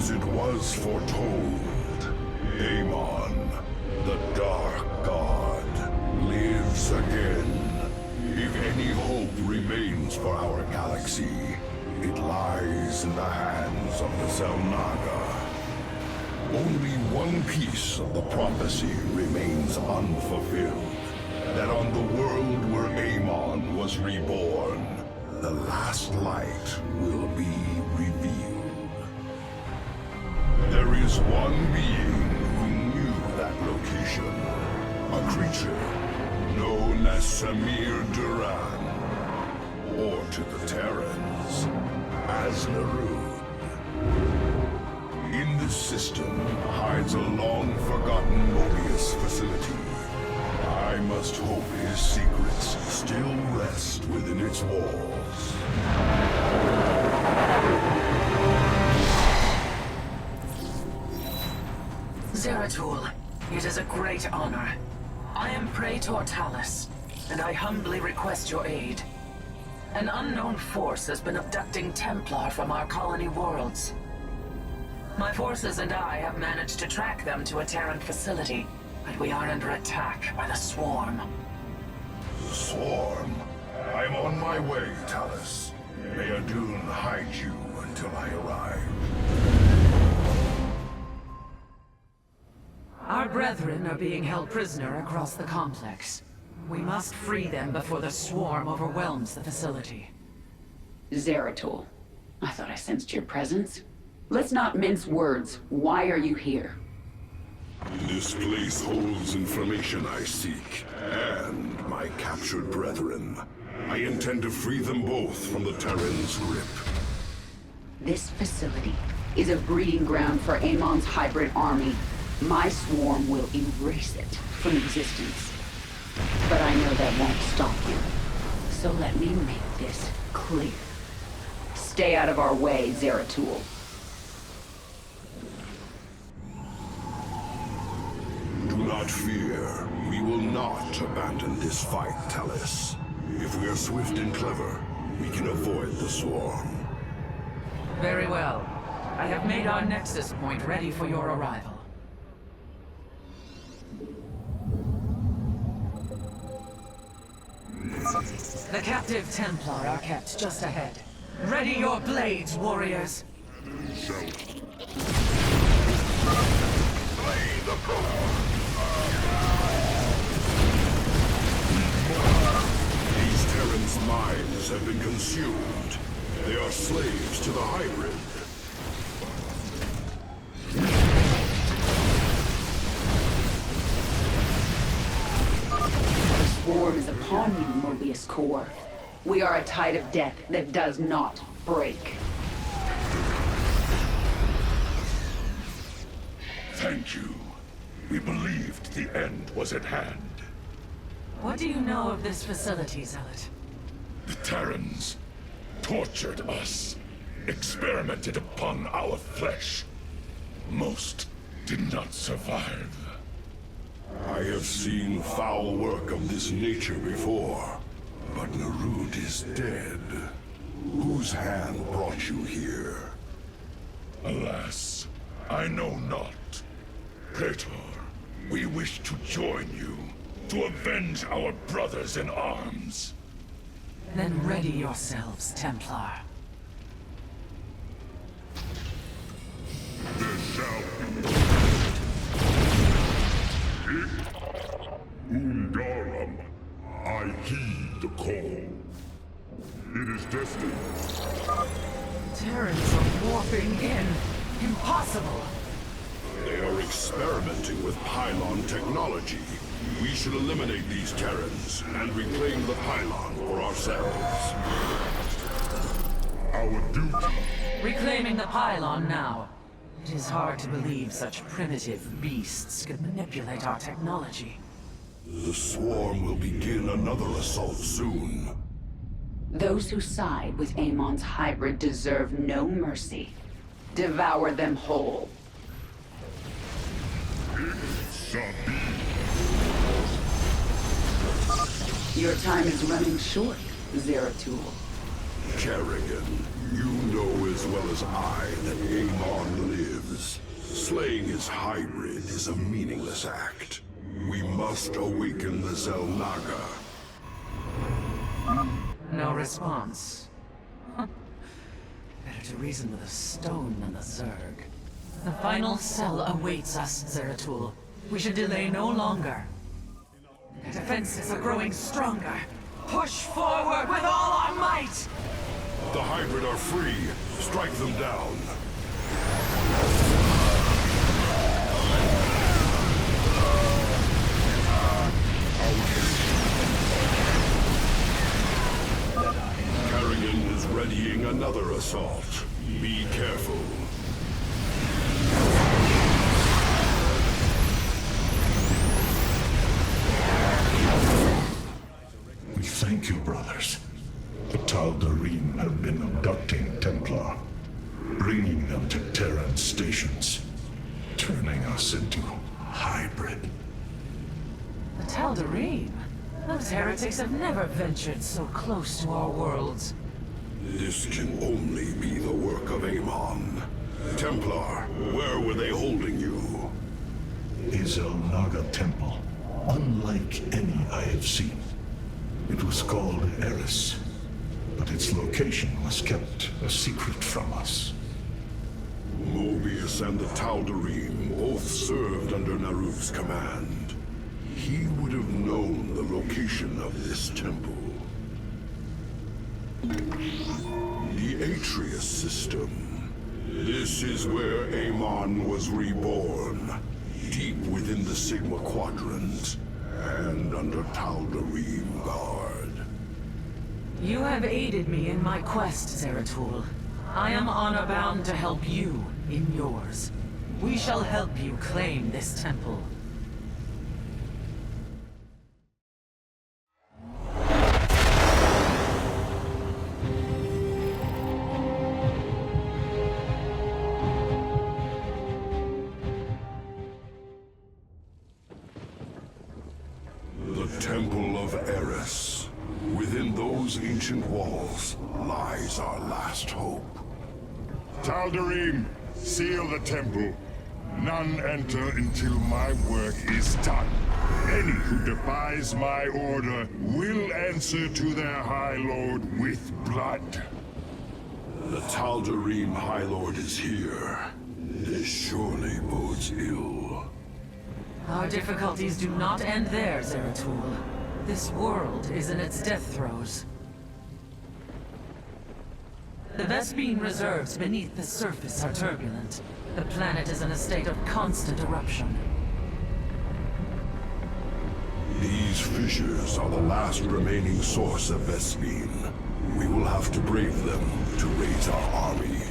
As it was foretold, Amon, the Dark God, lives again. If any hope remains for our galaxy, it lies in the hands of the Zelnaga. Only one piece of the prophecy remains unfulfilled. That on the world where Amon was reborn, the last light will be revealed. There is one being who knew that location. A creature known as Samir Duran. Or to the Terrans, as Narud. In this system hides a long-forgotten Mobius facility. I must hope his secrets still rest within its walls. Zeratul, it is a great honor. I am Praetor Talis, and I humbly request your aid. An unknown force has been abducting Templar from our colony worlds. My forces and I have managed to track them to a Terran facility, but we are under attack by the Swarm. The Swarm? I'm on my way, Talis. May Adun hide you until I arrive. Our brethren are being held prisoner across the complex. We must free them before the Swarm overwhelms the facility. Zeratul, I thought I sensed your presence. Let's not mince words. Why are you here? This place holds information I seek, and my captured brethren. I intend to free them both from the Terran's grip. This facility is a breeding ground for Amon's hybrid army. My swarm will erase it from existence. But I know that won't stop you. So let me make this clear. Stay out of our way, Zeratul. Do not fear. We will not abandon this fight, Talis. If we are swift and clever, we can avoid the Swarm. Very well. I have made our Nexus point ready for your arrival. The captive Templar are kept just ahead. Ready your blades, warriors! Slay the Prologue! These Terrans' minds have been consumed. They are slaves to the hybrid. The swarm is upon you, Mobius Core. We are a tide of death that does not break. Thank you. We believed the end was at hand. What do you know of this facility, Zealot? The Terrans tortured us, experimented upon our flesh. Most did not survive. I have seen foul work of this nature before, but Narud is dead. Whose hand brought you here? Alas, I know not. Praetor, we wish to join you, to avenge our brothers in arms. Then ready yourselves, Templar. There shall be. Undaram, I heed the call. It is destined. Terrans are warping in. Impossible! They are experimenting with pylon technology. We should eliminate these Terrans and reclaim the pylon for ourselves. Our duty. Reclaiming the pylon now. It is hard to believe such primitive beasts could manipulate our technology. The Swarm will begin another assault soon. Those who side with Amon's hybrid deserve no mercy. Devour them whole. Your time is running short, Zeratul. Kerrigan, You know as well as I that Amon lives. Slaying his hybrid is a meaningless act. We must awaken the Xel'Naga. No response. Huh. Better to reason with a stone than the zerg. The final cell awaits us, Zeratul. We should delay no longer. The defenses are growing stronger. Push forward with all our might! The hybrid are free. Strike them down. Carrion is readying another assault. Be careful. We thank you, brothers. The Tal'Darim have been abducting Templar, bringing them to Terran stations, turning us into hybrid. The Tal'Darim? Those heretics have never ventured so close to our worlds. This can only be the work of Amon. Templar, where were they holding you? A Xel'Naga temple, unlike any I have seen. It was called Eris, but its location was kept a secret from us. Mobius and the Tal'Darim both served under Naruk's command. He would have known the location of this temple. The Atreus system. This is where Amon was reborn, deep within the Sigma Quadrant, and under Tal'Darim guard. You have aided me in my quest, Zeratul. I am honor-bound to help you in yours. We shall help you claim this temple. The Temple of Eris. Within those ancient walls lies our last hope. Tal'Darim, seal the temple. None enter until my work is done. Any who defies my order will answer to their High Lord with blood. The Tal'Darim High Lord is here. This surely bodes ill. Our difficulties do not end there, Zeratul. This world is in its death throes. The Vespene reserves beneath the surface are turbulent. The planet is in a state of constant eruption. These fissures are the last remaining source of Vespene. We will have to brave them to raise our army.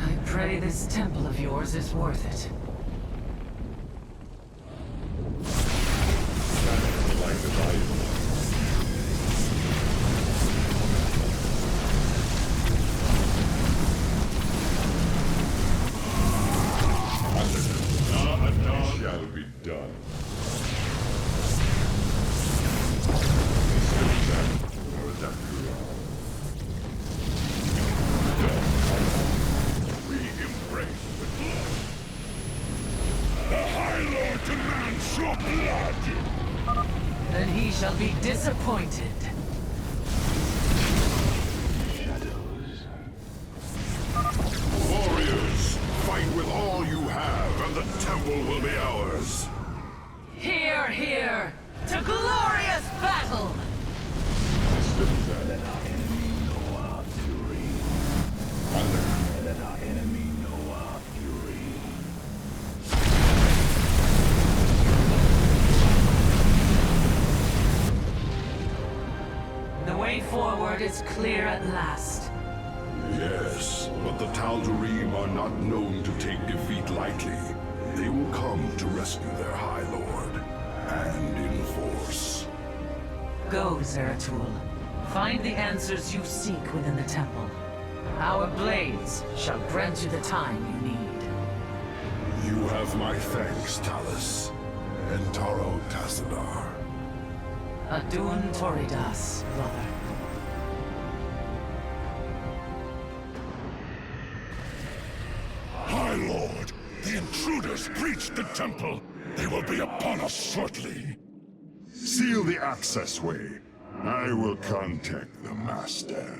I pray this temple of yours is worth it. Shall be done. We embrace the blood. The High Lord demands your blood! Then he shall be disappointed. Warriors, fight with all you have, and the temple will be ours. Hear, hear! To glorious battle! The way forward is clear at last. Yes, but the Tal'Darim are not known to take defeat lightly. They will come to rescue their High Lord, and in force. Go, Zeratul. Find the answers you seek within the temple. Our blades shall grant you the time you need. You have my thanks, Talus. Entaro Tassadar. Adun Toridas, brother. intruders breached the temple. They will be upon us shortly. Seal the access way. I will contact the Master.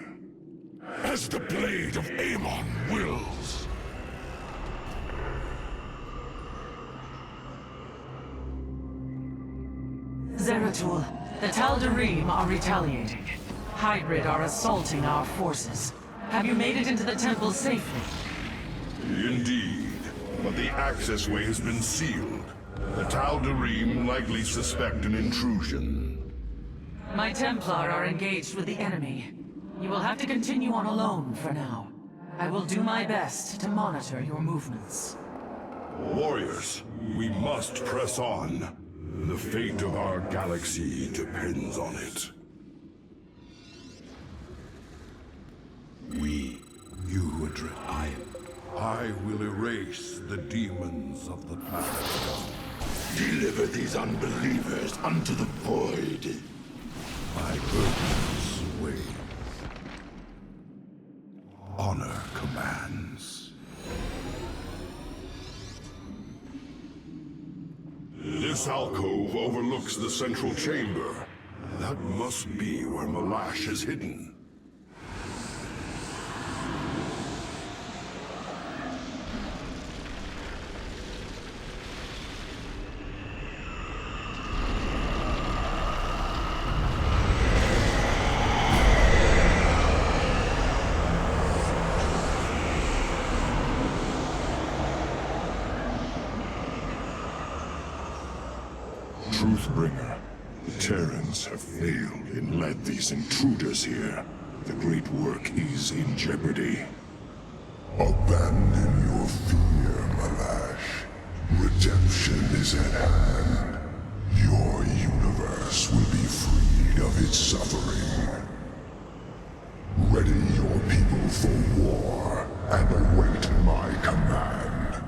As the blade of Amon wills. Zeratul, the Tal'Darim are retaliating. Hybrid are assaulting our forces. Have you made it into the temple safely? Indeed, but the access way has been sealed. The Tal'Darim likely suspect an intrusion. My Templar are engaged with the enemy. You will have to continue on alone for now. I will do my best to monitor your movements. Warriors, we must press on. The fate of our galaxy depends on it. You address I will erase the demons of the past. Deliver these unbelievers unto the void. My burdens weigh. Honor commands. This alcove overlooks the central chamber. That must be where Malash is hidden. Truthbringer, the Terrans have failed and led these intruders here. The great work is in jeopardy. Abandon your fear, Malash. Redemption is at hand. Your universe will be freed of its suffering. Ready your people for war and await my command.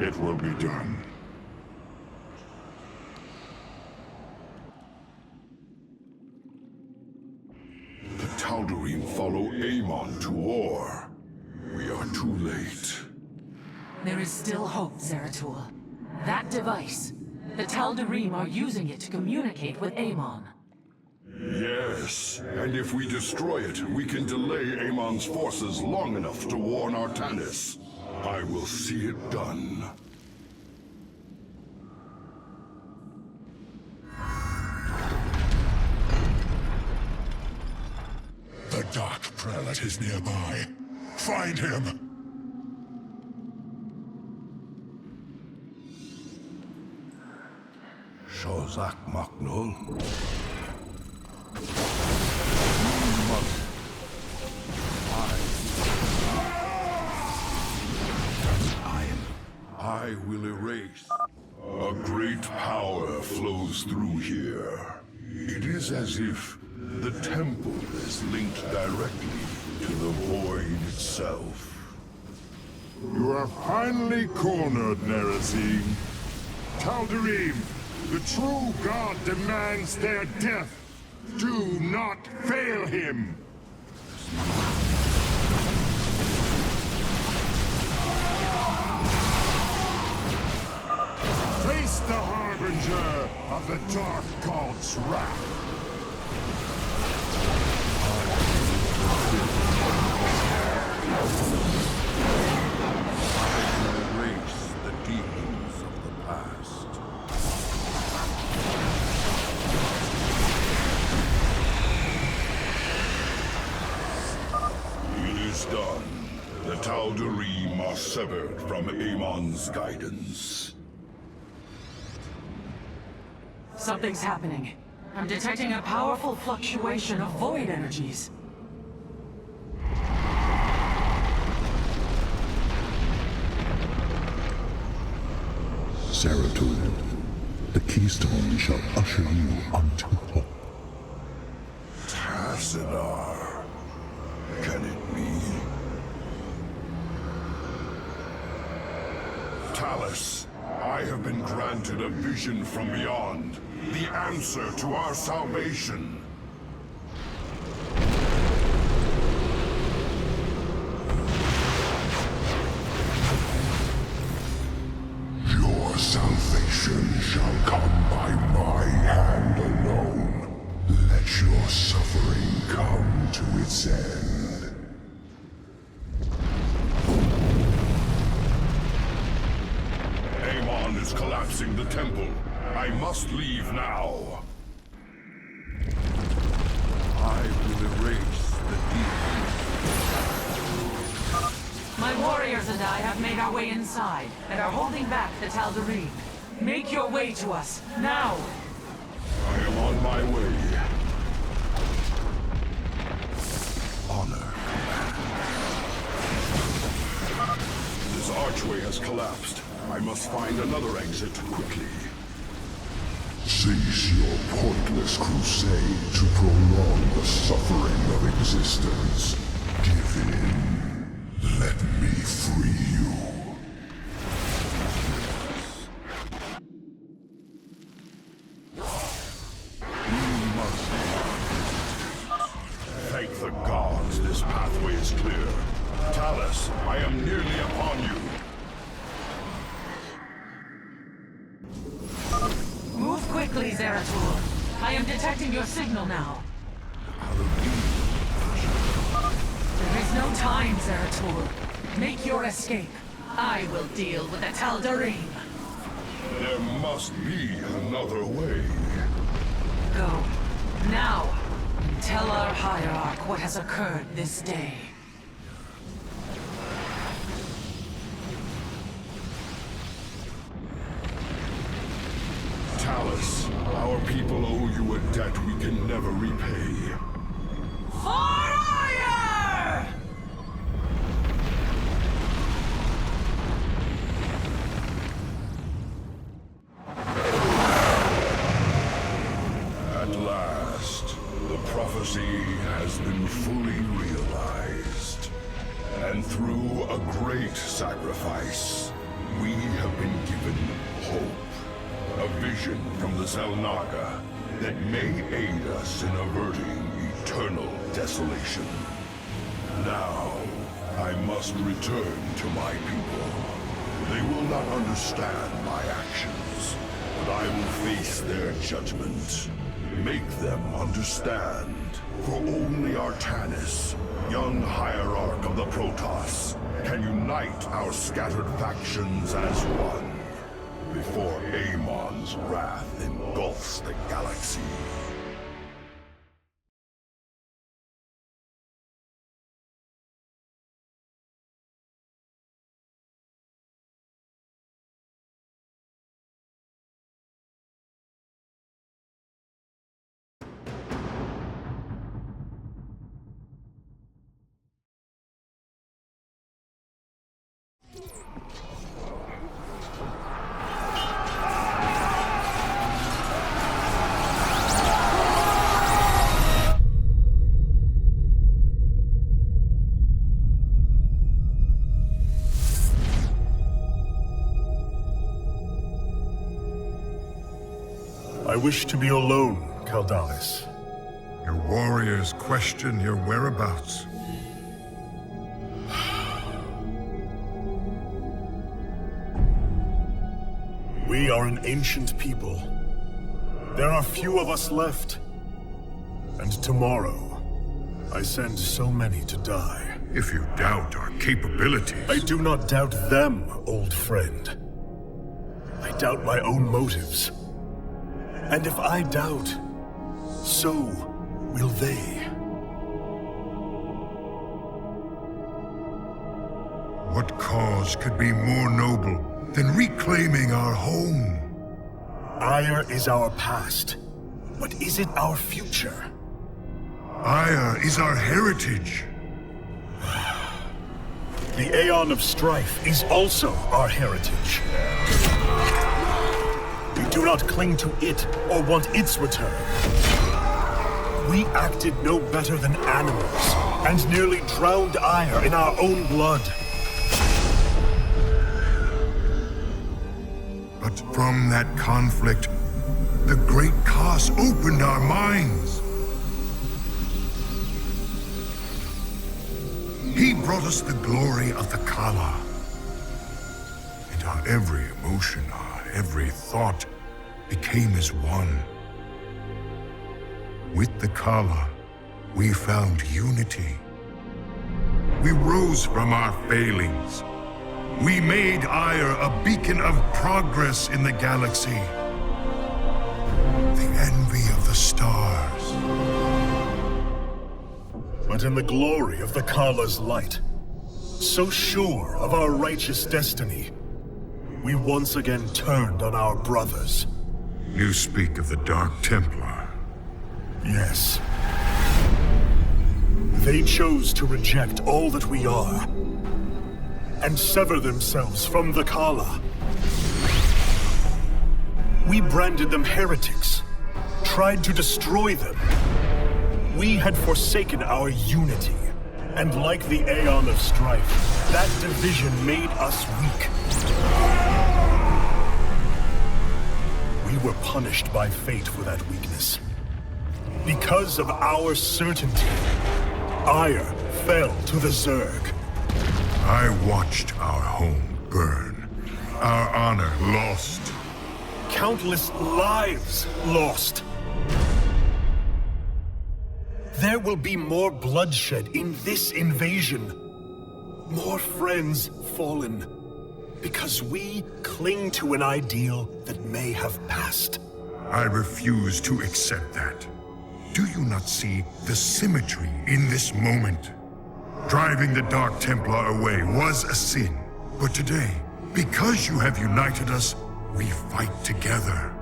It will be done. The Tal'Darim follow Amon to war. We are too late. There is still hope, Zeratul. That device, the Tal'Darim are using it to communicate with Amon. Yes, and if we destroy it, we can delay Amon's forces long enough to warn Artanis. I will see it done. The Dark Prelate is nearby. Find him! Shozak Maknul. I will erase. A great power flows through here. It is as if the temple is linked directly to the void itself. You are finally cornered, Nerazine. Tal'Darim, the true god demands their death. Do not fail him! Face the harbinger of the Dark God's wrath. Erase the demons of the past. It is done. The Tal'Darim are severed from Amon's guidance. Something's happening. I'm detecting a powerful fluctuation of void energies. Zeratul, the keystone shall usher you unto hope. Tassadar. Can it be? Talus, I have been granted a vision from beyond. The answer to our salvation. Let your suffering come to its end. Amon is collapsing the temple. I must leave now. I will erase the deed. My warriors and I have made our way inside, and are holding back the Tal'Darim. Make your way to us, now! I am on my way. Honor, Commander. This archway has collapsed. I must find another exit quickly. Cease your pointless crusade to prolong the suffering of existence. Give in. Let me free you. Thank the gods, this pathway is clear. Talus, I am nearly upon you. Move quickly, Zeratul. I am detecting your signal now. There is no time, Zeratul. Make your escape. I will deal with the Tal'Darim. There must be another way. Go. Now. Tell our Hierarch what has occurred this day. Talus, our people owe you a debt we can never repay. For Aiur! At last, the prophecy has been fully realized. And through a great sacrifice, we have been given hope. A vision from the Zelnaga that may aid us in averting eternal desolation. Now, I must return to my people. They will not understand my actions, but I will face their judgment. Make them understand. For only Artanis, young hierarch of the protoss, can unite our scattered factions as one. Before Amon's wrath engulfs the galaxy. I wish to be alone, Kaldalis. Your warriors question your whereabouts. We are an ancient people. There are few of us left. And tomorrow, I send so many to die. If you doubt our capabilities... I do not doubt them, old friend. I doubt my own motives. And if I doubt, so will they. What cause could be more noble than reclaiming our home? Aiur is our past, but is it our future? Aiur is our heritage. The Aeon of Strife is also our heritage. We do not cling to it or want its return. We acted no better than animals, and nearly drowned Aiur in our own blood. But from that conflict, the Great Khas opened our minds. He brought us the glory of the Kala. And our every emotion, our every thought became as one. With the Kala, we found unity. We rose from our failings. We made Aiur a beacon of progress in the galaxy. The envy of the stars. But in the glory of the Kala's light, so sure of our righteous destiny, we once again turned on our brothers. You speak of the Dark Templar. Yes. They chose to reject all that we are, and sever themselves from the Kala. We branded them heretics, tried to destroy them. We had forsaken our unity, and like the Aeon of Strife, that division made us weak. We were punished by fate for that weakness. Because of our certainty, Aiur fell to the Zerg. I watched our home burn, our honor lost. Countless lives lost. There will be more bloodshed in this invasion. More friends fallen. Because we cling to an ideal that may have passed. I refuse to accept that. Do you not see the symmetry in this moment? Driving the Dark Templar away was a sin. But today, because you have united us, we fight together.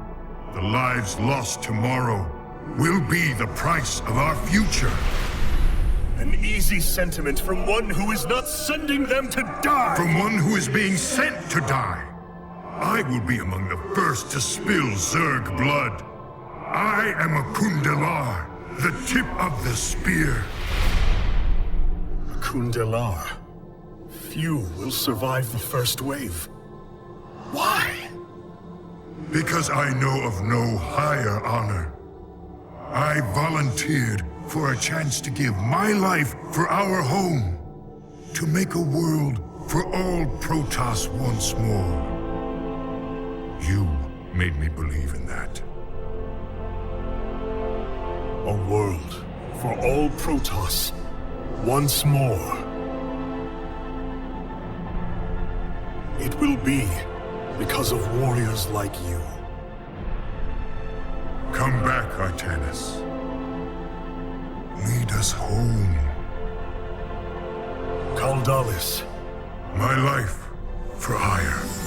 The lives lost tomorrow will be the price of our future. An easy sentiment from one who is not sending them to die! From one who is being sent to die. I will be among the first to spill Zerg blood. I am a Kundelar, the tip of the spear. A Kundelar. Few will survive the first wave. Why? Because I know of no higher honor. I volunteered for a chance to give my life for our home. To make a world for all protoss once more. You made me believe in that. A world for all protoss once more. It will be because of warriors like you. Come back, Artanis. Lead us home. Kaldalis. My life for Aiur.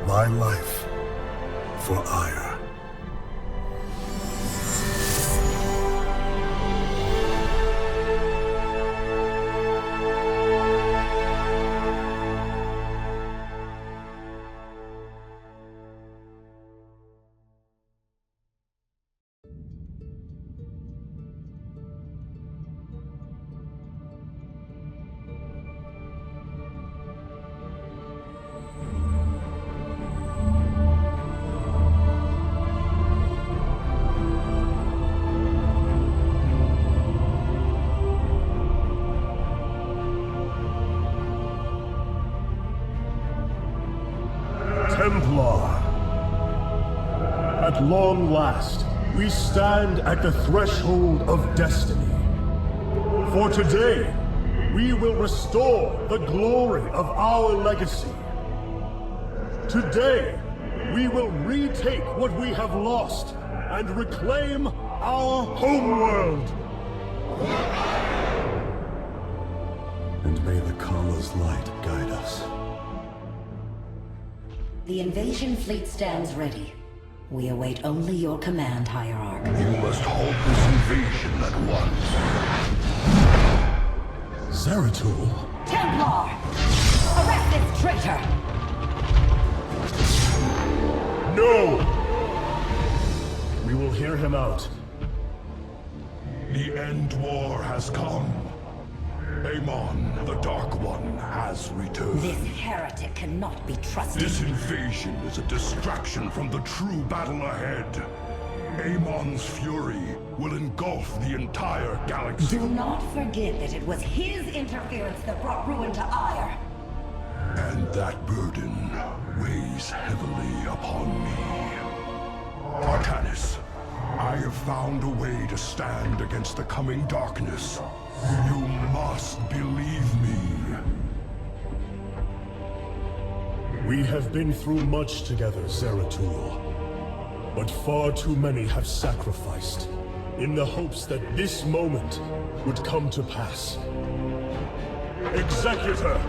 My life for Aiur. Templar. At long last, we stand at the threshold of destiny. For today, we will restore the glory of our legacy. Today, we will retake what we have lost and reclaim our homeworld. And may the Kala's light guide us. The invasion fleet stands ready. We await only your command, Hierarch. You must halt this invasion at once. Zeratul? Templar! Arrest this traitor! No! We will hear him out. The end war has come. Amon, the Dark One, has returned. This heretic cannot be trusted. This invasion is a distraction from the true battle ahead. Amon's fury will engulf the entire galaxy. Do not forget that it was his interference that brought ruin to Aiur. And that burden weighs heavily upon me. Artanis, I have found a way to stand against the coming darkness. You must believe me. We have been through much together, Zeratul. But far too many have sacrificed, in the hopes that this moment would come to pass. Executor!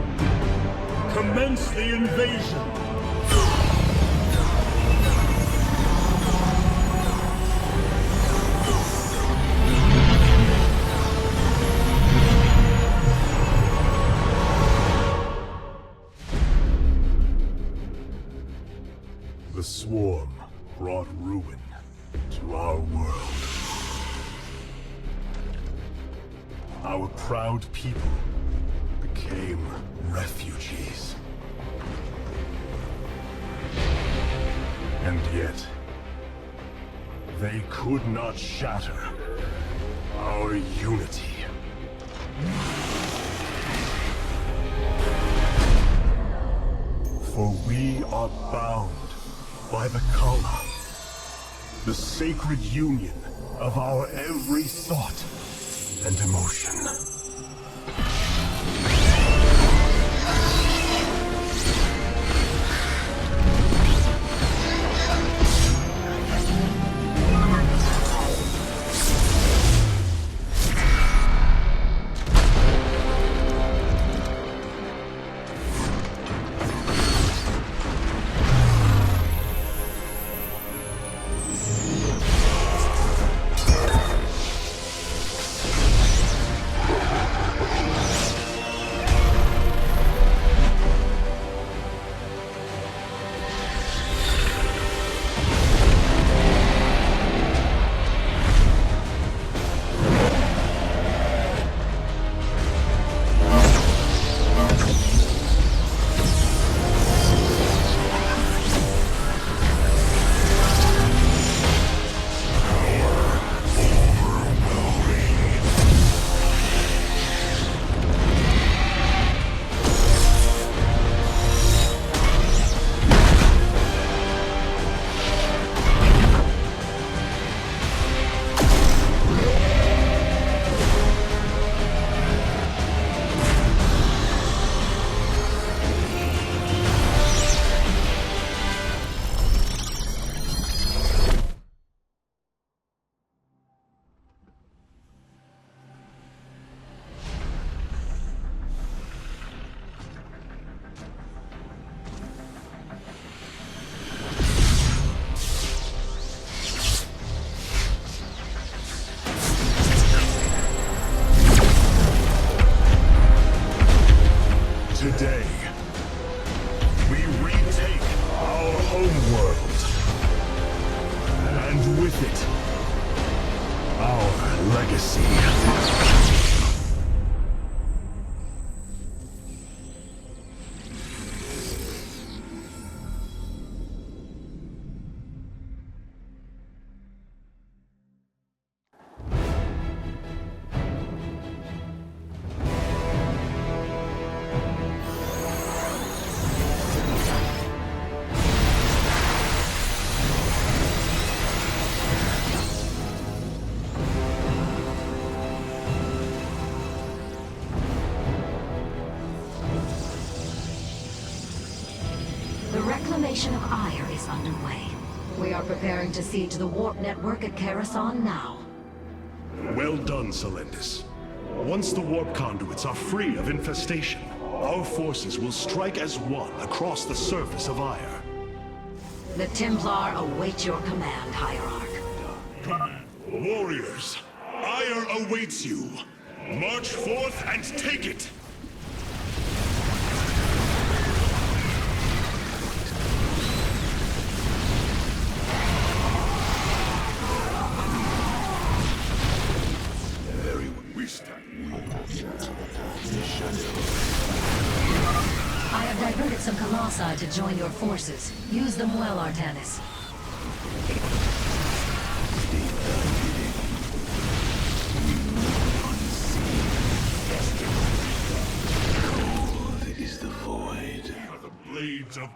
Commence the invasion! The swarm brought ruin to our world. Our proud people became refugees. And yet, they could not shatter our unity. For we are bound by the Kala, the sacred union of our every thought and emotion. Today, we retake our homeworld, and with it, our legacy. The Reclamation of Aiur is underway. We are preparing to siege the warp network at Karasan now. Well done, Selendis. Once the warp conduits are free of infestation, our forces will strike as one across the surface of Aiur. The Templar await your command, Hierarch. Warriors, Aiur awaits you. March forth and take it! I have diverted some Colossi to join your forces. Use them well, Artanis. Cold is the void. blades of...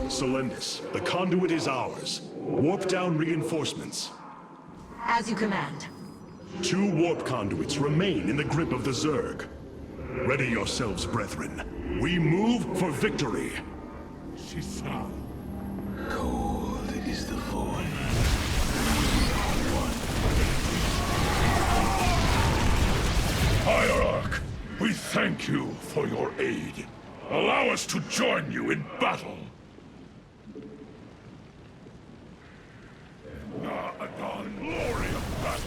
Selendis, the conduit is ours. Warp down reinforcements. As you command. 2 warp conduits remain in the grip of the Zerg. Ready yourselves, brethren. We move for victory. Shisa. Cold is the void. Hierarch, we thank you for your aid. Allow us to join you in battle. Adon, glory of battle.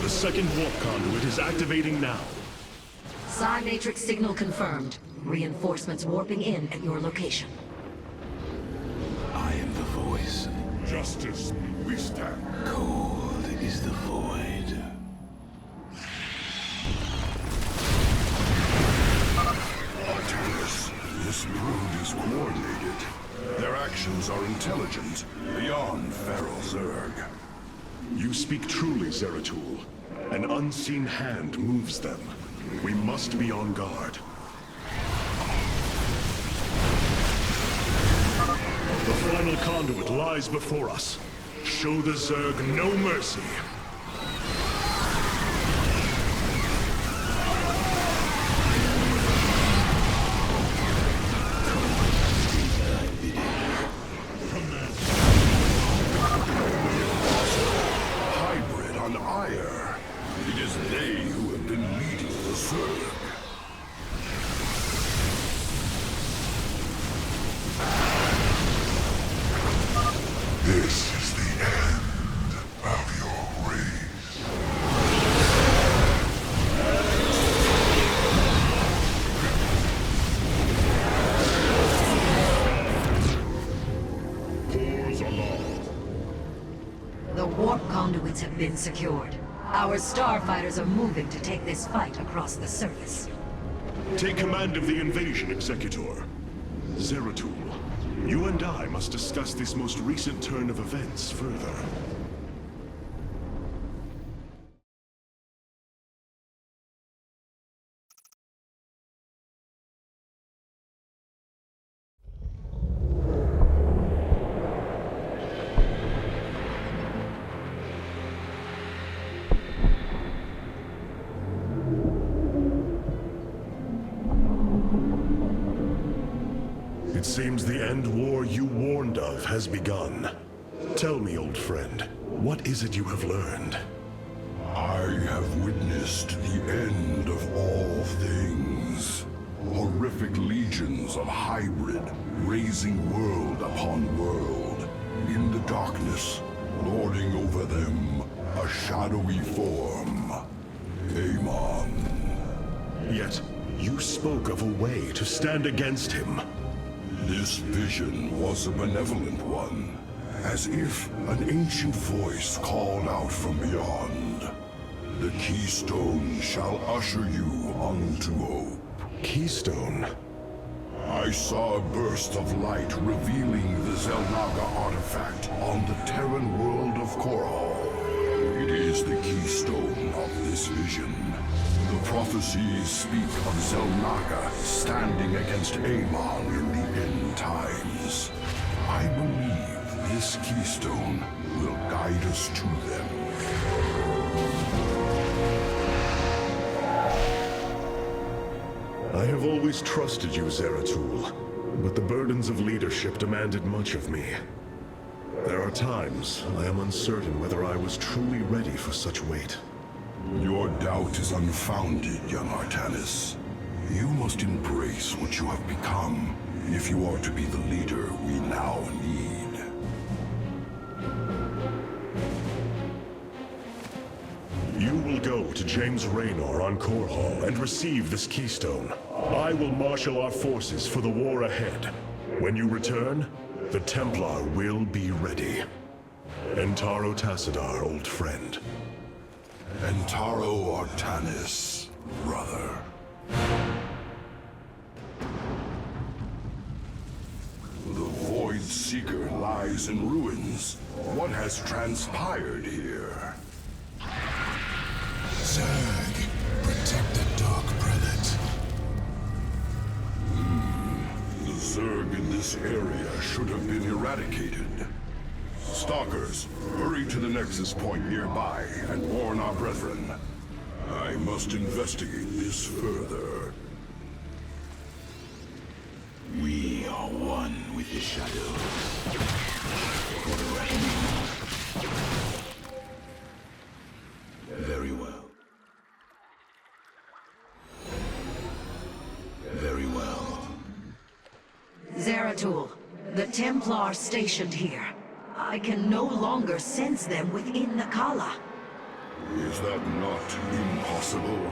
The second warp conduit is activating now. Psi Matrix signal confirmed. Reinforcements warping in at your location. I am the voice. Justice, we stand. Cold is the void. Artanis, this brood is coordinated. Their actions are intelligent, beyond feral Zerg. You speak truly, Zeratul. An unseen hand moves them. We must be on guard. The final conduit lies before us. Show the Zerg no mercy. Hybrid on Aiur. It is they who have been leading the Zerg. This is the end of your race. Cores aloft. The warp conduits have been secured. Our starfighters are moving to take this fight across the surface. Take command of the invasion, Executor. Zeratul, you and I must discuss this most recent turn of events further. It seems the end war you warned of has begun. Tell me, old friend, what is it you have learned? I have witnessed the end of all things. Horrific legions of hybrid, raising world upon world. In the darkness, lording over them, a shadowy form. Amon. Yet, you spoke of a way to stand against him. This vision was a benevolent one, as if an ancient voice called out from beyond. The keystone shall usher you unto hope. Keystone? I saw a burst of light revealing the Xel'Naga artifact on the Terran world of Korhal. It is the keystone of this vision. The prophecies speak of Xel'Naga standing against Amon in the end times. I believe this keystone will guide us to them. I have always trusted you, Zeratul, but the burdens of leadership demanded much of me. There are times I am uncertain whether I was truly ready for such weight. Your doubt is unfounded, young Artanis. You must embrace what you have become, if you are to be the leader we now need. You will go to James Raynor on Korhal and receive this keystone. I will marshal our forces for the war ahead. When you return, the Templar will be ready. Entaro Tassadar, old friend. Entaro Artanis, brother. The Void Seeker lies in ruins. What has transpired here? Zerg, protect the Dark Prelate. The Zerg in this area should have been eradicated. Stalkers, hurry to the Nexus point nearby and warn our brethren. I must investigate this further. We are one with the shadows. For the reckoning. Very well. Very well. Zeratul, the Templar stationed here. I can no longer sense them within the Kala. Is that not impossible?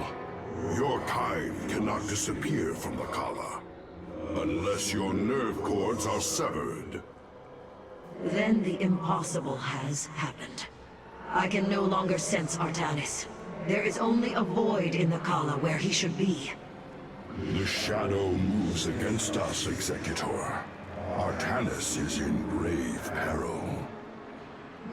Your kind cannot disappear from the Kala, unless your nerve cords are severed. Then the impossible has happened. I can no longer sense Artanis. There is only a void in the Kala where he should be. The shadow moves against us, Executor. Artanis is in grave peril.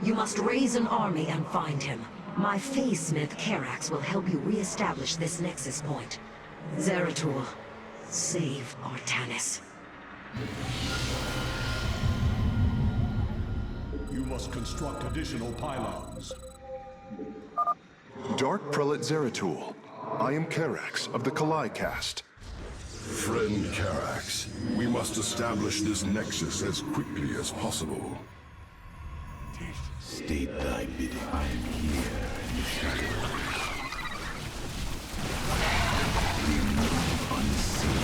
You must raise an army and find him. My Phase-Smith Karax will help you re-establish this Nexus point. Zeratul, save Artanis. You must construct additional pylons. Dark Prelate Zeratul. I am Karax of the Kalai caste. Friend Karax, we must establish this Nexus as quickly as possible. State thy bidding. I am here in the shadows. We move unseen.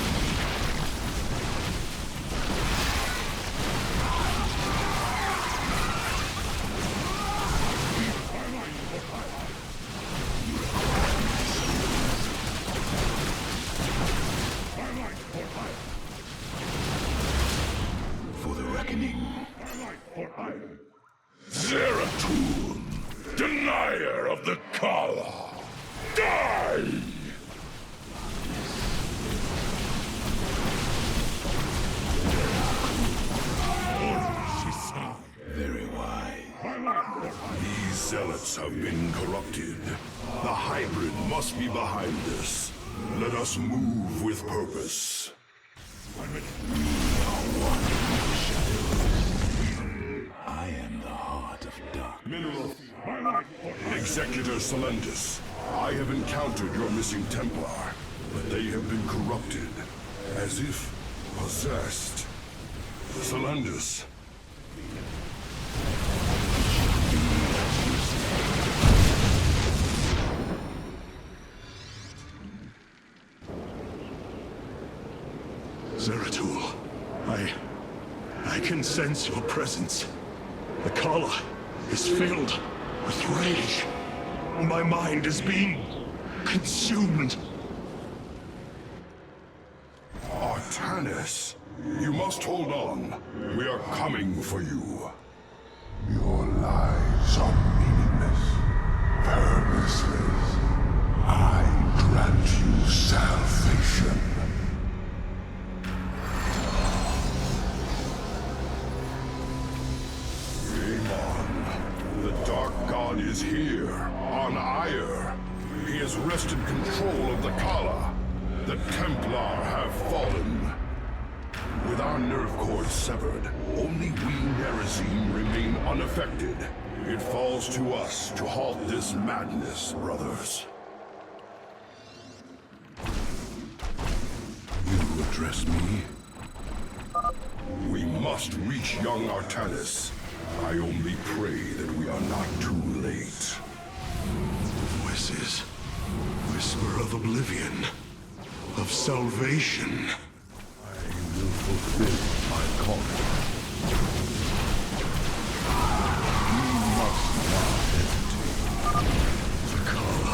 For the reckoning. Zeratul, denier of the Kala, die! Very wise. These zealots have been corrupted. The hybrid must be behind this. Let us move with purpose. I am the heart of dark. Mineral. Executor Solendis, I have encountered your missing Templar, but they have been corrupted, as if possessed. Solendis. Zeratul, I can sense your presence. The Kala is filled with rage. My mind is being consumed. Artanis, you must hold on. We are coming for you. Your lives are meaningless, purposeless. I grant you salvation. Amon, the Dark God is here, on Aiur. He has wrested control of the Kala. The Templar have fallen. With our nerve cords severed, only we Nerazim remain unaffected. It falls to us to halt this madness, brothers. You address me? We must reach young Artanis. I only pray that we are not too late. Voices. Whisper of Oblivion. Of salvation. I will fulfill my calling. We must not hesitate. The Kala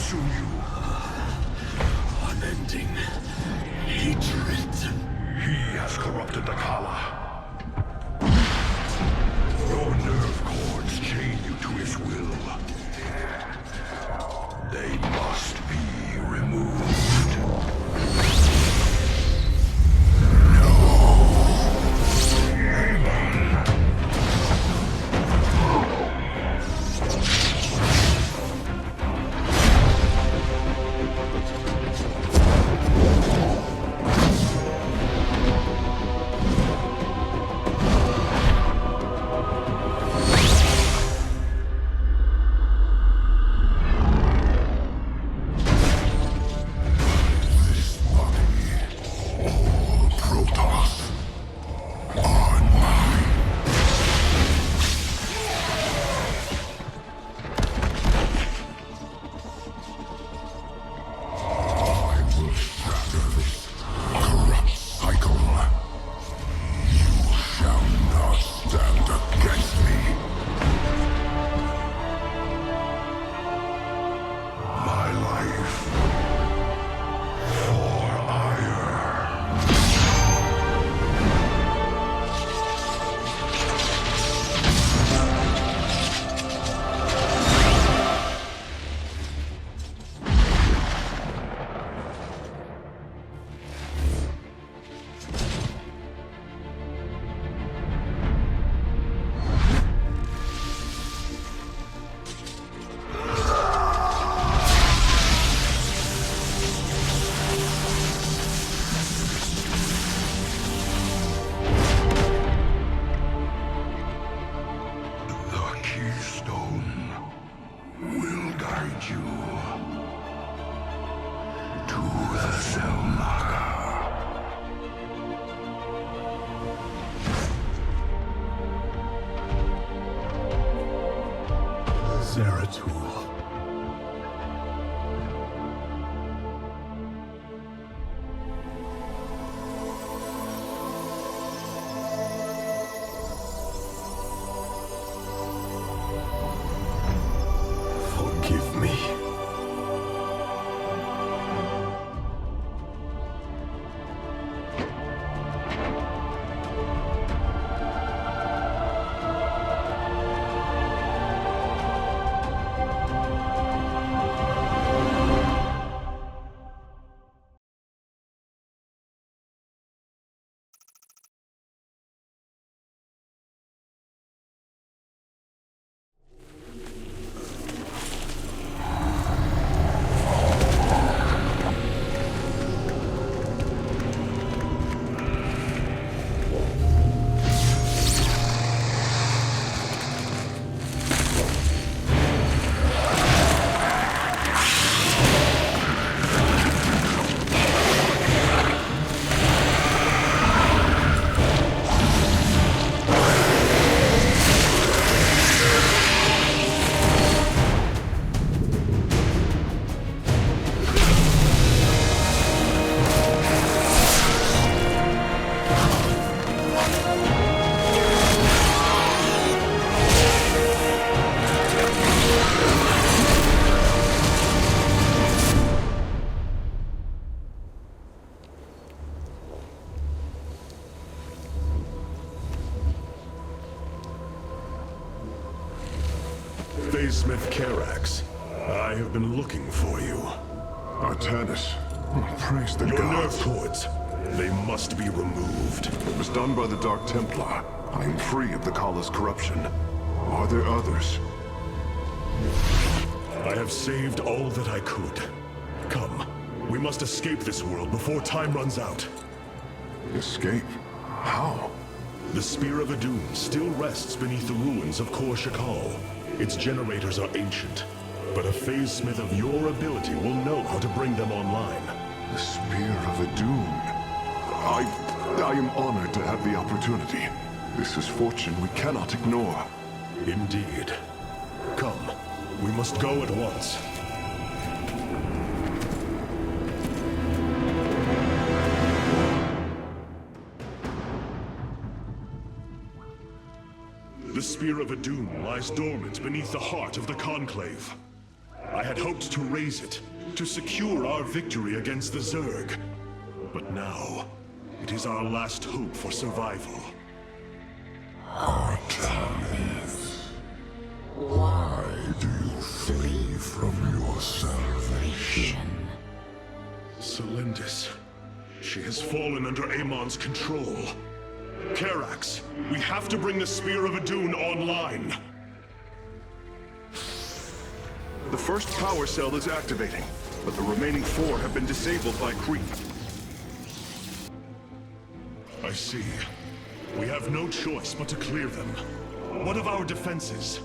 consume you. Unending hatred. He has corrupted the Kala. Your nerve cords chain you to his will. They must be removed. Smith Karax, I have been looking for you. Artanis, praise the Your gods. nerve cords, they must be removed. It was done by the Dark Templar. I am free of the Kala's corruption. Are there others? I have saved all that I could. Come, we must escape this world before time runs out. Escape? How? The Spear of Adun still rests beneath the ruins of Korhal. Its generators are ancient, but a phase smith of your ability will know how to bring them online. The Spear of Adun. I am honored to have the opportunity. This is fortune we cannot ignore. Indeed. Come, we must go at once. The Spear of Adun lies dormant beneath the heart of the Conclave. I had hoped to raise it, to secure our victory against the Zerg. But now, it is our last hope for survival. Artanis, why do you flee from your salvation? Selendis. She has fallen under Amon's control. Karax, we have to bring the Spear of Adun online. The first power cell is activating, but the remaining 4 have been disabled by creep. I see. We have no choice but to clear them. What of our defenses?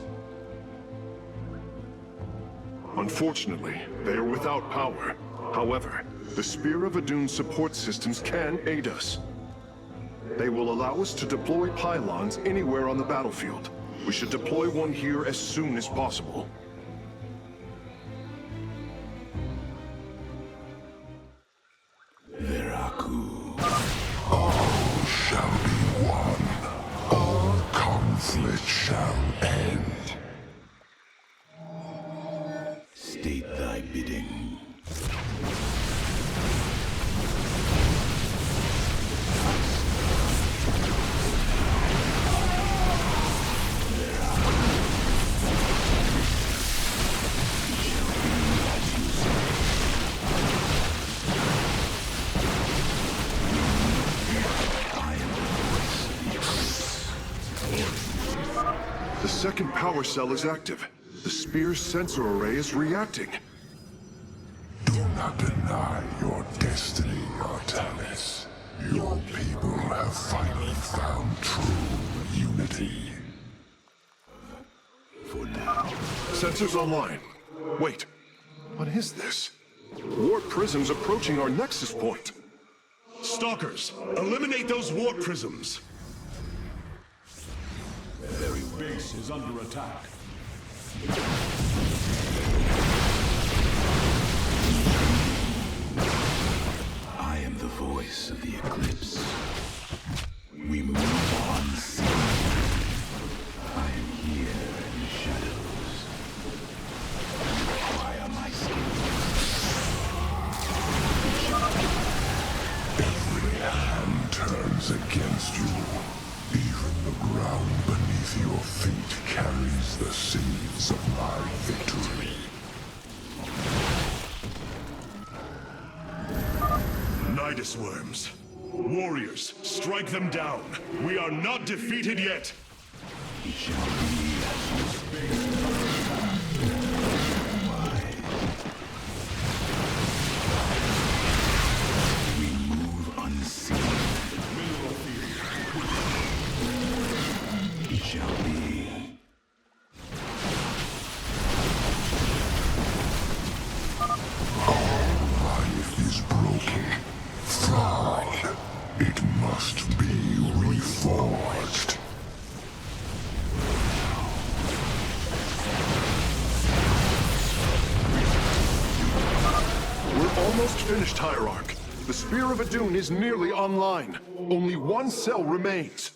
Unfortunately, they are without power. However, the Spear of Adun support systems can aid us. They will allow us to deploy pylons anywhere on the battlefield. We should deploy one here as soon as possible. All shall be one. All conflict shall end. State thy bidding. The second power cell is active. The Spear's sensor array is reacting. Do not deny your destiny, Artanis. Your people have finally found true unity. For now. Sensors online. Wait, what is this? Warp prisms approaching our nexus point. Stalkers, eliminate those warp prisms! The very base is under attack. I am the voice of the eclipse. We move on unseen. I am here in the shadows. Require my Every hand turns against you. Even the ground beneath your feet carries the seeds of my victory. Nidus worms. Warriors, strike them down. We are not defeated yet. It shall be as you speak. We move unseen. It shall be. All life is broken, flawed. It must be reforged. We're almost finished, Hierarch. The Spear of Adun is nearly online. Only one cell remains.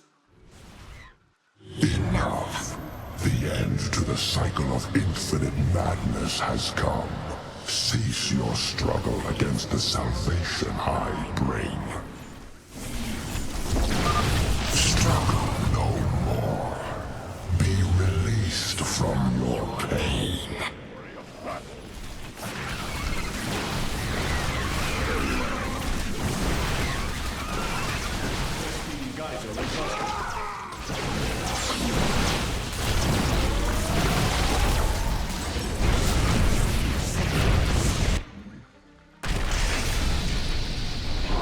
Enough. The end to the cycle of infinite madness has come. Cease your struggle against the salvation I bring. Struggle no more. Be released from your pain.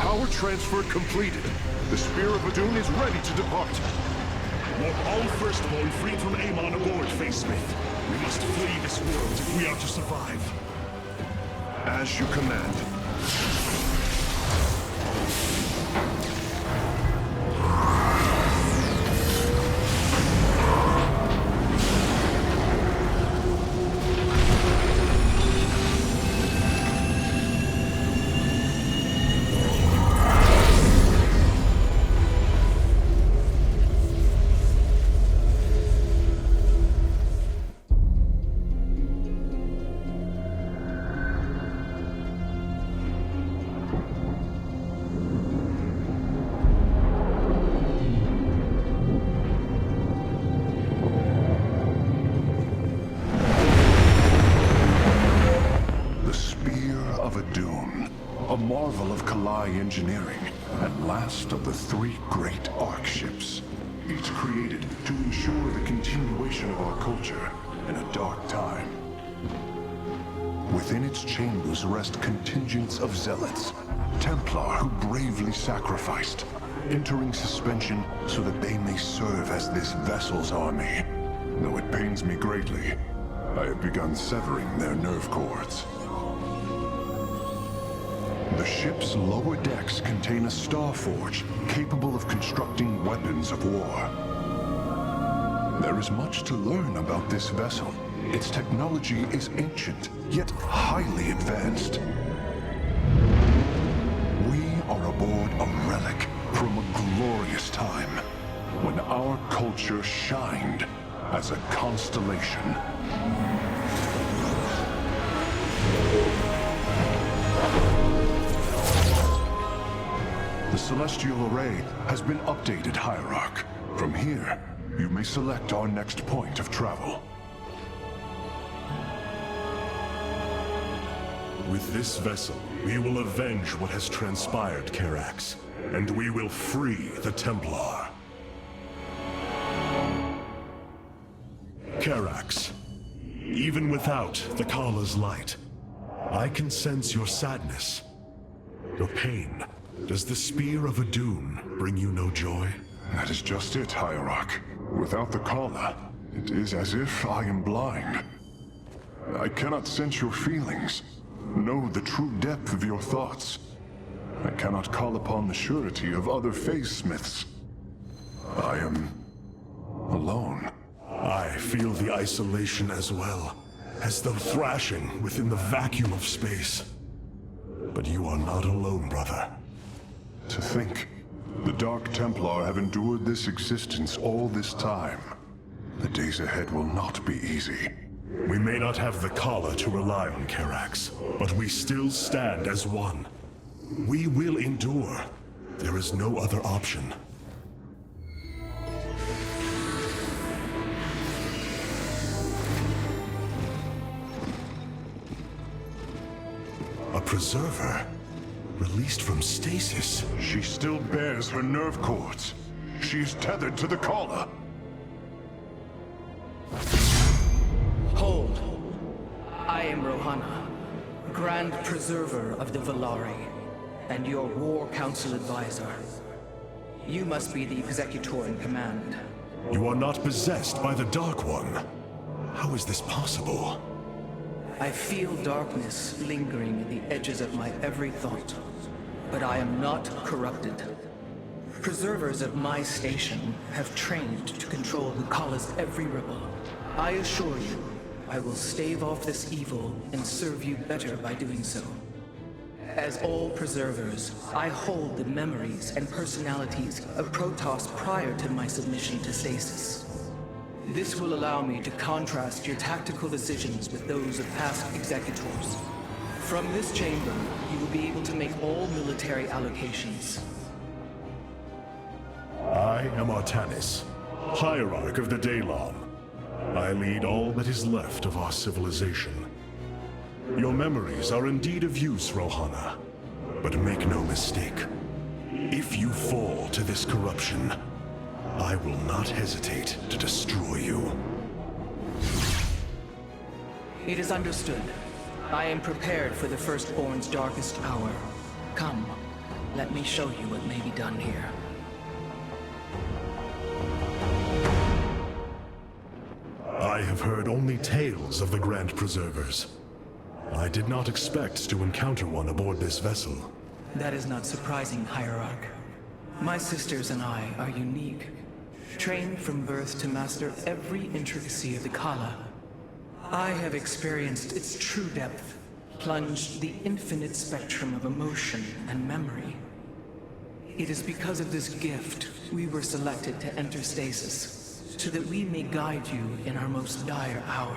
Power transfer completed. The Spear of Adun is ready to depart. Want all Firstborn freed from Amon aboard, Facesmith. We must flee this world if we are to survive. As you command. marvel of Kalai engineering, and last of the 3 great Ark ships. Each created to ensure the continuation of our culture in a dark time. Within its chambers rest contingents of zealots, Templar who bravely sacrificed, entering suspension so that they may serve as this vessel's army. Though it pains me greatly, I have begun severing their nerve cords. The ship's lower decks contain a star forge capable of constructing weapons of war. There is much to learn about this vessel. Its technology is ancient, yet highly advanced. We are aboard a relic from a glorious time, when our culture shined as a constellation. The celestial array has been updated, Hierarch. From here, you may select our next point of travel. With this vessel, we will avenge what has transpired, Karax, and we will free the Templar. Karax, even without the Kala's light, I can sense your sadness, your pain. Does the Spear of Adun bring you no joy? That is just it, Hierarch. Without the Kala, it is as if I am blind. I cannot sense your feelings, know the true depth of your thoughts. I cannot call upon the surety of other phase-smiths. I am alone. I feel the isolation as well, as though thrashing within the vacuum of space. But you are not alone, brother. To think, the Dark Templar have endured this existence all this time. The days ahead will not be easy. We may not have the Kala to rely on, Karax, but we still stand as one. We will endure. There is no other option. A preserver? Released from stasis? She still bears her nerve cords. She is tethered to the Kala. Hold. I am Rohana, Grand Preserver of the Valari, and your War Council Advisor. You must be the Executor in command. You are not possessed by the Dark One. How is this possible? I feel darkness lingering at the edges of my every thought, but I am not corrupted. Preservers of my station have trained to control the Kala's every ripple. I assure you, I will stave off this evil and serve you better by doing so. As all preservers, I hold the memories and personalities of Protoss prior to my submission to stasis. This will allow me to contrast your tactical decisions with those of past executors. From this chamber, you will be able to make all military allocations. I am Artanis, Hierarch of the Daylom. I lead all that is left of our civilization. Your memories are indeed of use, Rohana. But make no mistake. If you fall to this corruption, I will not hesitate to destroy you. It is understood. I am prepared for the Firstborn's darkest hour. Come, let me show you what may be done here. I have heard only tales of the Grand Preservers. I did not expect to encounter one aboard this vessel. That is not surprising, Hierarch. My sisters and I are unique, trained from birth to master every intricacy of the Kala. I have experienced its true depth, plunged the infinite spectrum of emotion and memory. It is because of this gift we were selected to enter stasis, so that we may guide you in our most dire hour.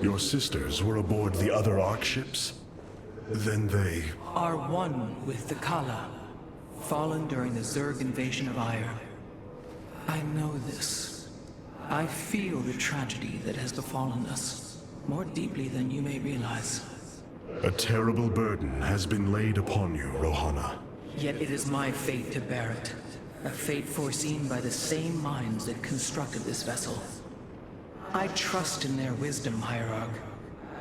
Your sisters were aboard the other Ark ships? Then they... are one with the Kala, fallen during the Zerg invasion of Aiur. I know this. I feel the tragedy that has befallen us, more deeply than you may realize. A terrible burden has been laid upon you, Rohana. Yet it is my fate to bear it. A fate foreseen by the same minds that constructed this vessel. I trust in their wisdom, Hierarch.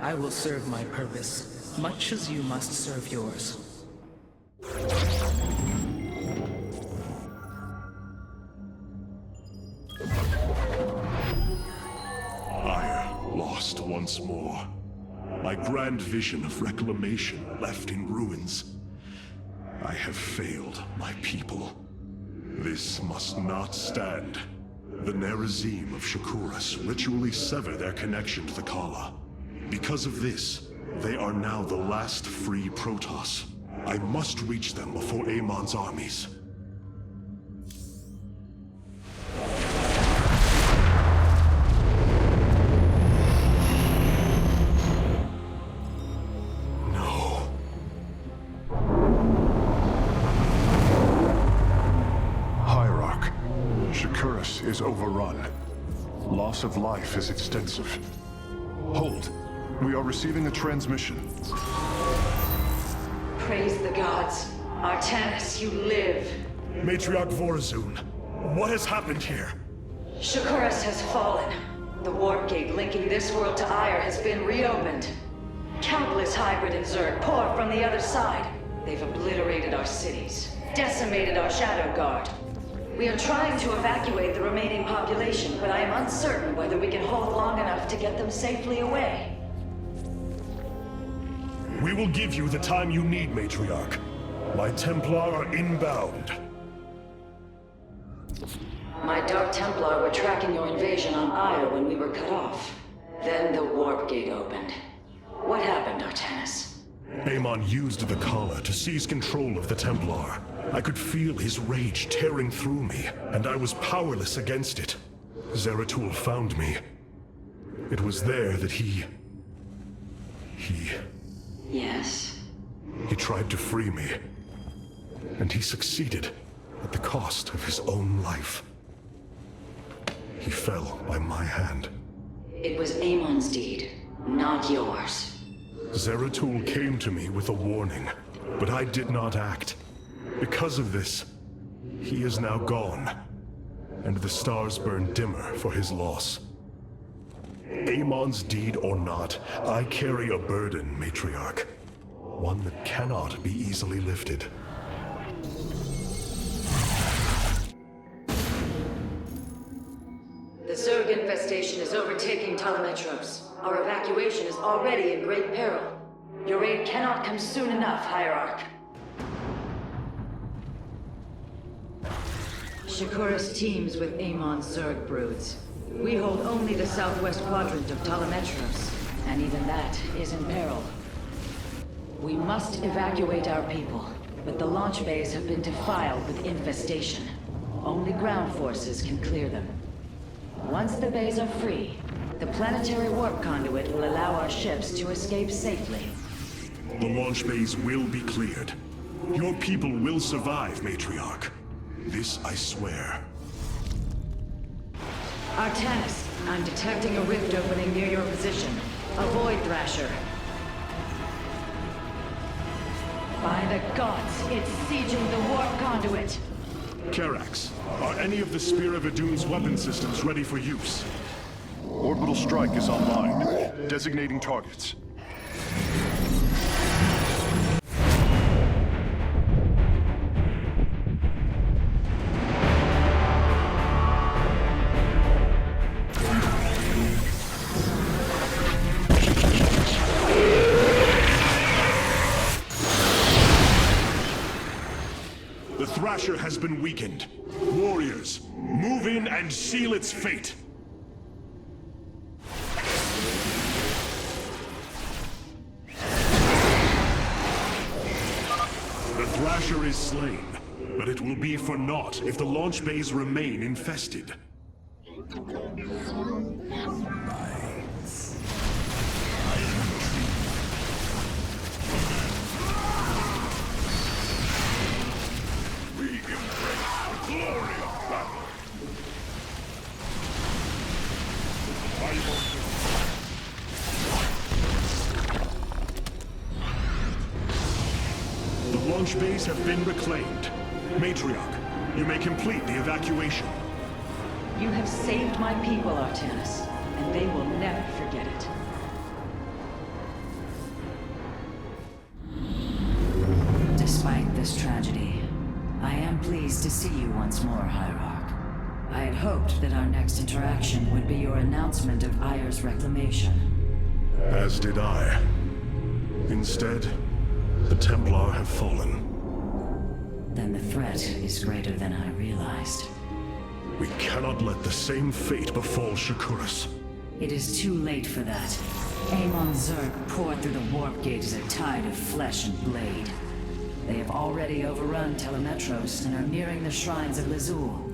I will serve my purpose, much as you must serve yours. Aiur lost once more. My grand vision of reclamation left in ruins. I have failed my people. This must not stand. The Nerazim of Shakuras ritually sever their connection to the Kala. Because of this, they are now the last free protoss. I must reach them before Amon's armies. Is overrun. Loss of life is extensive. Hold. We are receiving a transmission. Praise the gods. Artanis, you live. Matriarch Vorazun, what has happened here? Shakuras has fallen. The warp gate linking this world to Aiur has been reopened. Countless hybrid and zerg pour from the other side. They've obliterated our cities, decimated our shadow guard. We are trying to evacuate the remaining population, but I am uncertain whether we can hold long enough to get them safely away. We will give you the time you need, Matriarch. My Templar are inbound. My Dark Templar were tracking your invasion on Aiur when we were cut off. Then the warp gate opened. What happened, Artanis? Amon used the Kala to seize control of the Templar. I could feel his rage tearing through me, and I was powerless against it. Zeratul found me. It was there that he... Yes? He tried to free me. And he succeeded, at the cost of his own life. He fell by my hand. It was Amon's deed, not yours. Zeratul came to me with a warning, but I did not act. Because of this, he is now gone, and the stars burn dimmer for his loss. Amon's deed or not, I carry a burden, Matriarch. One that cannot be easily lifted. The Zerg infestation is overtaking Talametros. Our evacuation is already in great peril. Your aid cannot come soon enough, Hierarch. Shakuras teams with Amon's Zerg broods. We hold only the southwest quadrant of Talametros, and even that is in peril. We must evacuate our people, but the launch bays have been defiled with infestation. Only ground forces can clear them. Once the bays are free, the planetary warp conduit will allow our ships to escape safely. The launch bays will be cleared. Your people will survive, Matriarch. This I swear. Artanis, I'm detecting a rift opening near your position. Avoid Thrasher. By the gods, it's sieging the warp conduit! Karax, are any of the Spear of Idun's weapon systems ready for use? Orbital strike is online. Designating targets. The Thrasher has been weakened. Warriors, move in and seal its fate. The Thrasher is slain, but it will be for naught if the launch bays remain infested. We embrace the glory of battle. launch bays have been reclaimed. Matriarch, you may complete the evacuation. You have saved my people, Artanis, and they will never forget it. Despite this tragedy, I am pleased to see you once more, Hierarch. I had hoped that our next interaction would be your announcement of Aiur's reclamation. As did I. Instead, the Templar have fallen. Then the threat is greater than I realized. We cannot let the same fate befall Shakuras. It is too late for that. Amon's zerg poured through the warp gate as a tide of flesh and blade. They have already overrun Telemetros and are nearing the shrines of Lazul.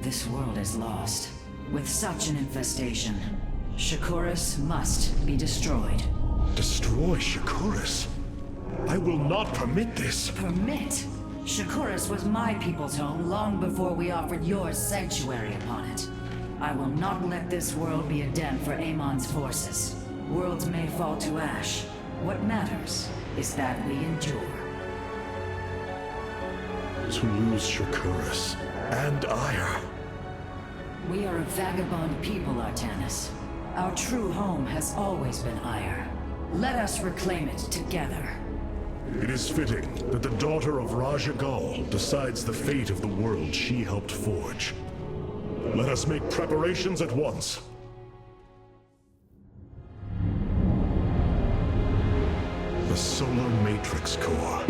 This world is lost. With such an infestation, Shakuras must be destroyed. Destroy Shakuras? I will not permit this. Permit? Shakuras was my people's home long before we offered yours sanctuary upon it. I will not let this world be a den for Amon's forces. Worlds may fall to ash. What matters is that we endure. To lose Shakuras and Aiur. We are a vagabond people, Artanis. Our true home has always been Aiur. Let us reclaim it together. It is fitting that the daughter of Raja Gal decides the fate of the world she helped forge. Let us make preparations at once. The Solar Matrix Core.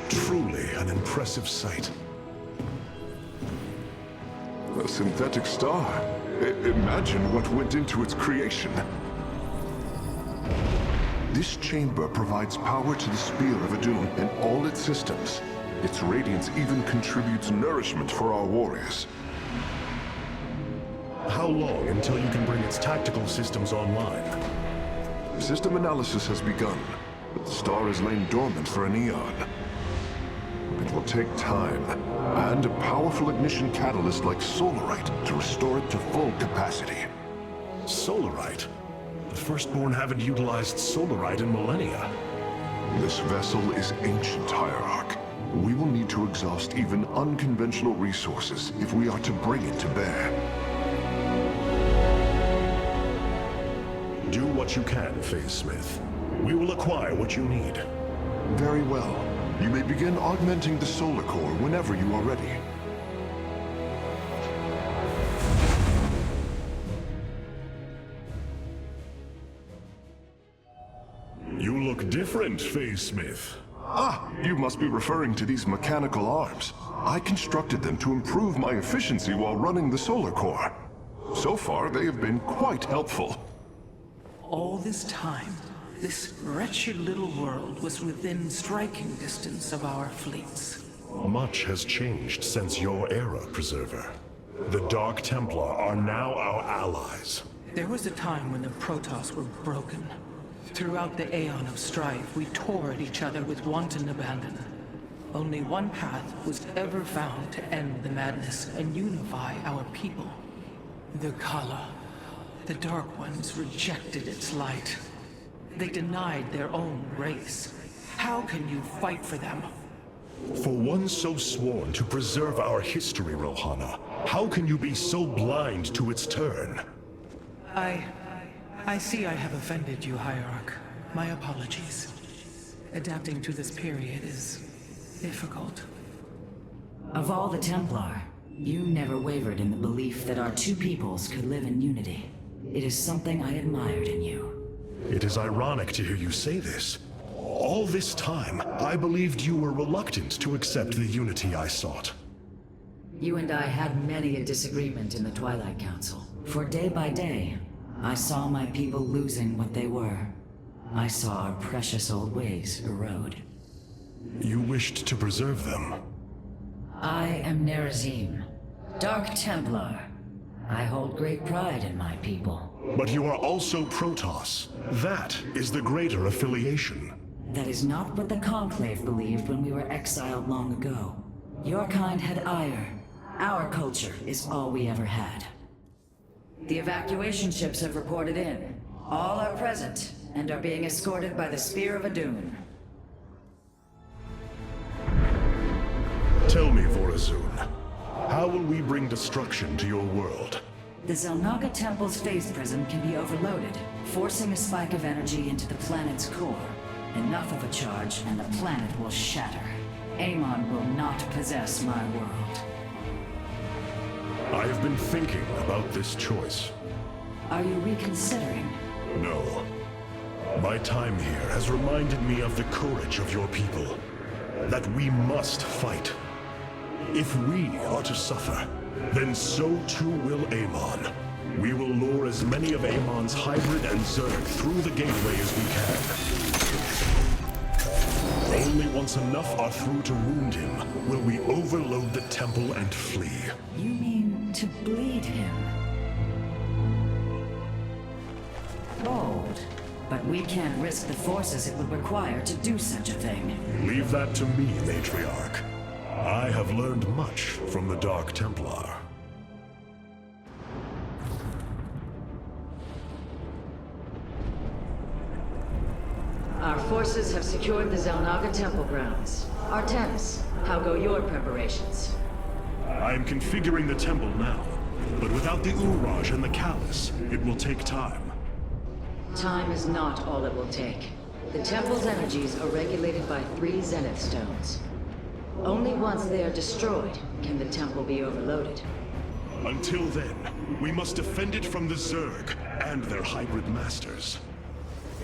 Truly an impressive sight. A synthetic star. Imagine what went into its creation. This chamber provides power to the Spear of Adun and all its systems. Its radiance even contributes nourishment for our warriors. How long until you can bring its tactical systems online? System analysis has begun, but the star has lain dormant for an eon. It will take time, and a powerful ignition catalyst like Solarite to restore it to full capacity. Solarite? The Firstborn haven't utilized Solarite in millennia. This vessel is ancient, Hierarch. We will need to exhaust even unconventional resources if we are to bring it to bear. Do what you can, Phase Smith. We will acquire what you need. Very well. You may begin augmenting the solar core whenever you are ready. You look different, Phase Smith. Ah, you must be referring to these mechanical arms. I constructed them to improve my efficiency while running the solar core. So far, they have been quite helpful. All this time, this wretched little world was within striking distance of our fleets. Much has changed since your era, Preserver. The Dark Templar are now our allies. There was a time when the protoss were broken. Throughout the Aeon of Strife, we tore at each other with wanton abandon. Only one path was ever found to end the madness and unify our people. The Kala. The Dark Ones rejected its light. They denied their own race. How can you fight for them? For one so sworn to preserve our history, Rohana, how can you be so blind to its turn? I see I have offended you, Hierarch. My apologies. Adapting to this period is difficult. Of all the Templar, you never wavered in the belief that our two peoples could live in unity. It is something I admired in you. It is ironic to hear you say this. All this time, I believed you were reluctant to accept the unity I sought. You and I had many a disagreement in the Twilight Council. For day by day, I saw my people losing what they were. I saw our precious old ways erode. You wished to preserve them. I am Nerazim, Dark Templar. I hold great pride in my people. But you are also Protoss. That is the greater affiliation. That is not what the Conclave believed when we were exiled long ago. Your kind had Aiur. Our culture is all we ever had. The evacuation ships have reported in. All are present, and are being escorted by the Spear of Adun. Tell me, Vorazun, how will we bring destruction to your world? The Xel'Naga Temple's phase prism can be overloaded, forcing a spike of energy into the planet's core. Enough of a charge, and the planet will shatter. Amon will not possess my world. I have been thinking about this choice. Are you reconsidering? No. My time here has reminded me of the courage of your people. That we must fight. If we are to suffer, then so too will Amon. We will lure as many of Amon's hybrid and zerg through the gateway as we can. Only once enough are through to wound him will we overload the temple and flee. You mean to bleed him? Bold. But we can't risk the forces it would require to do such a thing. Leave that to me, Matriarch. I have learned much from the Dark Templar. Our forces have secured the Xel'Naga Temple grounds. Artanis, how go your preparations? I am configuring the temple now, but without the Uraj and the Callus, it will take time. Time is not all it will take. The temple's energies are regulated by 3 Zenith Stones. Only once they are destroyed can the temple be overloaded. Until then, we must defend it from the Zerg and their hybrid masters.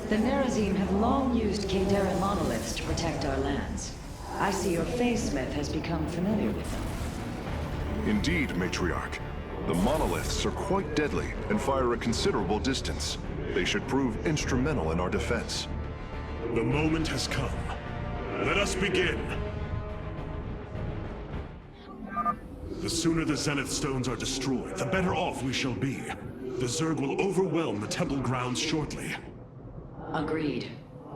The Nerazim have long used Kadaran monoliths to protect our lands. I see your Phase-Smith has become familiar with them. Indeed, Matriarch. The monoliths are quite deadly and fire a considerable distance. They should prove instrumental in our defense. The moment has come. Let us begin! The sooner the Zenith Stones are destroyed, the better off we shall be. The Zerg will overwhelm the temple grounds shortly. Agreed.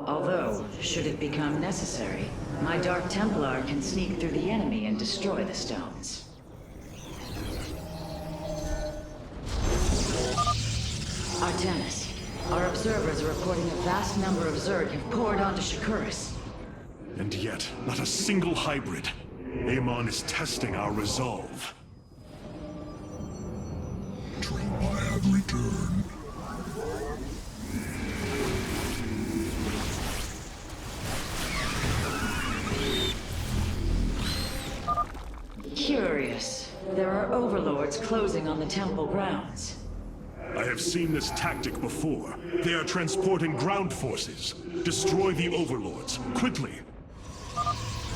Although, should it become necessary, my Dark Templar can sneak through the enemy and destroy the stones. Artanis, our observers are reporting a vast number of Zerg have poured onto Shakuras. And yet, not a single hybrid. Amon is testing our resolve. I have returned. Curious. There are overlords closing on the temple grounds. I have seen this tactic before. They are transporting ground forces. Destroy the overlords, quickly.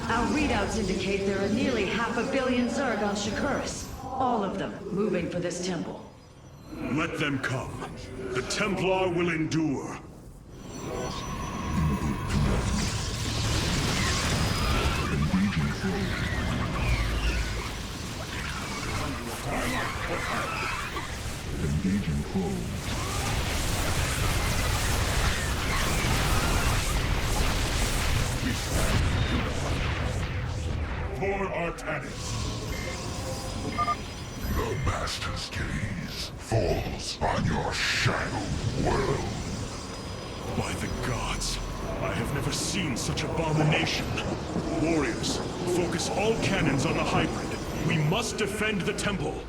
Our readouts indicate there are nearly 500 million Zerg on Shakuras. All of them moving for this temple. Let them come. The Templar will endure. Engaging foe. For Artanis. The Master's gaze falls on your shadow world. By the gods, I have never seen such abomination. Warriors, focus all cannons on the hybrid. We must defend the temple.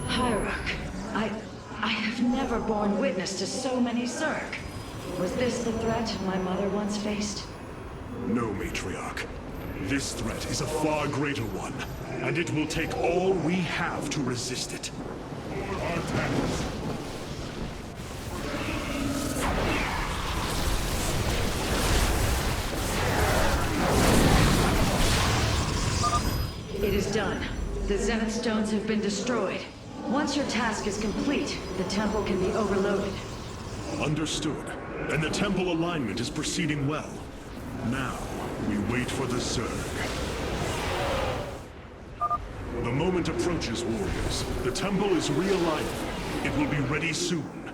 Hierarch, I have never borne witness to so many Zerg. Was this the threat my mother once faced? No, Matriarch. This threat is a far greater one, and it will take all we have to resist it. For Artanis. It is done. The Zenith Stones have been destroyed. Once your task is complete, the temple can be overloaded. Understood. And the temple alignment is proceeding well. Now, we wait for the Zerg. The moment approaches, warriors. The temple is realigning. It will be ready soon.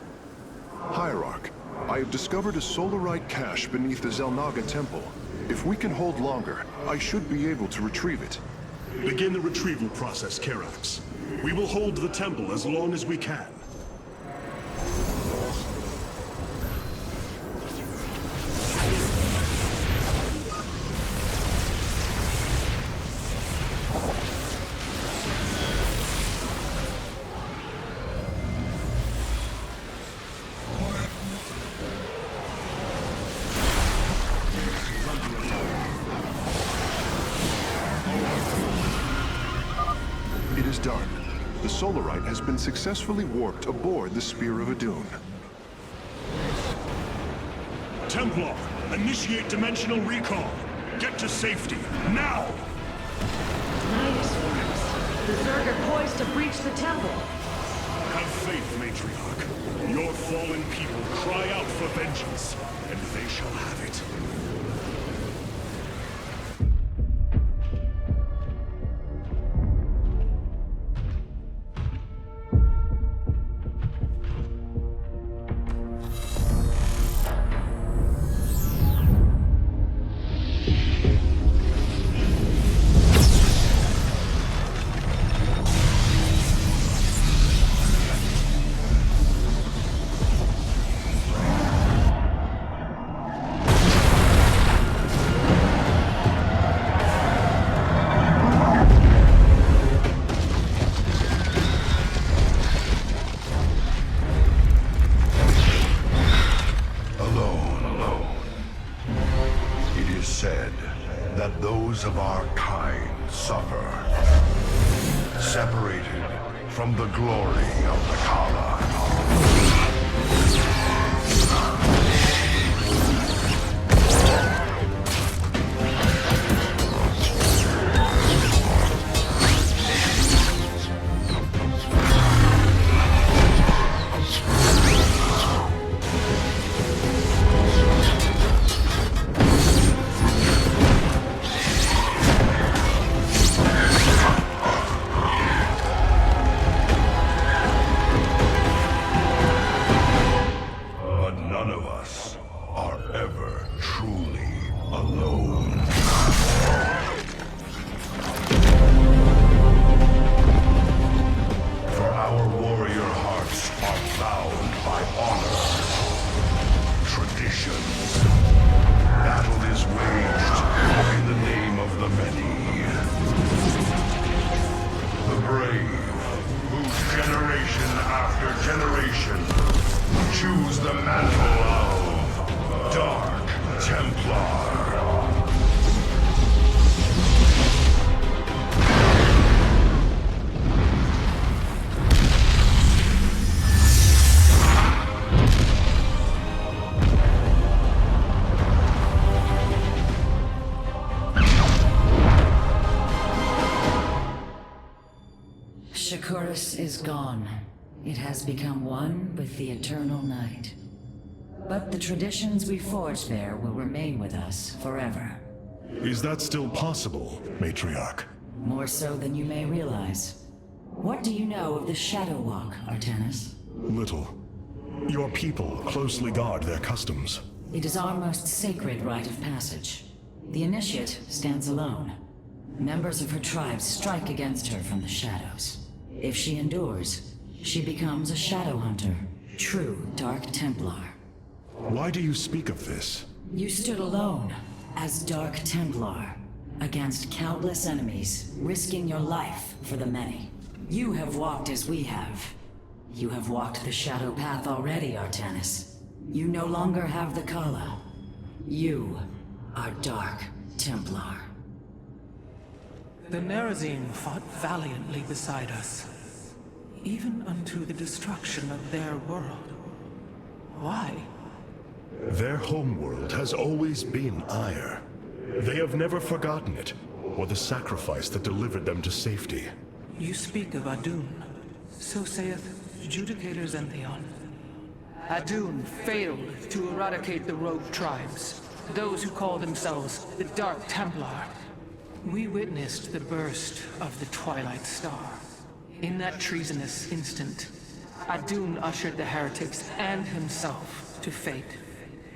Hierarch, I have discovered a solarite cache beneath the Xel'Naga Temple. If we can hold longer, I should be able to retrieve it. Begin the retrieval process, Karax. We will hold the temple as long as we can. done. The Solarite has been successfully warped aboard the Spear of Adun. Templar, initiate dimensional recall. Get to safety, now! Mighty swarms. The zerg are poised to breach the temple. Have faith, Matriarch. Your fallen people cry out for vengeance, and they shall have it. Of our kind suffer, separated from the glory of the Kala. Shakuras is gone. It has become one with the eternal night. But the traditions we forged there will remain with us forever. Is that still possible, Matriarch? More so than you may realize. What do you know of the Shadow Walk, Artanis? Little. Your people closely guard their customs. It is our most sacred rite of passage. The Initiate stands alone. Members of her tribe strike against her from the shadows. If she endures, she becomes a Shadow Hunter, true Dark Templar. Why do you speak of this? You stood alone, as Dark Templar, against countless enemies, risking your life for the many. You have walked as we have. You have walked the Shadow Path already, Artanis. You no longer have the Kala. You are Dark Templar. The Nerazim fought valiantly beside us, even unto the destruction of their world. Why? Their homeworld has always been Aiur. They have never forgotten it, or the sacrifice that delivered them to safety. You speak of Adun. So saith Judicators Endion. Adun failed to eradicate the rogue tribes, those who call themselves the Dark Templar. We witnessed the burst of the Twilight Star. In that treasonous instant, Adun ushered the heretics and himself to fate,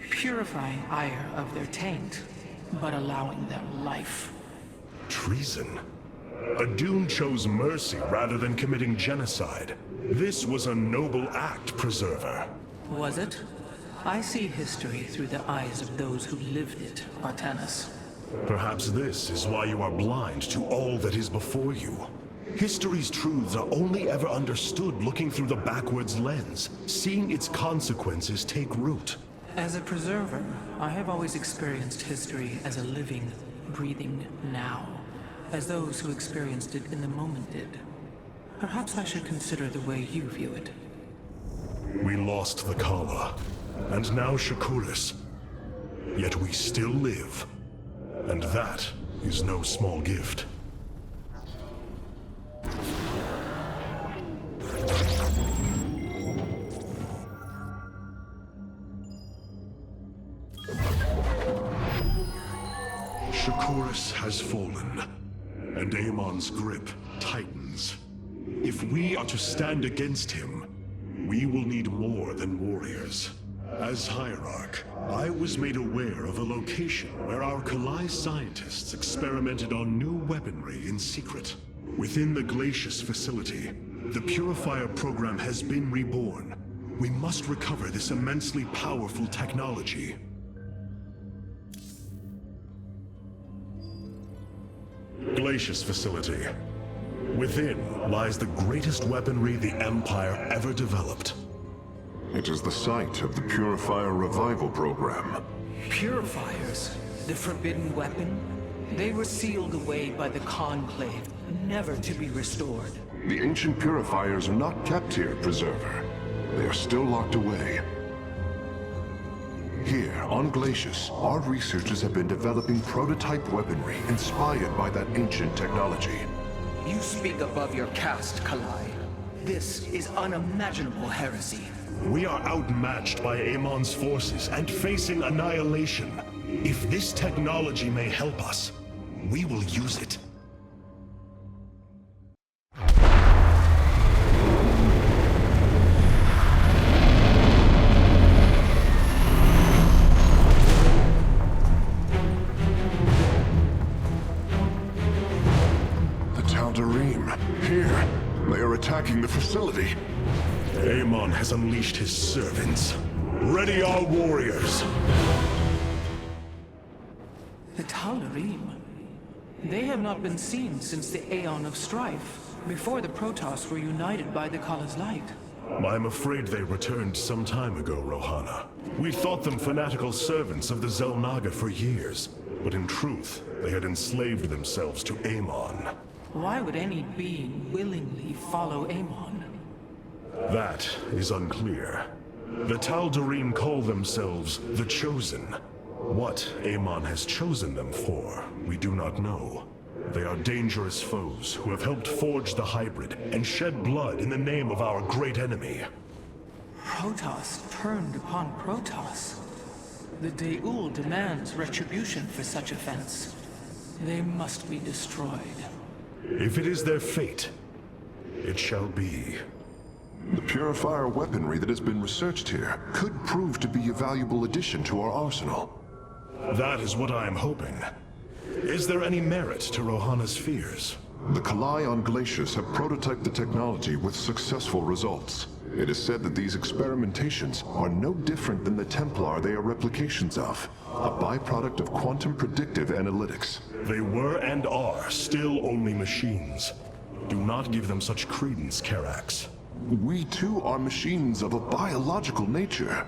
purifying Aiur of their taint, but allowing them life. Treason? Adun chose mercy rather than committing genocide. This was a noble act, Preserver. Was it? I see history through the eyes of those who lived it, Artanis. Perhaps this is why you are blind to all that is before you. History's truths are only ever understood looking through the backwards lens, seeing its consequences take root. As a preserver, I have always experienced history as a living, breathing now, as those who experienced it in the moment did. Perhaps I should consider the way you view it. We lost the Kala, and now Shakuras. Yet we still live. And that is no small gift. Shakuras has fallen, and Amon's grip tightens. If we are to stand against him, we will need more than warriors. As Hierarch, I was made aware of a location where our Kalai scientists experimented on new weaponry in secret. Within the Glacius facility, the Purifier program has been reborn. We must recover this immensely powerful technology. Glacius facility. Within lies the greatest weaponry the Empire ever developed. It is the site of the Purifier Revival Program. Purifiers? The forbidden weapon? They were sealed away by the Conclave, never to be restored. The ancient Purifiers are not kept here, Preserver. They are still locked away. Here, on Glacius, our researchers have been developing prototype weaponry inspired by that ancient technology. You speak above your caste, Kalai. This is unimaginable heresy. We are outmatched by Amon's forces and facing annihilation. If this technology may help us, we will use it. Here, they are attacking the facility. Amon has unleashed his servants. Ready our warriors! The Tal'Darim. They have not been seen since the Aeon of Strife, before the Protoss were united by the Kala's light. I'm afraid they returned some time ago, Rohana. We thought them fanatical servants of the Xel'Naga for years, but in truth, they had enslaved themselves to Amon. Why would any being willingly follow Amon? That is unclear. The Tal'Darim call themselves the Chosen. What Amon has chosen them for, we do not know. They are dangerous foes who have helped forge the hybrid and shed blood in the name of our great enemy. Protoss turned upon Protoss. The De'ul demands retribution for such offense. They must be destroyed. If it is their fate, it shall be. The Purifier weaponry that has been researched here could prove to be a valuable addition to our arsenal. That is what I am hoping. Is there any merit to Rohana's fears? The Kalai on Glacius have prototyped the technology with successful results. It is said that these experimentations are no different than the Templar they are replications of, a byproduct of quantum predictive analytics. They were and are still only machines. Do not give them such credence, Karax. We too are machines of a biological nature.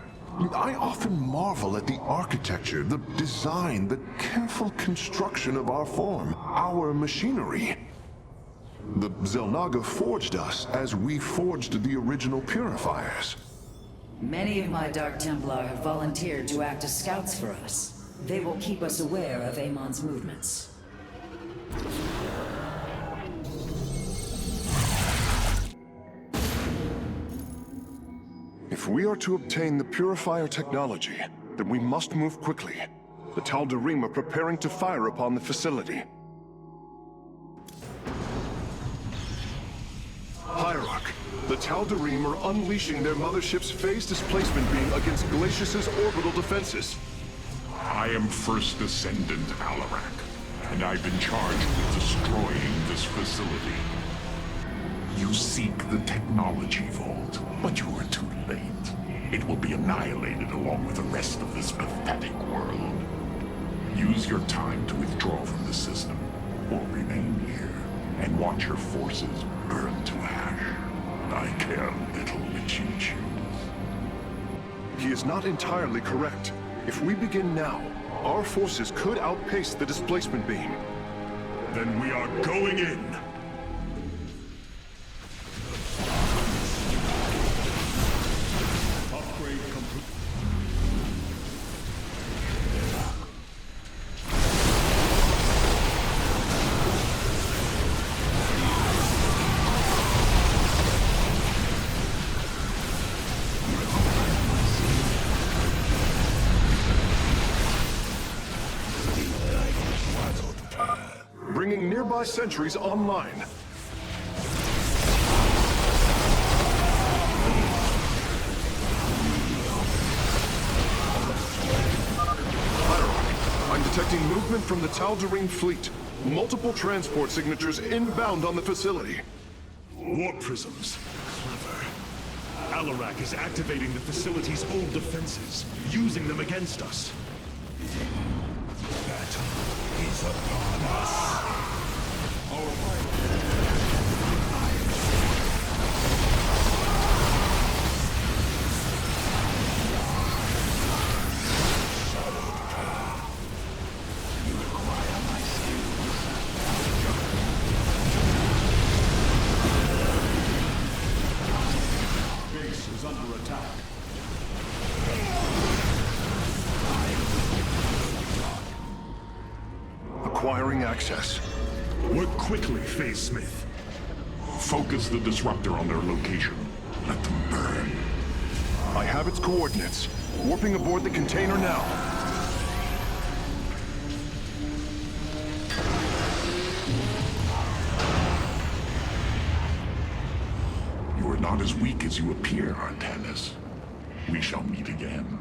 I often marvel at the architecture, the design, the careful construction of our form, our machinery. The Xel'Naga forged us as we forged the original Purifiers. Many of my Dark Templar have volunteered to act as scouts for us. They will keep us aware of Amon's movements. If we are to obtain the Purifier technology, then we must move quickly. The Tal'Darim are preparing to fire upon the facility. Hierarch, the Tal'Darim are unleashing their mothership's phase displacement beam against Glacius's orbital defenses. I am First Descendant Alarak, and I've been charged with destroying this facility. You seek the technology vault, but you are too late. It will be annihilated along with the rest of this pathetic world. Use your time to withdraw from the system, or remain here, and watch your forces burn to ash. I care little which you choose. He is not entirely correct. If we begin now, our forces could outpace the displacement beam. Then we are going in. bringing nearby sentries online. Hierarch, I'm detecting movement from the Tal'Darim fleet. Multiple transport signatures inbound on the facility. Warp prisms. Clever. Alarak is activating the facility's old defenses, using them against us. Battle is upon us. You require my skills. Base is under attack. Acquiring access. Work quickly, Phase Smith. Focus the disruptor on their location. Let them burn. I have its coordinates. Warping aboard the container now. You are not as weak as you appear, Artanis. We shall meet again.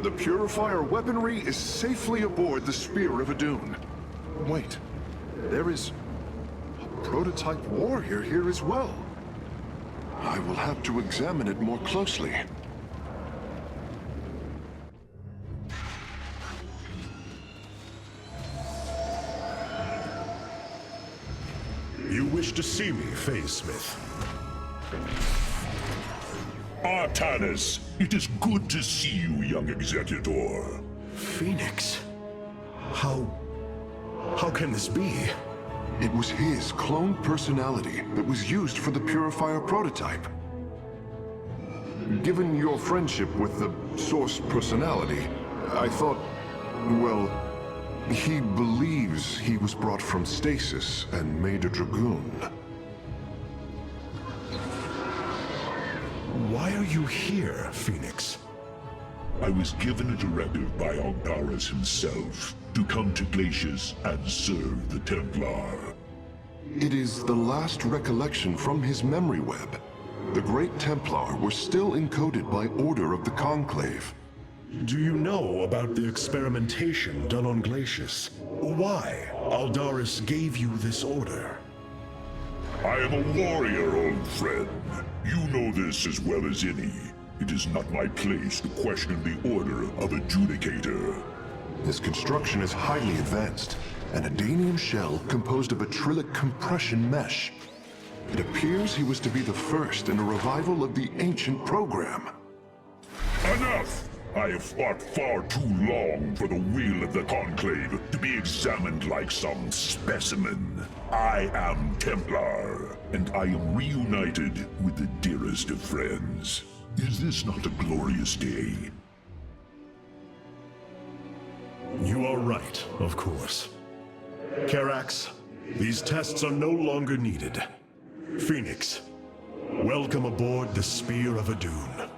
The Purifier weaponry is safely aboard the Spear of Adun. Wait, there is a prototype warrior here as well. I will have to examine it more closely. You wish to see me, Phase Smith? Artanis, it is good to see you, young Executor. Phoenix? How can this be? It was his cloned personality that was used for the Purifier prototype. Given your friendship with the Source personality, I thought, well, he believes he was brought from stasis and made a Dragoon. Why are you here, Phoenix? I was given a directive by Aldaris himself to come to Glacius and serve the Templar. It is the last recollection from his memory web. The Great Templar were still encoded by order of the Conclave. Do you know about the experimentation done on Glacius? Why Aldaris gave you this order? I am a warrior, old friend. You know this as well as any. It is not my place to question the order of Adjudicator. His construction is highly advanced, an Adanium shell composed of a trillic compression mesh. It appears he was to be the first in a revival of the ancient program. Enough! I have fought far too long for the will of the Conclave to be examined like some specimen. I am Templar, and I am reunited with the dearest of friends. Is this not a glorious day? You are right, of course. Karax, these tests are no longer needed. Phoenix, welcome aboard the Spear of Adun.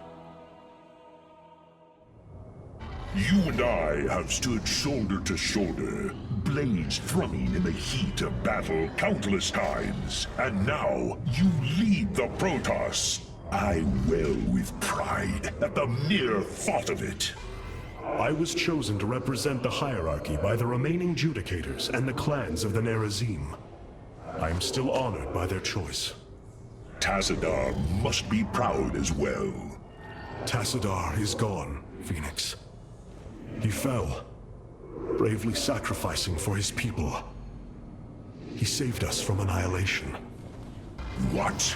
You and I have stood shoulder to shoulder, blades thrumming in the heat of battle countless times. And now, you lead the Protoss. I wail with pride at the mere thought of it. I was chosen to represent the hierarchy by the remaining Judicators and the clans of the Nerazim. I am still honored by their choice. Tassadar must be proud as well. Tassadar is gone, Phoenix. He fell, bravely sacrificing for his people. He saved us from annihilation. What?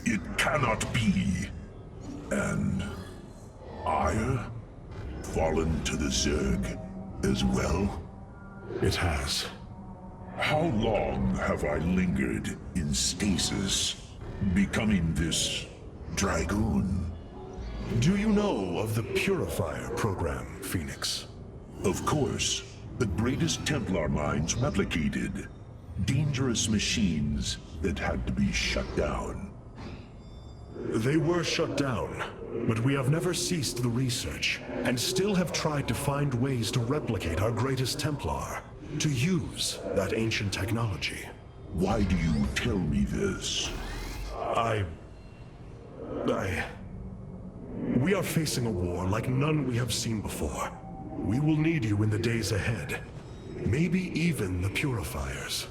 It cannot be. And Aiur? Fallen to the Zerg as well? It has. How long have I lingered in stasis, becoming this Dragoon? Do you know of the Purifier program, Phoenix? Of course. The greatest Templar minds replicated. Dangerous machines that had to be shut down. They were shut down, but we have never ceased the research, and still have tried to find ways to replicate our greatest Templar. to use that ancient technology. Why do you tell me this? We are facing a war like none we have seen before. We will need you in the days ahead. Maybe even the purifiers.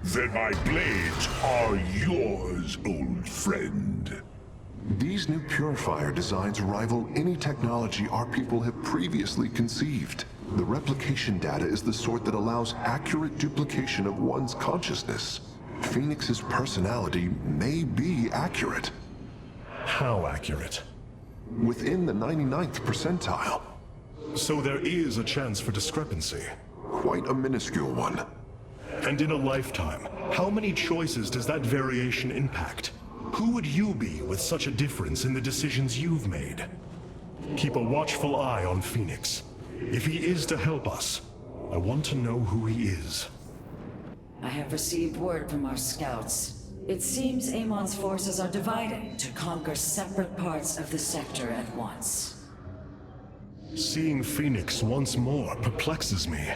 Then my blades are yours, old friend. These new purifier designs rival any technology our people have previously conceived. The replication data is the sort that allows accurate duplication of one's consciousness. Phoenix's personality may be accurate. How accurate? Within the 99th percentile. So there is a chance for discrepancy. Quite a minuscule one. And in a lifetime, how many choices does that variation impact? Who would you be with such a difference in the decisions you've made? Keep a watchful eye on Phoenix. If he is to help us, I want to know who he is. I have received word from our scouts. It seems Amon's forces are dividing to conquer separate parts of the sector at once. Seeing Phoenix once more perplexes me.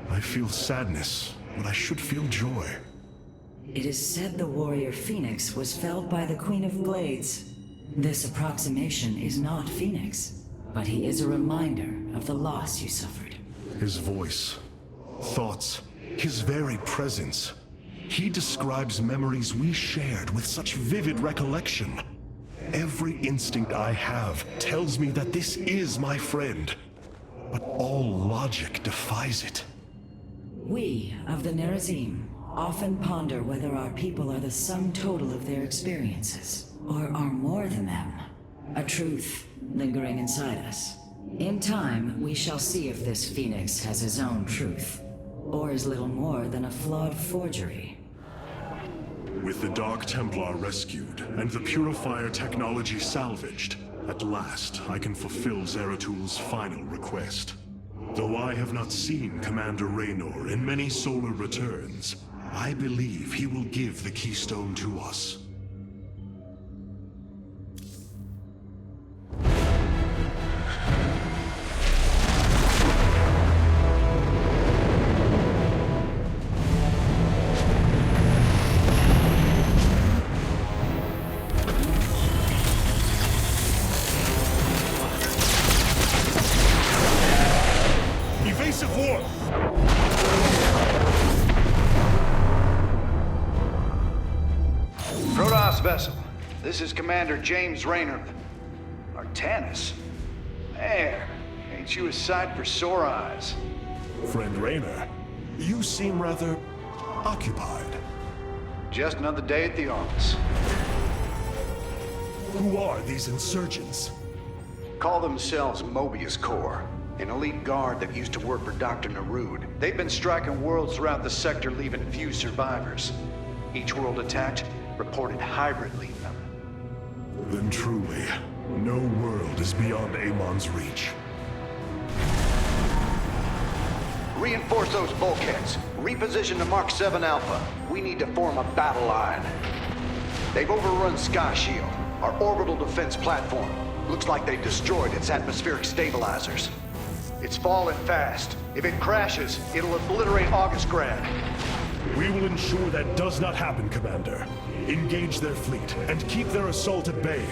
I feel sadness, but I should feel joy. It is said the warrior Phoenix was felled by the Queen of Blades. This approximation is not Phoenix, but he is a reminder of the loss you suffered. His voice, thoughts, his very presence. He describes memories we shared with such vivid recollection. Every instinct I have tells me that this is my friend, but all logic defies it. We of the Nerazim often ponder whether our people are the sum total of their experiences, or are more than them. A truth lingering inside us. In time, we shall see if this Phoenix has his own truth, or is little more than a flawed forgery. With the Dark Templar rescued, and the Purifier technology salvaged, at last I can fulfill Zeratul final request. Though I have not seen Commander Raynor in many solar returns, I believe he will give the keystone to us. Evasive warp! Protoss vessel. This is Commander James Raynor. Artanis? Man, ain't you a sight for sore eyes? Friend Raynor, you seem rather occupied. Just another day at the office. Who are these insurgents? Call themselves Mobius Corps, an elite guard that used to work for Dr. Narud. They've been striking worlds throughout the sector, leaving few survivors. Each world attacked reported hybrid leading them. Then truly, no world is beyond Amon's reach. Reinforce those bulkheads. Reposition the Mark 7 Alpha. We need to form a battle line. They've overrun Sky Shield, our orbital defense platform. Looks like they've destroyed its atmospheric stabilizers. It's falling fast. If it crashes, it'll obliterate August Grad. We will ensure that does not happen, Commander. Engage their fleet and keep their assault at bay.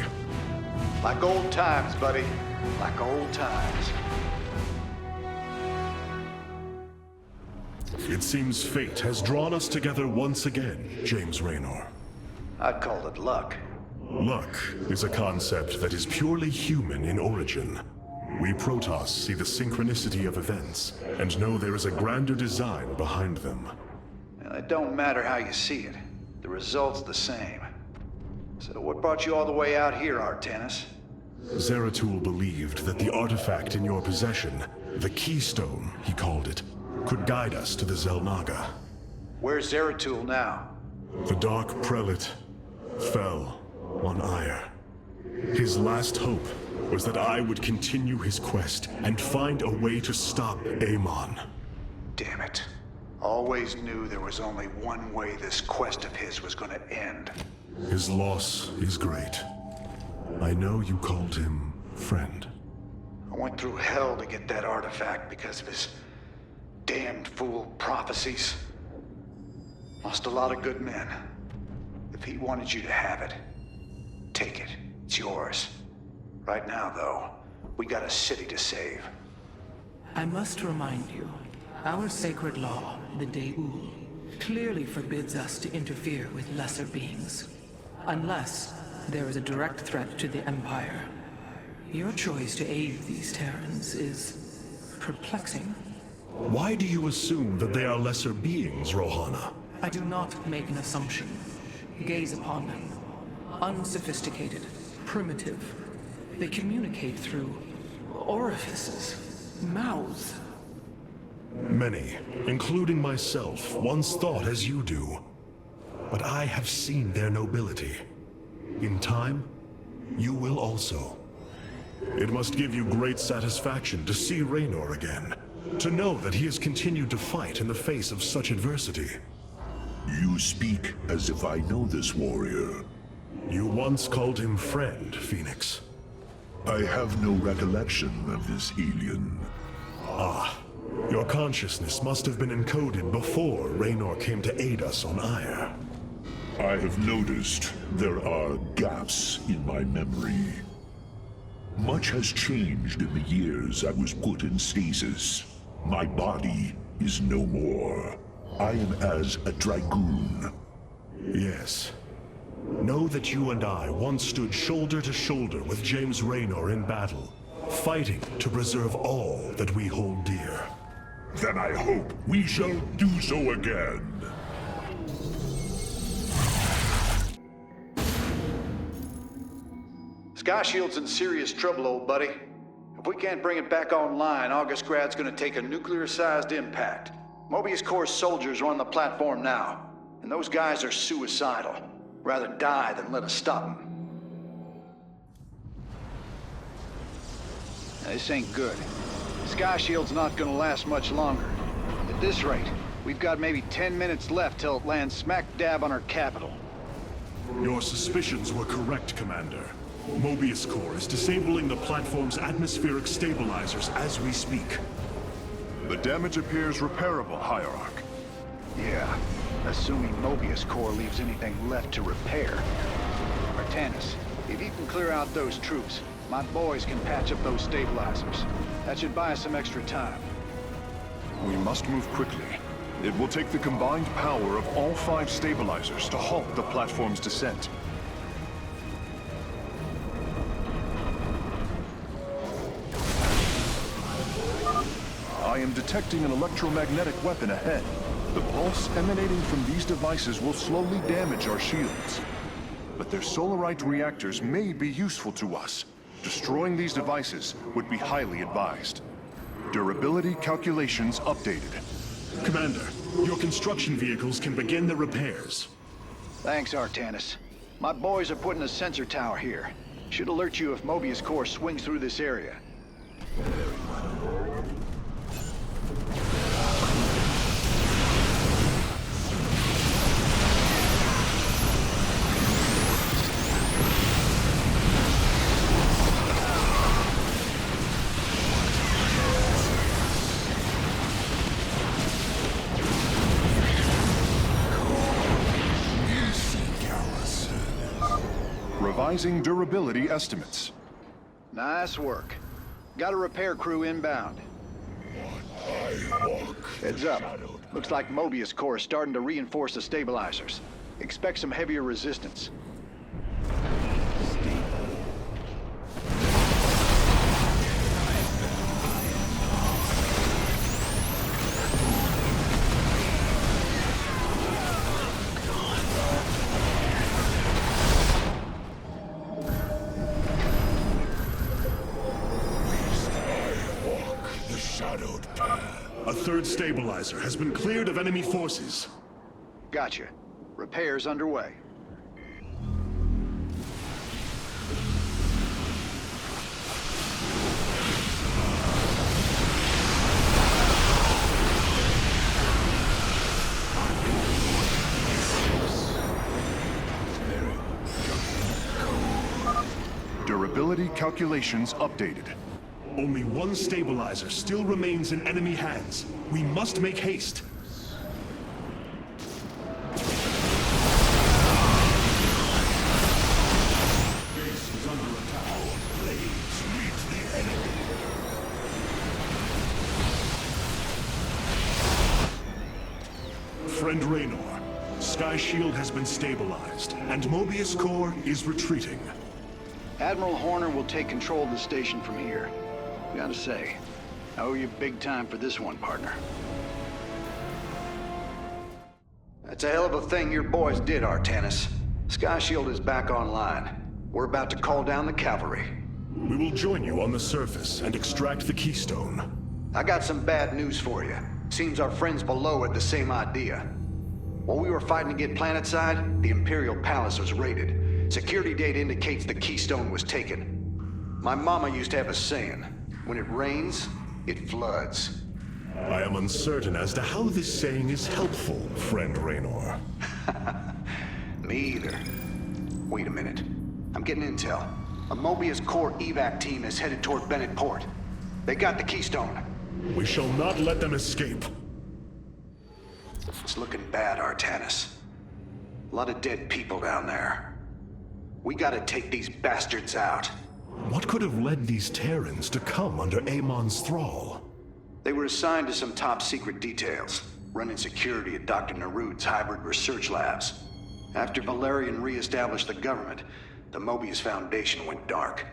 Like old times, buddy. Like old times. It seems fate has drawn us together once again, James Raynor. I'd call it luck. Luck is a concept that is purely human in origin. We Protoss see the synchronicity of events and know there is a grander design behind them. Well, it don't matter how you see it. The result's the same. So what brought you all the way out here, Artanis? Zeratul believed that the artifact in your possession, the keystone, he called it, could guide us to the Xel'Naga. Where's Zeratul now? The Dark Prelate fell on Aiur. His last hope was that I would continue his quest and find a way to stop Amon. Damn it. Always knew there was only one way this quest of his was gonna end. His loss is great. I know you called him friend. I went through hell to get that artifact because of his Damned fool prophecies. Lost a lot of good men. If he wanted you to have it, take it. It's yours. Right now, though, we got a city to save. I must remind you, our sacred law, the Deul, clearly forbids us to interfere with lesser beings. Unless there is a direct threat to the Empire. Your choice to aid these Terrans is perplexing. Why do you assume that they are lesser beings, Rohana? I do not make an assumption. Gaze upon them. Unsophisticated, primitive. They communicate through orifices, mouths. Many, including myself, once thought as you do. But I have seen their nobility. In time, you will also. It must give you great satisfaction to see Raynor again. To know that he has continued to fight in the face of such adversity. You speak as if I know this warrior. You once called him friend, Phoenix. I have no recollection of this alien. Ah, your consciousness must have been encoded before Raynor came to aid us on Aiur. I have noticed there are gaps in my memory. Much has changed in the years I was put in stasis. My body is no more. I am as a dragoon. Yes. Know that you and I once stood shoulder to shoulder with James Raynor in battle, fighting to preserve all that we hold dear. Then I hope we shall do so again. Sky Shield's in serious trouble, old buddy. If we can't bring it back online, Augustgrad's gonna take a nuclear-sized impact. Mobius Corps soldiers are on the platform now, and those guys are suicidal. Rather die than let us stop them. Now, this ain't good. Sky Shield's not gonna last much longer. At this rate, we've got maybe 10 minutes left till it lands smack dab on our capital. Your suspicions were correct, Commander. Mobius Corps is disabling the platform's atmospheric stabilizers as we speak. The damage appears repairable, Hierarch. Yeah, assuming Mobius Corps leaves anything left to repair. Artanis, if you can clear out those troops, my boys can patch up those stabilizers. That should buy us some extra time. We must move quickly. It will take the combined power of all 5 stabilizers to halt the platform's descent. I am detecting an electromagnetic weapon ahead. The pulse emanating from these devices will slowly damage our shields. But their solarite reactors may be useful to us. Destroying these devices would be highly advised. Durability calculations updated. Commander, your construction vehicles can begin the repairs. Thanks, Artanis. My boys are putting a sensor tower here. Should alert you if Mobius Corps swings through this area. Revising durability estimates. Nice work. Got a repair crew inbound. Heads up. Looks like Mobius Corps is starting to reinforce the stabilizers. Expect some heavier resistance. A third stabilizer has been cleared of enemy forces. Gotcha. Repairs underway. Durability calculations updated. Only one stabilizer still remains in enemy hands. We must make haste. Base is under attack. Blades meet the enemy. Friend Raynor, Sky Shield has been stabilized, and Mobius Core is retreating. Admiral Horner will take control of the station from here. Gotta say, I owe you big time for this one, partner. That's a hell of a thing your boys did, Artanis. Sky Shield is back online. We're about to call down the cavalry. We will join you on the surface and extract the keystone. I got some bad news for you. Seems our friends below had the same idea. While we were fighting to get planetside, the Imperial Palace was raided. Security data indicates the keystone was taken. My mama used to have a saying, when it rains, it floods. I am uncertain as to how this saying is helpful, friend Raynor. Me either. Wait a minute. I'm getting intel. A Mobius Core evac team is headed toward Bennett Port. They got the keystone. We shall not let them escape. It's looking bad, Artanis. A lot of dead people down there. We gotta take these bastards out. What could have led these Terrans to come under Amon's thrall? They were assigned to some top-secret details, running security at Dr. Narud's hybrid research labs. After Valerian re-established the government, the Mobius Foundation went dark.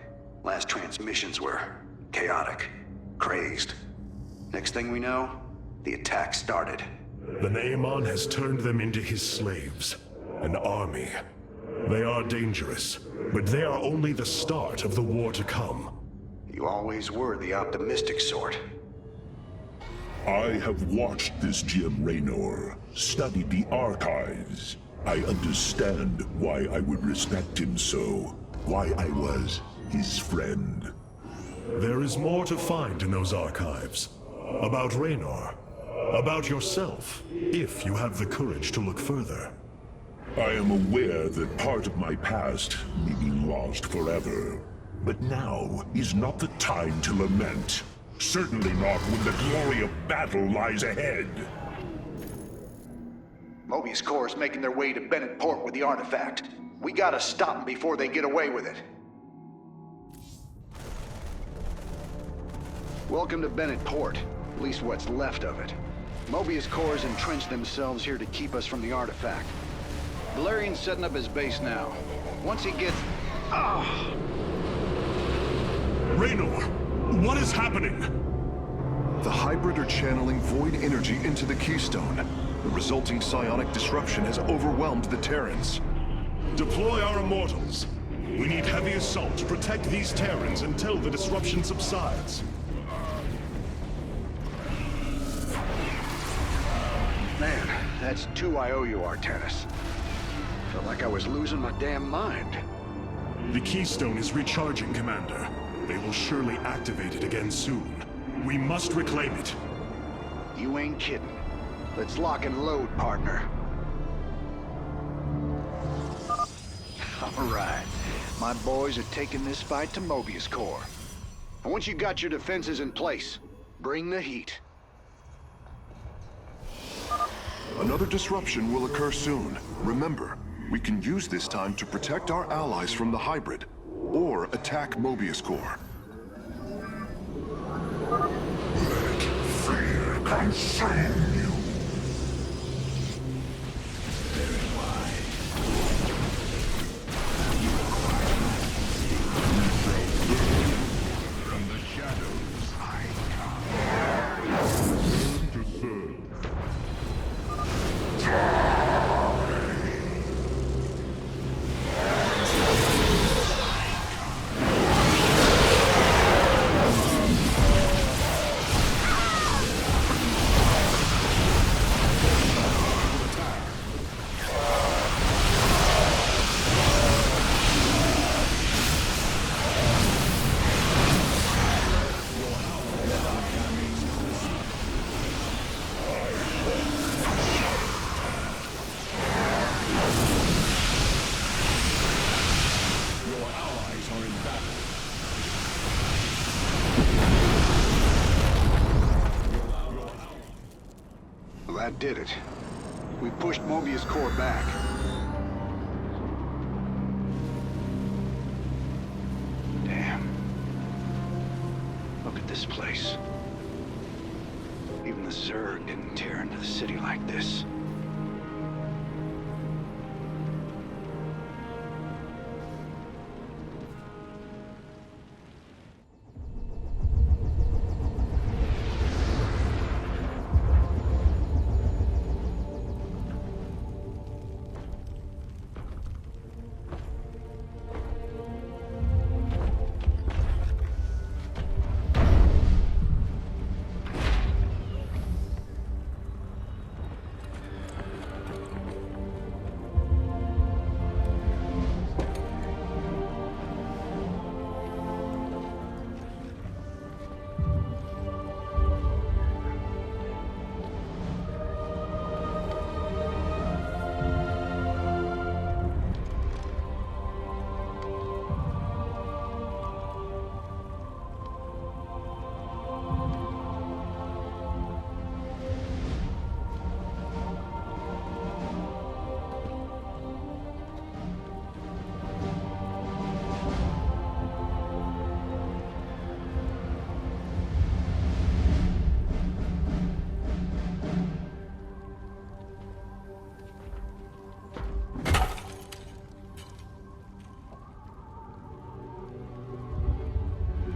Last transmissions were chaotic, crazed. Next thing we know, the attack started. Then Amon has turned them into his slaves. An army. They are dangerous, but they are only the start of the war to come. You always were the optimistic sort. I have watched this Jim Raynor, studied the archives. I understand why I would respect him so, why I was his friend. There is more to find in those archives. About Raynor. About yourself, if you have the courage to look further. I am aware that part of my past may be lost forever. But now is not the time to lament. Certainly not when the glory of battle lies ahead. Mobius Core is making their way to Bennett Port with the artifact. We gotta stop them before they get away with it. Welcome to Bennett Port. At least what's left of it. Mobius Core has entrenched themselves here to keep us from the artifact. Valerian's setting up his base now. Once he gets... Raynor, what is happening? The hybrid are channeling void energy into the keystone. The resulting psionic disruption has overwhelmed the Terrans. Deploy our immortals. We need heavy assault to protect these Terrans until the disruption subsides. Man, that's 2 I owe you, Artanis. Felt like I was losing my damn mind. The keystone is recharging, Commander. They will surely activate it again soon. We must reclaim it. You ain't kidding. Let's lock and load, partner. All right. My boys are taking this fight to Mobius Core. And once you got your defenses in place, bring the heat. Another disruption will occur soon. Remember, we can use this time to protect our allies from the hybrid, or attack Mobius Core. Let fear consume you. From the shadows I come. To serve. that did it. We pushed Mobius core back. Damn. Look at this place. Even the Zerg didn't tear into the city like this.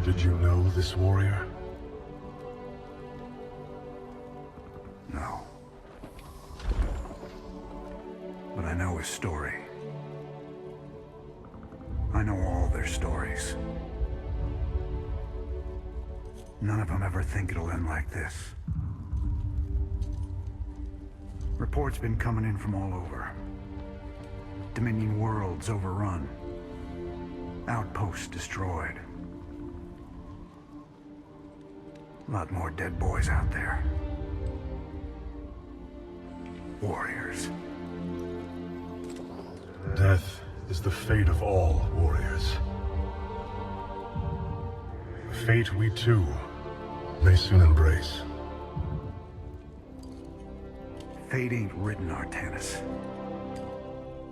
Did you know this warrior? No. But I know his story. I know all their stories. None of them ever think it'll end like this. Reports been coming in from all over. Dominion worlds overrun. Outposts destroyed. A lot more dead boys out there. Warriors. Death is the fate of all warriors. A fate we too may soon embrace. Fate ain't written, Artanis.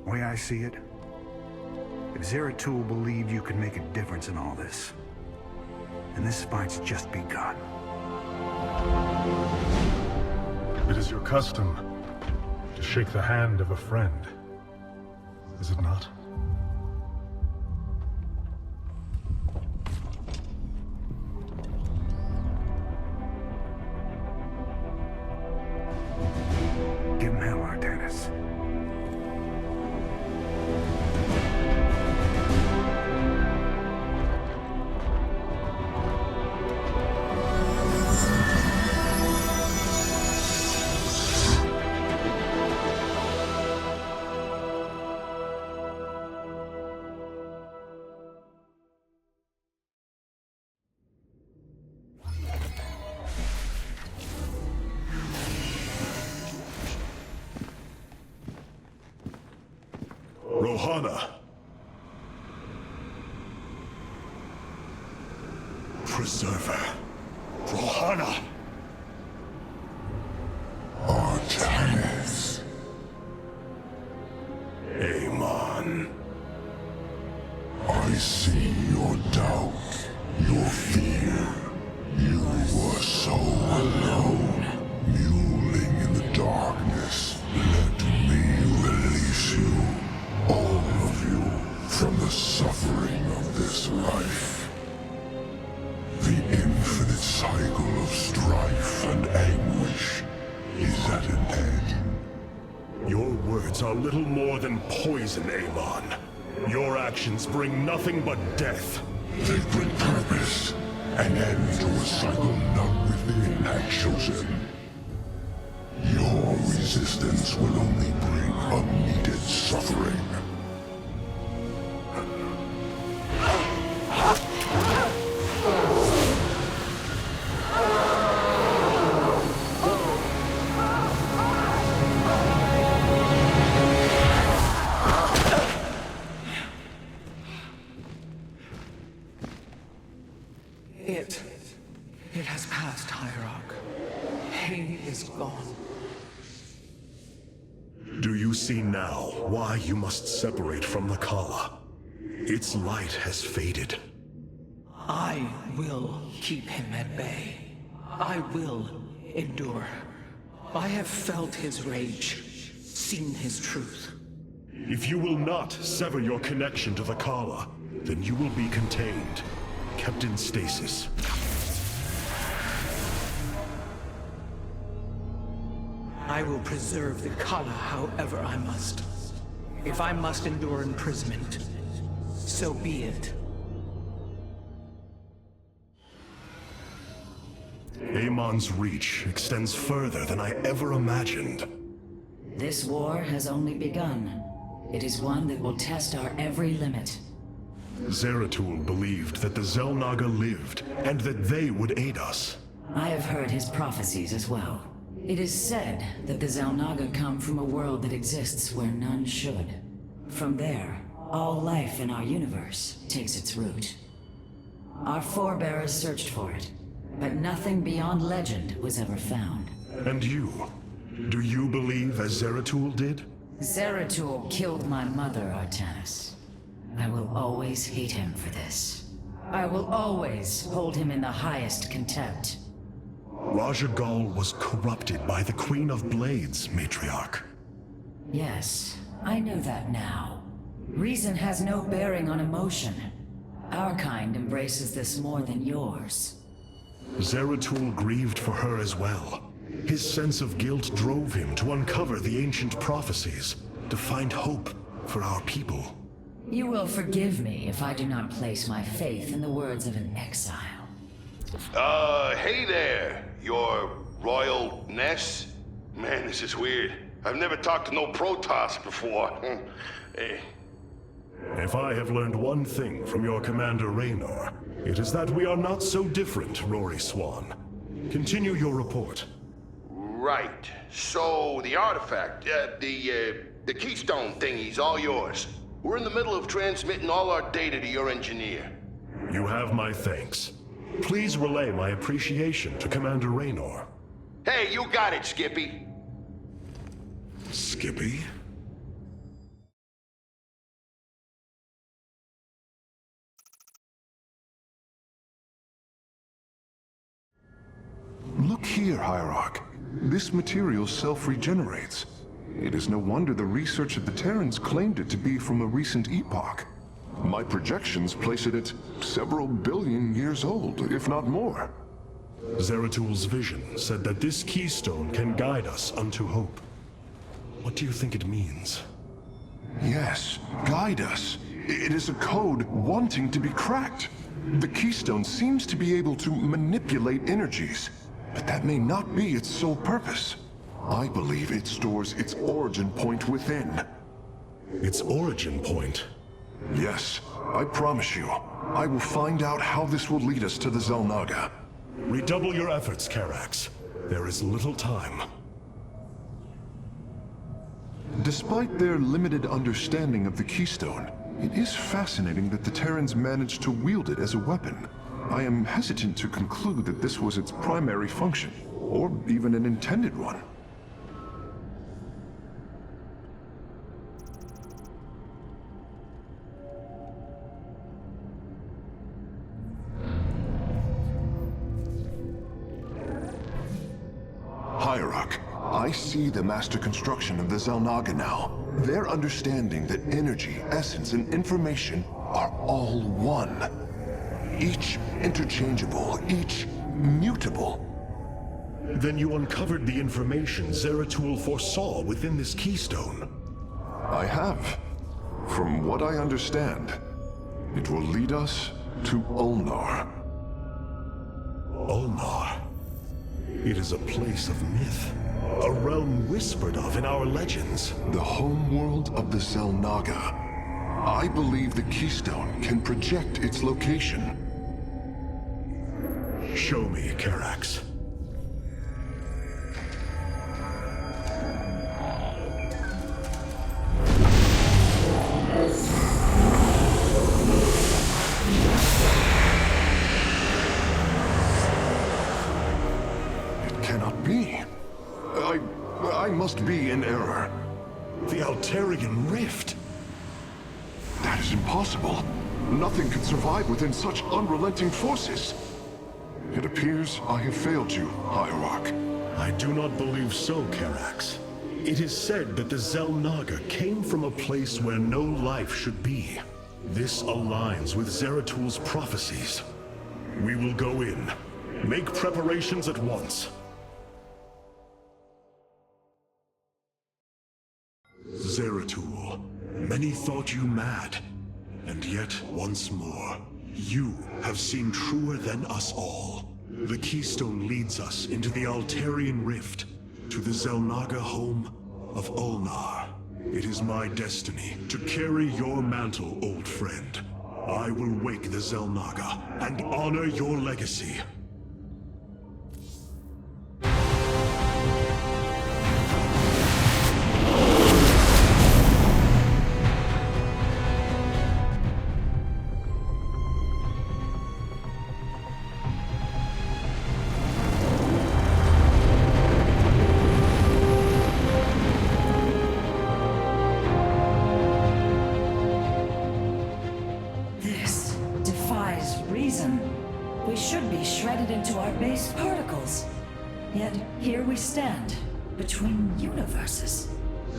Way I see it, if Zeratul believed you could make a difference in all this, then this fight's just begun. It is your custom to shake the hand of a friend, is it not? Give him hell, Artanis. Rohana. Preserver. Rohana. Artanis. Amon. I see your doubt, your fear. You were so alone, mewling in the darkness. Let me release you, all of you, from the suffering of this life. The infinite cycle of strife and anguish is at an end. Your words are little more than poison, Amon. Your actions bring nothing but death. They bring purpose, an end to a cycle none within had chosen. Your resistance will only bring unneeded suffering. It has passed, Hierarch. He is gone. You see now why you must separate from the Kala. Its light has faded. I will keep him at bay. I will endure. I have felt his rage, seen his truth. If you will not sever your connection to the Kala, then you will be contained, kept in stasis. I will preserve the Kala however I must. If I must endure imprisonment, so be it. Amon's reach extends further than I ever imagined. This war has only begun. It is one that will test our every limit. Zeratul believed that the Xel'Naga lived, and that they would aid us. I have heard his prophecies as well. It is said that the Xel'Naga come from a world that exists where none should. From there, all life in our universe takes its root. Our forebears searched for it, but nothing beyond legend was ever found. And you? Do you believe as Zeratul did? Zeratul killed my mother, Artanis. I will always hate him for this. I will always hold him in the highest contempt. Raja Gal was corrupted by the Queen of Blades, Matriarch. Yes, I know that now. Reason has no bearing on emotion. Our kind embraces this more than yours. Zeratul grieved for her as well. His sense of guilt drove him to uncover the ancient prophecies, to find hope for our people. You will forgive me if I do not place my faith in the words of an exile. Hey there, your royalness? Man, this is weird. I've never talked to no protoss before. Hey. If I have learned one thing from your commander Raynor, it is that we are not so different, Rory Swan. Continue your report. Right. So, the artifact, the keystone thingy's all yours. We're in the middle of transmitting all our data to your engineer. You have my thanks. Please relay my appreciation to Commander Raynor. Hey, you got it, Skippy. Skippy? Look here, Hierarch. This material self-regenerates. It is no wonder the research of the Terrans claimed it to be from a recent epoch. My projections place it at several billion years old, if not more. Zeratul's vision said that this keystone can guide us unto hope. What do you think it means? Yes, guide us. It is a code wanting to be cracked. The keystone seems to be able to manipulate energies, but that may not be its sole purpose. I believe it stores its origin point within. Its origin point? Yes, I promise you. I will find out how this will lead us to the Xel'Naga. Redouble your efforts, Karax. There is little time. Despite their limited understanding of the keystone, it is fascinating that the Terrans managed to wield it as a weapon. I am hesitant to conclude that this was its primary function, or even an intended one. Hierarch, I see the master construction of the Xel'Naga now. Their understanding that energy, essence, and information are all one. Each interchangeable, each mutable. Then you uncovered the information Zeratul foresaw within this keystone. I have. From what I understand, it will lead us to Ulnar. Ulnar. It is a place of myth. A realm whispered of in our legends. The homeworld of the Xel'Naga. I believe the keystone can project its location. Show me, Karax. It cannot be. I must be in error. The Altarian Rift! That is impossible. Nothing can survive within such unrelenting forces. It appears I have failed you, Hierarch. I do not believe so, Karax. It is said that the Xel'Naga came from a place where no life should be. This aligns with Zeratul prophecies. We will go in. Make preparations at once. Zeratul, many thought you mad. And yet, once more, you have seen truer than us all. The keystone leads us into the Altarian Rift, to the Xel'Naga home of Ulnar. It is my destiny to carry your mantle, old friend. I will wake the Xel'Naga and honor your legacy. Stand between universes.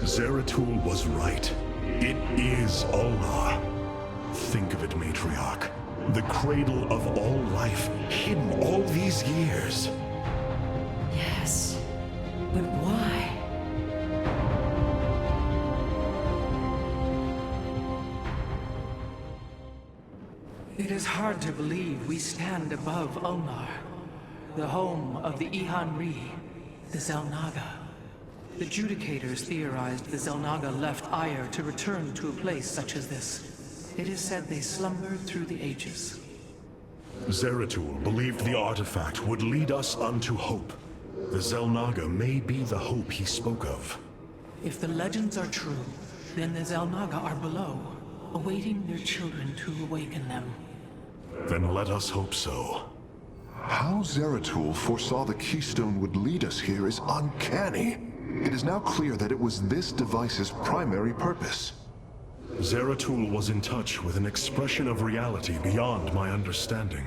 Zeratul was right. It is Ulnar. Think of it, Matriarch. The cradle of all life, hidden all these years. Yes, but why? It is hard to believe we stand above Ulnar, the home of the Ih'an-Ri. The Xel'Naga. The Judicators theorized the Xel'Naga left Aiur to return to a place such as this. It is said they slumbered through the ages. Zeratul believed the artifact would lead us unto hope. The Xel'Naga may be the hope he spoke of. If the legends are true, then the Xel'Naga are below, awaiting their children to awaken them. Then let us hope so. How Zeratul foresaw the keystone would lead us here is uncanny. It is now clear that it was this device's primary purpose. Zeratul was in touch with an expression of reality beyond my understanding.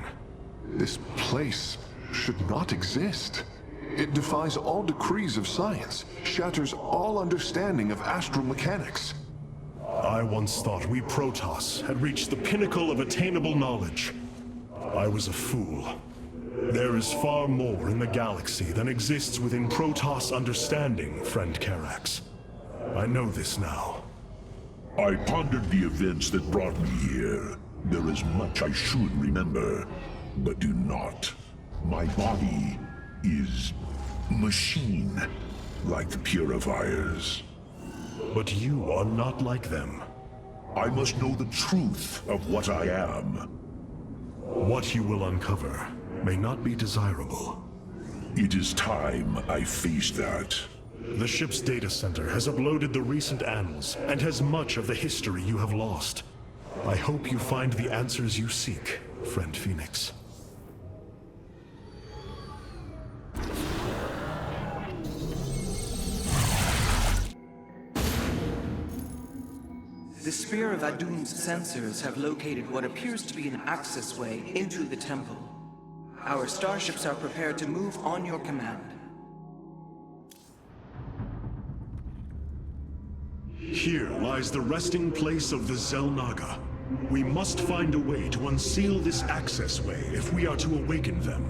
This place should not exist. It defies all decrees of science, shatters all understanding of astral mechanics. I once thought we Protoss had reached the pinnacle of attainable knowledge. I was a fool. There is far more in the galaxy than exists within Protoss understanding, friend Karax. I know this now. I pondered the events that brought me here. There is much I should remember, but do not. My body is machine, like the purifiers. But you are not like them. I must know the truth of what I am. What you will uncover may not be desirable. It is time I face that. The ship's data center has uploaded the recent annals and has much of the history you have lost. I hope you find the answers you seek, friend Phoenix. The Spear of Adun's sensors have located what appears to be an access way into the temple. Our starships are prepared to move on your command. Here lies the resting place of the Xel'Naga. We must find a way to unseal this access way if we are to awaken them.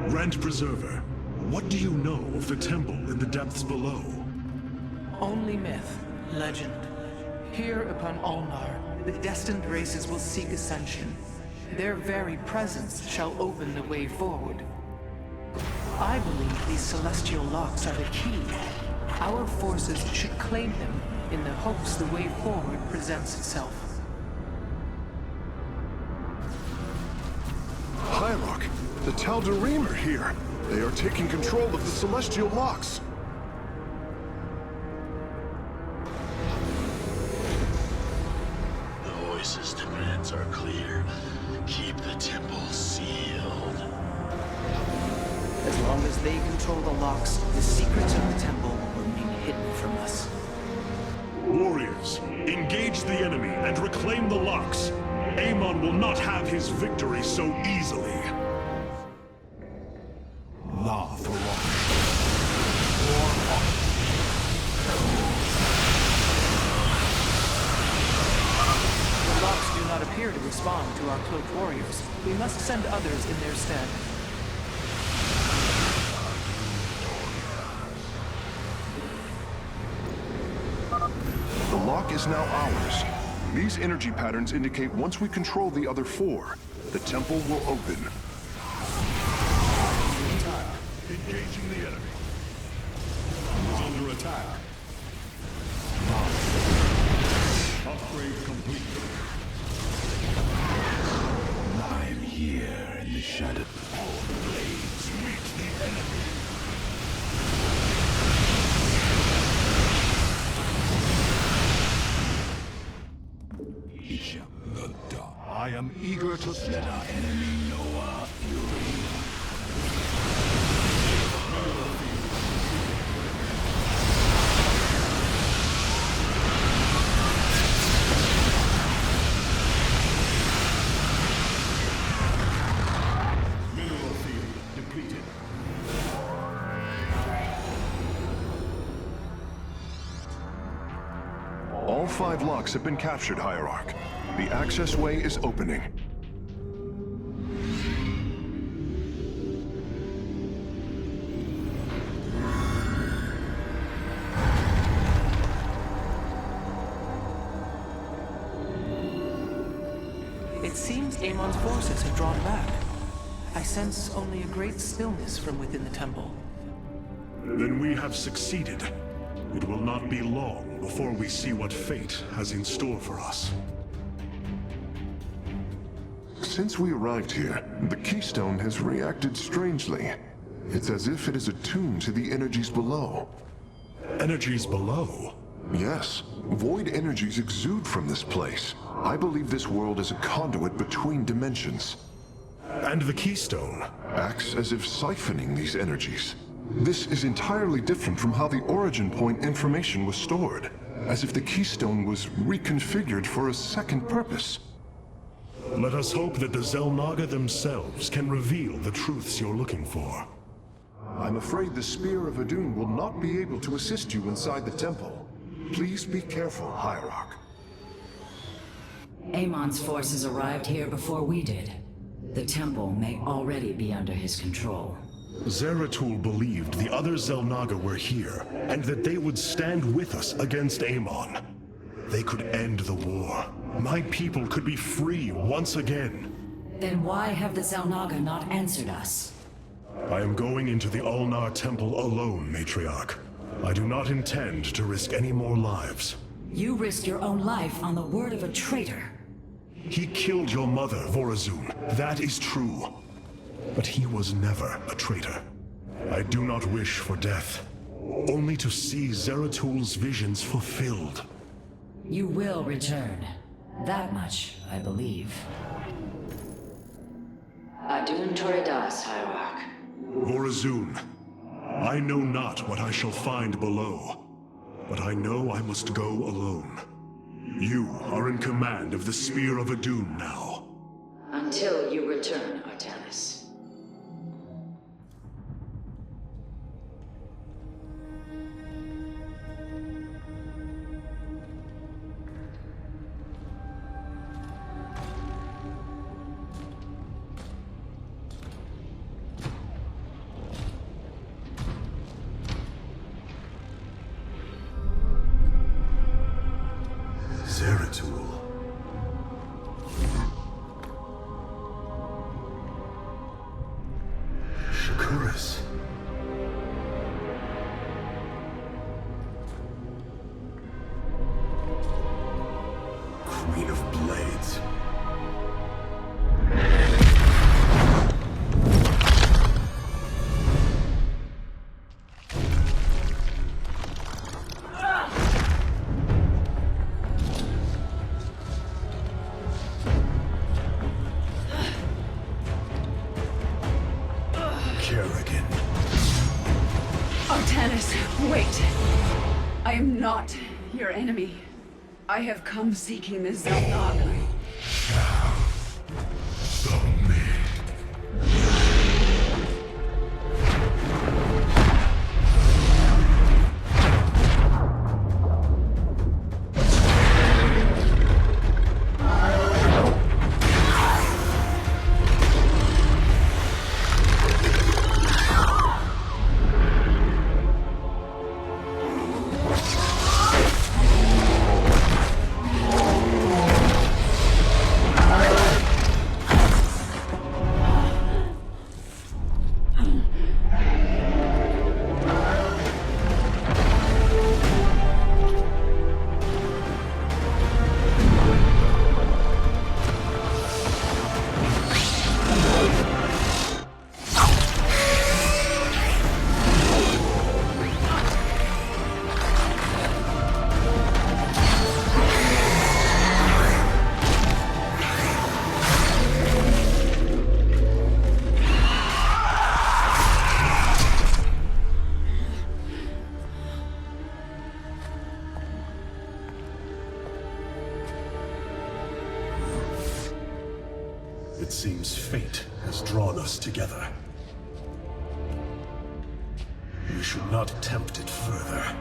Grand Preserver, what do you know of the temple in the depths below? Only myth, legend. Here upon Ulnar, the destined races will seek ascension. Their very presence shall open the way forward. I believe these celestial locks are the key. Our forces should claim them in the hopes the way forward presents itself. Hierarch, the Tal'Darim are here. They are taking control of the celestial locks. The Voice's demands are clear. Keep the temple sealed. As long as they control the locks, the secrets of the temple will remain hidden from us. the enemy and reclaim the locks, Amon will not have his victory so easily. The locks do not appear to respond to our cloaked warriors. We must send others in their stead. The lock is now ours. These energy patterns indicate once we control the other four, the temple will open. Engaging the enemy. Is under attack. Upgrade complete. I am here in the shadow. All blades meet the enemy. I am eager to let our enemy know our fury. Mineral field depleted. All 5 locks have been captured, Hierarch. The access way is opening. It seems Amon's forces have drawn back. I sense only a great stillness from within the temple. Then we have succeeded. It will not be long before we see what fate has in store for us. Since we arrived here, the keystone has reacted strangely. It's as if it is attuned to the energies below. Energies below? Yes. Void energies exude from this place. I believe this world is a conduit between dimensions. And the keystone? Acts as if siphoning these energies. This is entirely different from how the origin point information was stored. As if the keystone was reconfigured for a second purpose. Let us hope that the Xel'Naga themselves can reveal the truths you're looking for. I'm afraid the Spear of Adun will not be able to assist you inside the temple. Please be careful, Hierarch. Amon's forces arrived here before we did. The temple may already be under his control. Zeratul believed the other Xel'Naga were here, and that they would stand with us against Amon. They could end the war. My people could be free once again. Then why have the Xel'Naga not answered us? I am going into the Ulnar temple alone, Matriarch. I do not intend to risk any more lives. You risk your own life on the word of a traitor. He killed your mother, Vorazun. That is true. But he was never a traitor. I do not wish for death. Only to see Zeratul's visions fulfilled. You will return. That much, I believe. Adun Toridas, Hierarch. Vorazun, I know not what I shall find below, but I know I must go alone. You are in command of the Spear of Adun now. Until you return, Artanis. Zeratul. Shakuras. Queen of Blades. Artanis, wait! I am not your enemy. I have come seeking the Zelnaga. It seems fate has drawn us together. We should not attempt it further.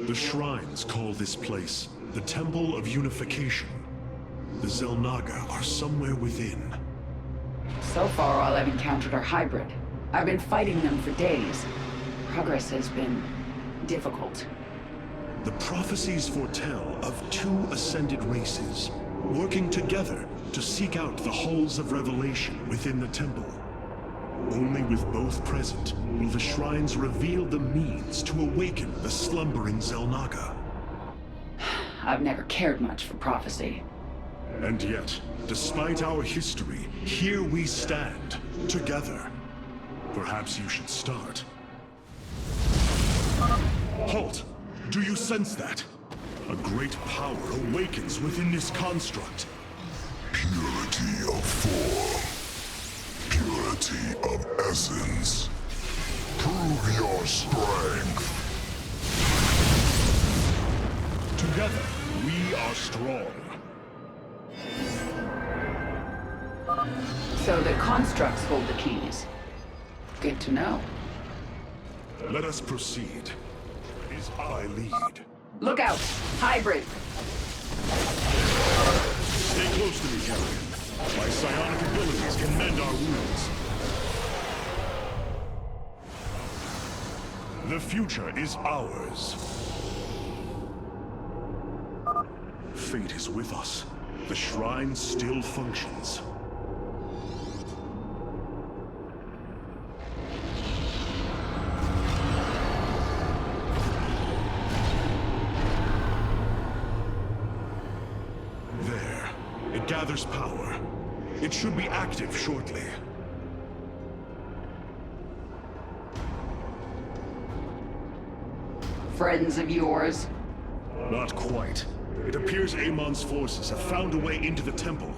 The shrines call this place the Temple of Unification. The Zelnaga are somewhere within. So far, all I've encountered are hybrid. I've been fighting them for days. Progress has been difficult. The prophecies foretell of two ascended races, working together to seek out the halls of revelation within the temple. Only with both present will the shrines reveal the means to awaken the slumbering Zelnaga. I've never cared much for prophecy. And yet, despite our history, here we stand, together. Perhaps you should start. Halt! Do you sense that? A great power awakens within this construct. Purity of form. Purity of essence. Prove your strength. Together, we are strong. So the constructs hold the keys. Good to know. Let us proceed. I lead. Look out! Hybrid! Stay close to me, Captain. My psionic abilities can mend our wounds. The future is ours. Fate is with us. The shrine still functions. There. It gathers power. It should be active shortly. Friends of yours? Not quite. It appears Amon's forces have found a way into the temple.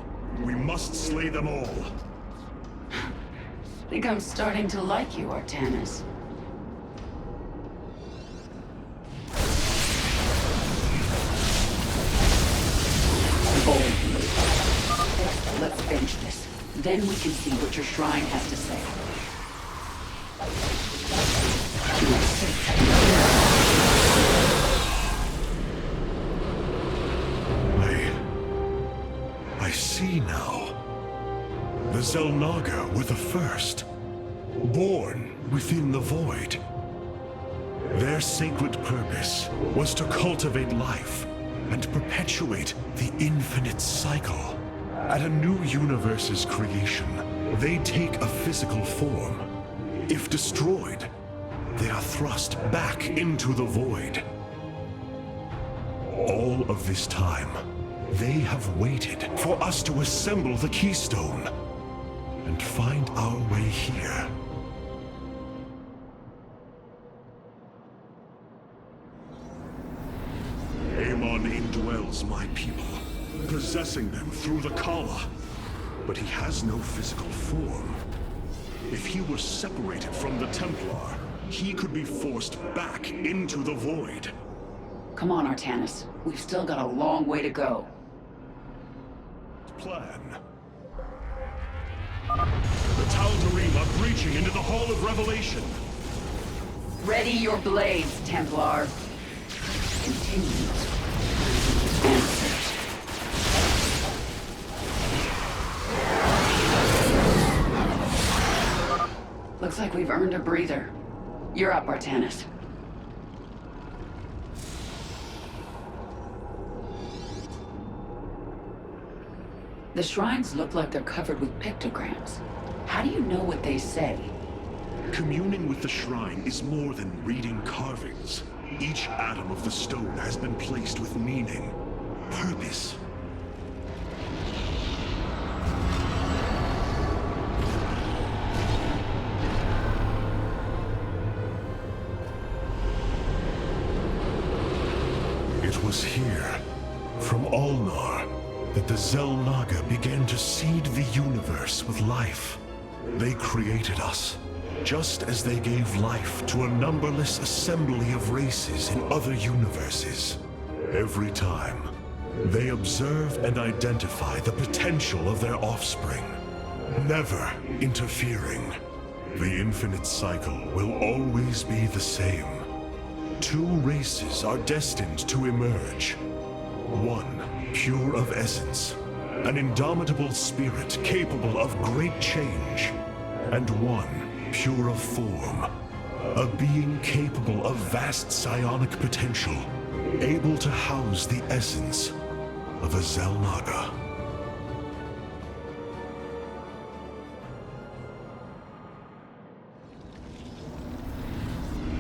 We must slay them all. Think I'm starting to like you, Artanis. Let's finish this. Then we can see what your shrine has to say. I see now. The Zelnaga were the first. Born within the void. Their sacred purpose was to cultivate life and perpetuate the infinite cycle. At a new universe's creation, they take a physical form. If destroyed, they are thrust back into the void. All of this time, they have waited for us to assemble the keystone and find our way here. Amon indwells my people. possessing them through the Kala. But he has no physical form. If he were separated from the Templar, he could be forced back into the void. Come on, Artanis. We've still got a long way to go. Plan. The Tal'Darim are breaching into the Hall of Revelation. Ready your blades, Templar. Continue. Answers. Looks like we've earned a breather. You're up, Artanis. The shrines look like they're covered with pictograms. How do you know what they say? Communing with the shrine is more than reading carvings. Each atom of the stone has been placed with meaning, purpose. It was here, from Ulnar, that the Xel'Naga began to seed the universe with life. They created us, just as they gave life to a numberless assembly of races in other universes. Every time, they observe and identify the potential of their offspring, never interfering. The infinite cycle will always be the same. Two races are destined to emerge. One, pure of essence, an indomitable spirit capable of great change, and one, pure of form, a being capable of vast psionic potential, able to house the essence of a Xel'Naga.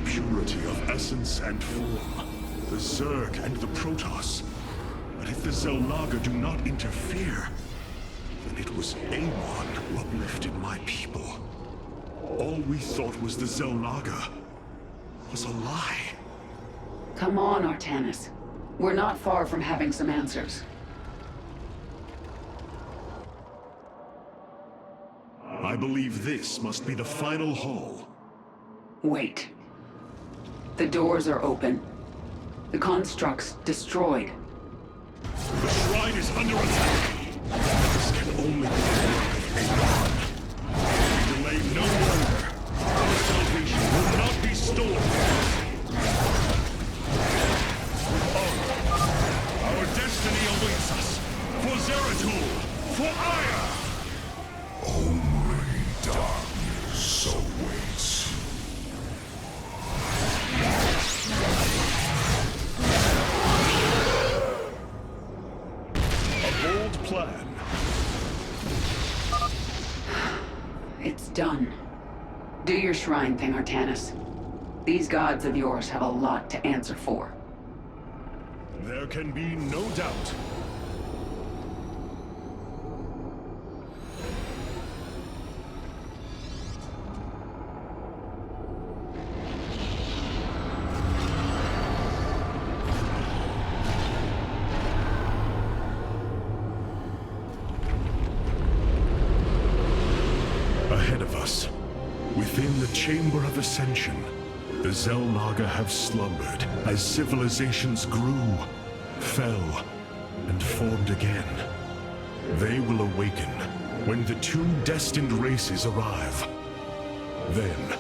Purity of essence and form, the Zerg and the Protoss. But if the Xel'Naga do not interfere, then it was Amon who uplifted my people. All we thought was the Xel'Naga was a lie. Come on, Artanis. We're not far from having some answers. I believe this must be the final hall. Wait. The doors are open. The constructs destroyed. The shrine is under attack. This can only be the work of Amon. We delay no longer. Our salvation will not be stolen. Our destiny awaits us. For Zeratul. For Aiur. Only darkness awaits. Bold plan. It's done. Do your shrine thing, Artanis. These gods of yours have a lot to answer for. There can be no doubt. Ahead of us, within the Chamber of Ascension, the Xel'Naga have slumbered as civilizations grew, fell, and formed again. They will awaken when the two destined races arrive. Then,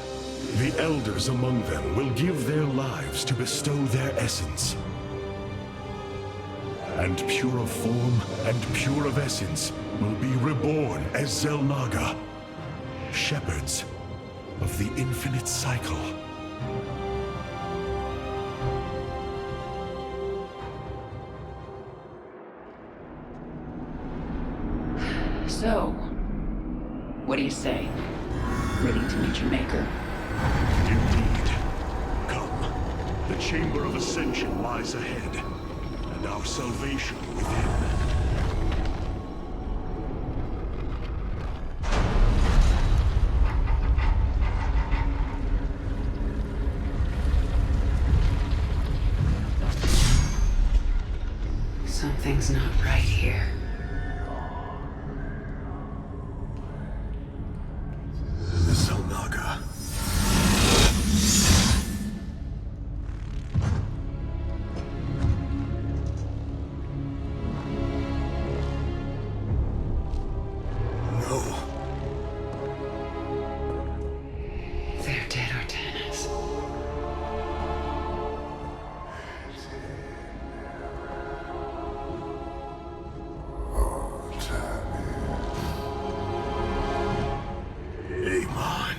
the elders among them will give their lives to bestow their essence. And pure of form and pure of essence will be reborn as Xel'Naga, shepherds of the infinite cycle. So, what do you say? Ready to meet your maker? Indeed. Come. The Chamber of Ascension lies ahead, and our salvation within. Something's not right here. The Xel'Naga. No. They're dead, Artanis. Amon.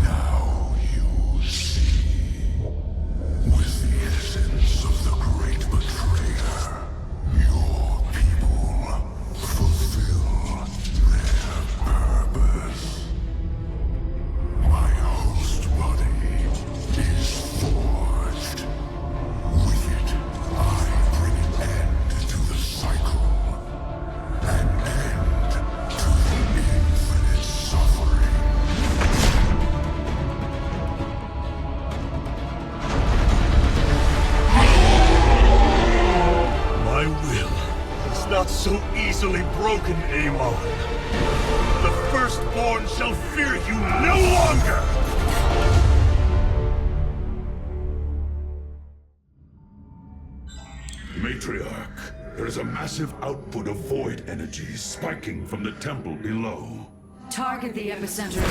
Now you see, with the essence of the great betrayer, your people fulfill their purpose. My host body is forged. With it, I bring an end to the cycle, an end to the infinite suffering. My will is not so easily broken, Amon. The Firstborn shall fear you no longer! Matriarch, there is a massive output of void energy spiking from the temple below. Target the epicenter.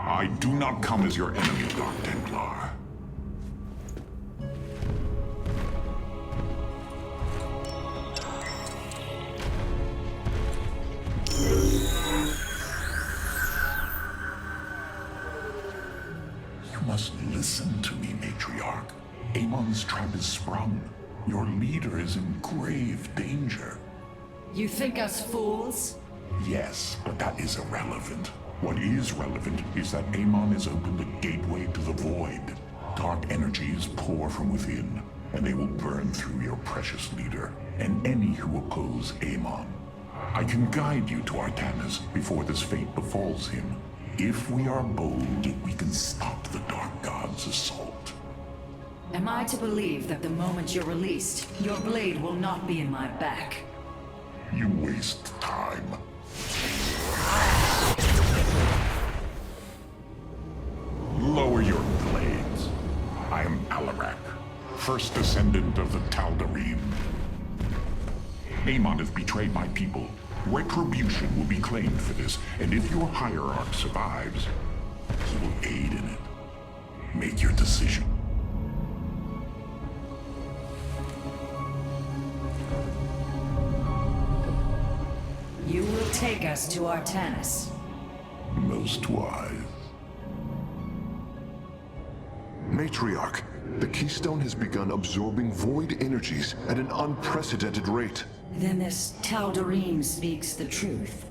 I do not come as your enemy, Dark Templar. You must listen to me, Matriarch. Amon's trap is sprung. Your leader is in grave danger. You think us fools? Yes, but that is irrelevant. What is relevant is that Amon has opened a gateway to the void. Dark energies pour from within, and they will burn through your precious leader, and any who oppose Amon. I can guide you to Artanis before this fate befalls him. If we are bold, we can stop the Dark God's assault. Am I to believe that the moment you're released, your blade will not be in my back? You waste time. Lower your blades. I am Alarak, first descendant of the Tal'Darim. Amon has betrayed my people. Retribution will be claimed for this, and if your Hierarch survives, he will aid in it. Make your decision. You will take us to Artanis. Most wise. Matriarch, the Keystone has begun absorbing void energies at an unprecedented rate. Then this Tal'Darim speaks the truth.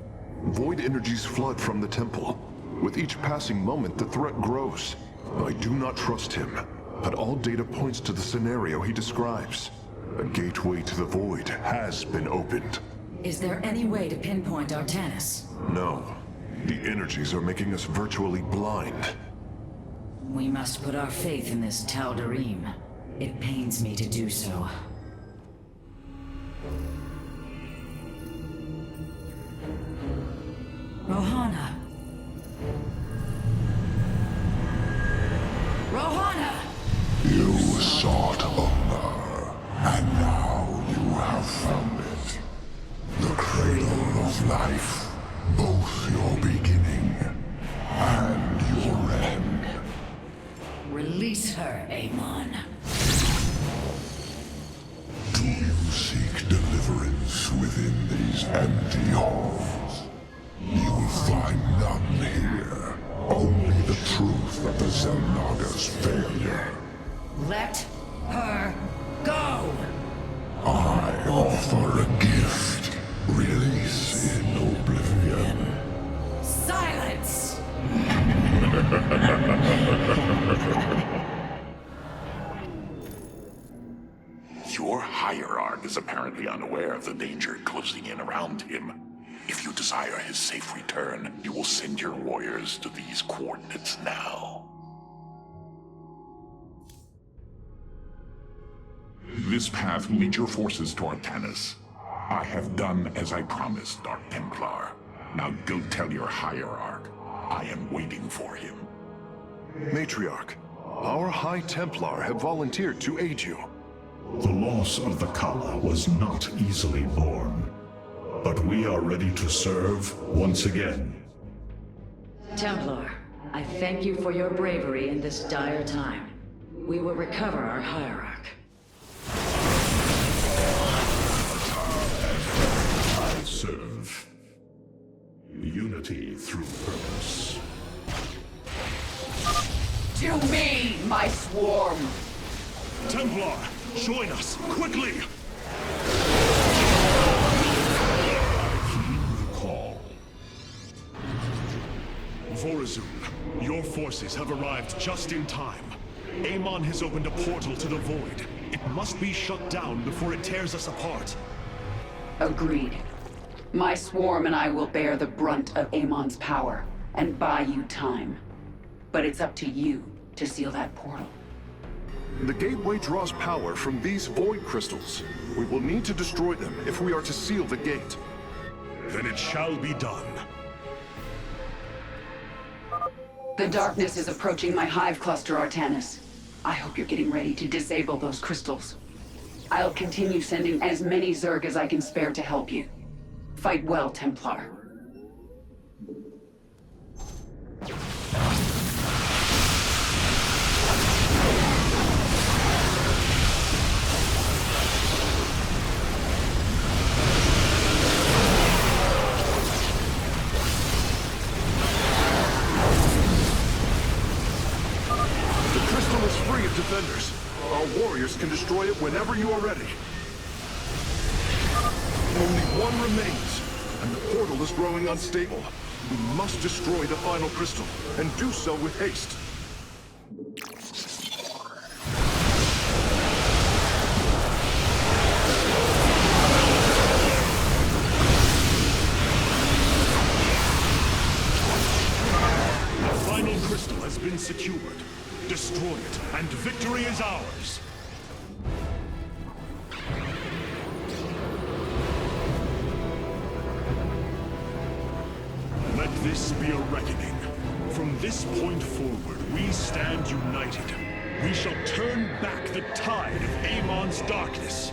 Void energies flood from the temple. With each passing moment, the threat grows. I do not trust him, but all data points to the scenario he describes. A gateway to the void has been opened. Is there any way to pinpoint Artanis? No. The energies are making us virtually blind. We must put our faith in this Tal'Darim. It pains me to do so. Rohana! Rohana! You sought Ulnar, and now you have found it. The cradle of life, both your beginning and your end. Release her, Amon. Within these empty halls, you will find none here. Only the truth of the Xel'Naga's failure. Let her go! I offer a gift. Release in Oblivion. Silence! Your Hierarch is apparently unaware of the danger closing in around him. If you desire his safe return, you will send your warriors to these coordinates now. This path will lead your forces to Artanis. I have done as I promised, Dark Templar. Now go tell your Hierarch I am waiting for him. Matriarch, our High Templar have volunteered to aid you. The loss of the Kala was not easily borne, but we are ready to serve once again. Templar, I thank you for your bravery in this dire time. We will recover our Hierarch. I serve. Unity through purpose. To me, my swarm! Templar, join us, quickly! Call. Vorazun, your forces have arrived just in time. Amon has opened a portal to the Void. It must be shut down before it tears us apart. Agreed. My swarm and I will bear the brunt of Amon's power, and buy you time. But it's up to you to seal that portal. The gateway draws power from these void crystals. We will need to destroy them if we are to seal the gate. Then it shall be done. The darkness is approaching my hive cluster, Artanis. I hope you're getting ready to disable those crystals. I'll continue sending as many zerg as I can spare to help you. Fight well, Templar. Defenders. Our warriors can destroy it whenever you are ready. Only one remains, and the portal is growing unstable. We must destroy the final crystal, and do so with haste. The final crystal has been secured. Destroy it, and victory is ours! Let this be a reckoning. From this point forward, we stand united. We shall turn back the tide of Amon's darkness.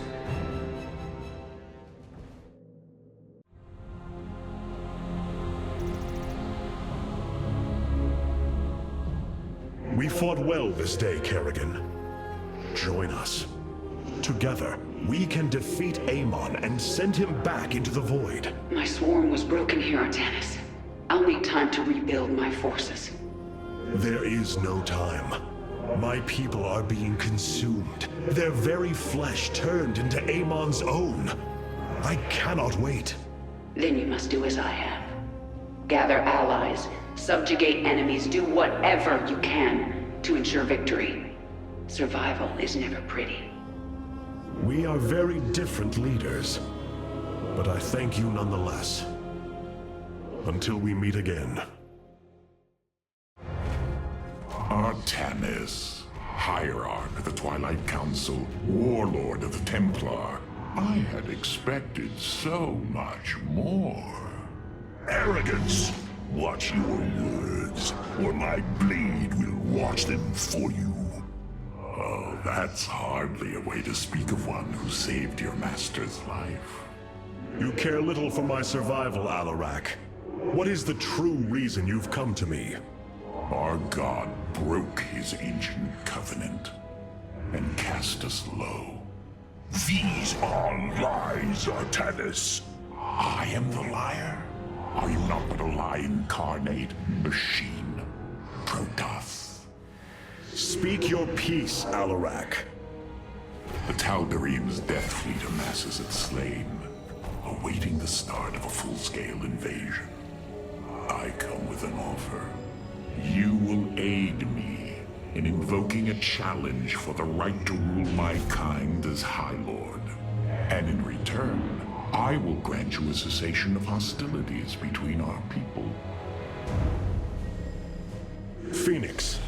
We fought well this day, Kerrigan. Join us. Together, we can defeat Amon and send him back into the Void. My swarm was broken here, Artanis. I'll need time to rebuild my forces. There is no time. My people are being consumed. Their very flesh turned into Amon's own. I cannot wait. Then you must do as I have. Gather allies, subjugate enemies, do whatever you can to ensure victory. Survival is never pretty. We are very different leaders, but I thank you nonetheless. Until we meet again. Artanis, Hierarch of the Twilight Council, Warlord of the Templar. I had expected so much more. Arrogance! Watch your words, or my blade will watch them for you. Oh, that's hardly a way to speak of one who saved your master's life. You care little for my survival, Alarak. What is the true reason you've come to me? Our god broke his ancient covenant and cast us low. These are lies, Artanis. I am the liar. Are you not but a lie incarnate, machine? Protoss. Speak your peace, Aiur. The Tal'Darim's death fleet amasses at Slayn, awaiting the start of a full-scale invasion. I come with an offer. You will aid me in invoking a challenge for the right to rule my kind as High Lord. And in return, I will grant you a cessation of hostilities between our people. Phoenix,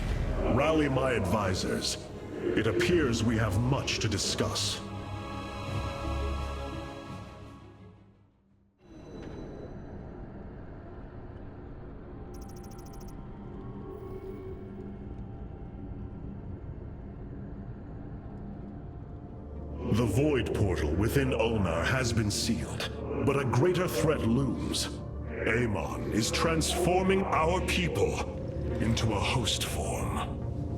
rally my advisors. It appears we have much to discuss. The Void Portal within Ulnar has been sealed, but a greater threat looms. Amon is transforming our people into a host form.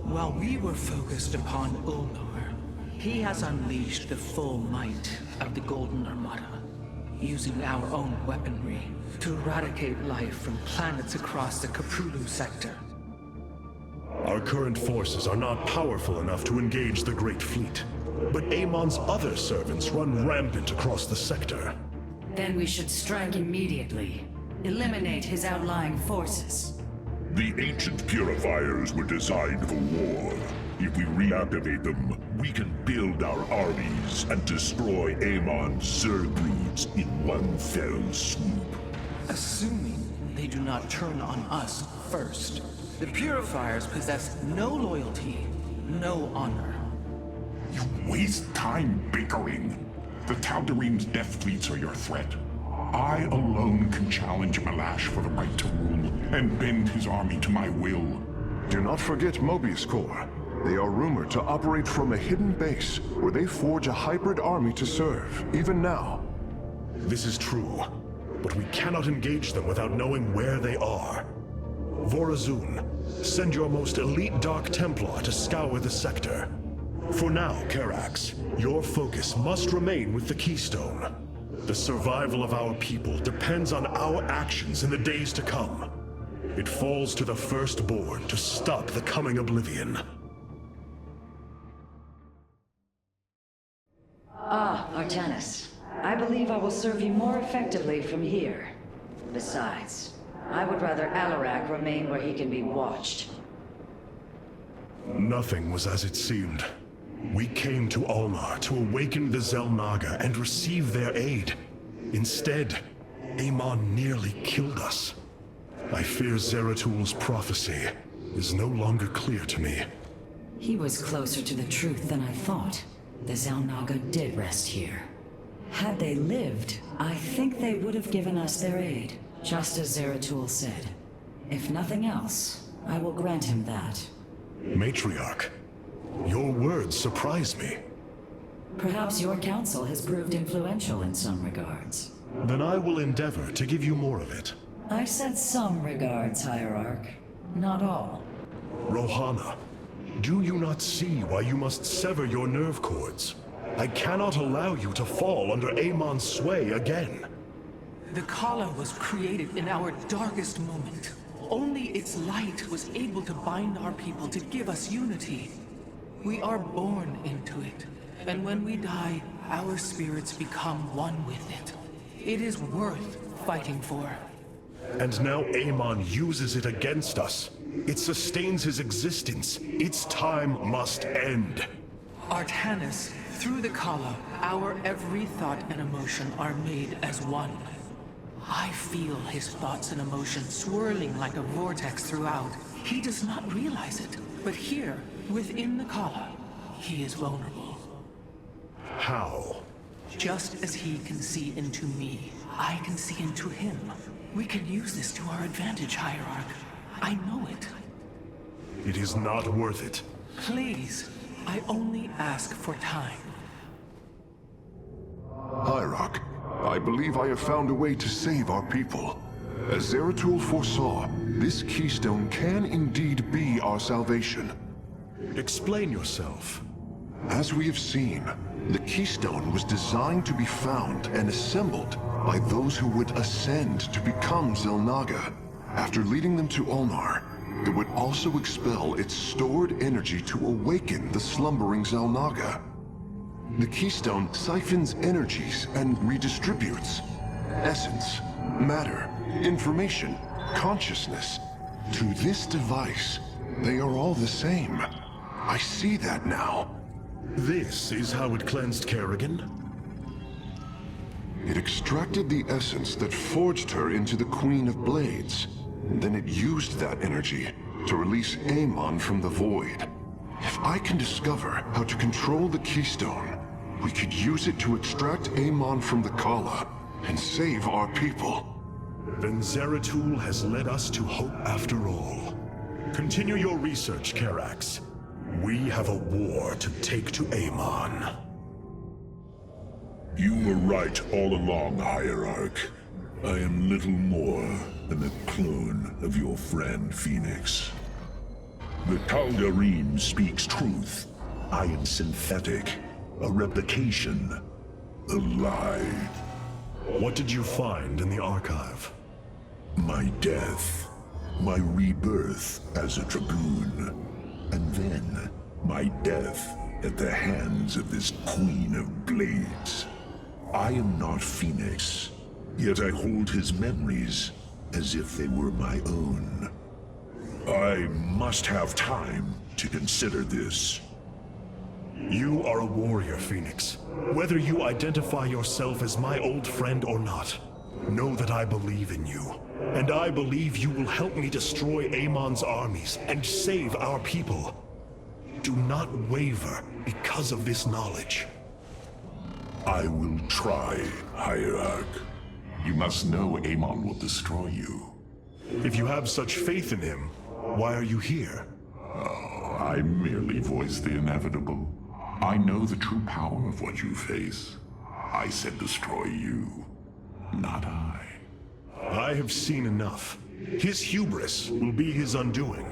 While we were focused upon Ulnar, he has unleashed the full might of the Golden Armada, using our own weaponry to eradicate life from planets across the Caprulu sector. Our current forces are not powerful enough to engage the Great Fleet, but Amon's other servants run rampant across the sector. Then we should strike immediately. Eliminate his outlying forces. The ancient purifiers were designed for war. If we reactivate them, we can build our armies and destroy Amon's zerg broods in one fell swoop. Assuming they do not turn on us first, the purifiers possess no loyalty, no honor. You waste time bickering. The Tal'Darim's death fleets are your threat. I alone can challenge Malash for the right to rule and bend his army to my will. Do not forget Mobius Corps. They are rumored to operate from a hidden base where they forge a hybrid army to serve, even now. This is true, but we cannot engage them without knowing where they are. Vorazun, send your most elite Dark Templar to scour the sector. For now, Karax, your focus must remain with the Keystone. The survival of our people depends on our actions in the days to come. It falls to the Firstborn to stop the coming Oblivion. Ah, Artanis. I believe I will serve you more effectively from here. Besides, I would rather Aiur remain where he can be watched. Nothing was as it seemed. We came to Ulnar to awaken the Xel'Naga and receive their aid. Instead, Amon nearly killed us. I fear Zeratul prophecy is no longer clear to me. He was closer to the truth than I thought. The Xel'Naga did rest here. Had they lived, I think they would have given us their aid, just as Zeratul said. If nothing else, I will grant him that. Matriarch, your words surprise me. Perhaps your counsel has proved influential in some regards. Then I will endeavor to give you more of it. I said some regards, Hierarch. Not all. Rohana, do you not see why you must sever your nerve cords? I cannot allow you to fall under Amon's sway again. The Kala was created in our darkest moment. Only its light was able to bind our people to give us unity. We are born into it, and when we die, our spirits become one with it. It is worth fighting for. And now Amon uses it against us. It sustains his existence. Its time must end. Artanis, through the Kala, our every thought and emotion are made as one. I feel his thoughts and emotions swirling like a vortex throughout. He does not realize it, but here, within the Kala, he is vulnerable. How? Just as he can see into me, I can see into him. We can use this to our advantage, Hierarch. I know it. It is not worth it. Please, I only ask for time. Hierarch, I believe I have found a way to save our people. As Zeratul foresaw, this keystone can indeed be our salvation. Explain yourself. As we have seen, the Keystone was designed to be found and assembled by those who would ascend to become Xel'Naga. After leading them to Ulnar, it would also expel its stored energy to awaken the slumbering Xel'Naga. The Keystone siphons energies and redistributes essence, matter, information, consciousness. To this device, they are all the same. I see that now. This is how it cleansed Kerrigan? It extracted the essence that forged her into the Queen of Blades. Then it used that energy to release Amon from the void. If I can discover how to control the Keystone, we could use it to extract Amon from the Kala and save our people. Then Zeratul has led us to hope after all. Continue your research, Karax. We have a war to take to Amon. You were right all along, Hierarch. I am little more than a clone of your friend Phoenix. The Tal'Darim speaks truth. I am synthetic, a replication, a lie. What did you find in the archive? My death, my rebirth as a dragoon, and then my death at the hands of this Queen of Blades. I am not Phoenix, yet I hold his memories as if they were my own. I must have time to consider this. You are a warrior, Phoenix. Whether you identify yourself as my old friend or not, know that I believe in you. And I believe you will help me destroy Amon's armies and save our people. Do not waver because of this knowledge. I will try, Hierarch. You must know Amon will destroy you. If you have such faith in him, why are you here? Oh, I merely voice the inevitable. I know the true power of what you face. I said destroy you, not I. I have seen enough. His hubris will be his undoing.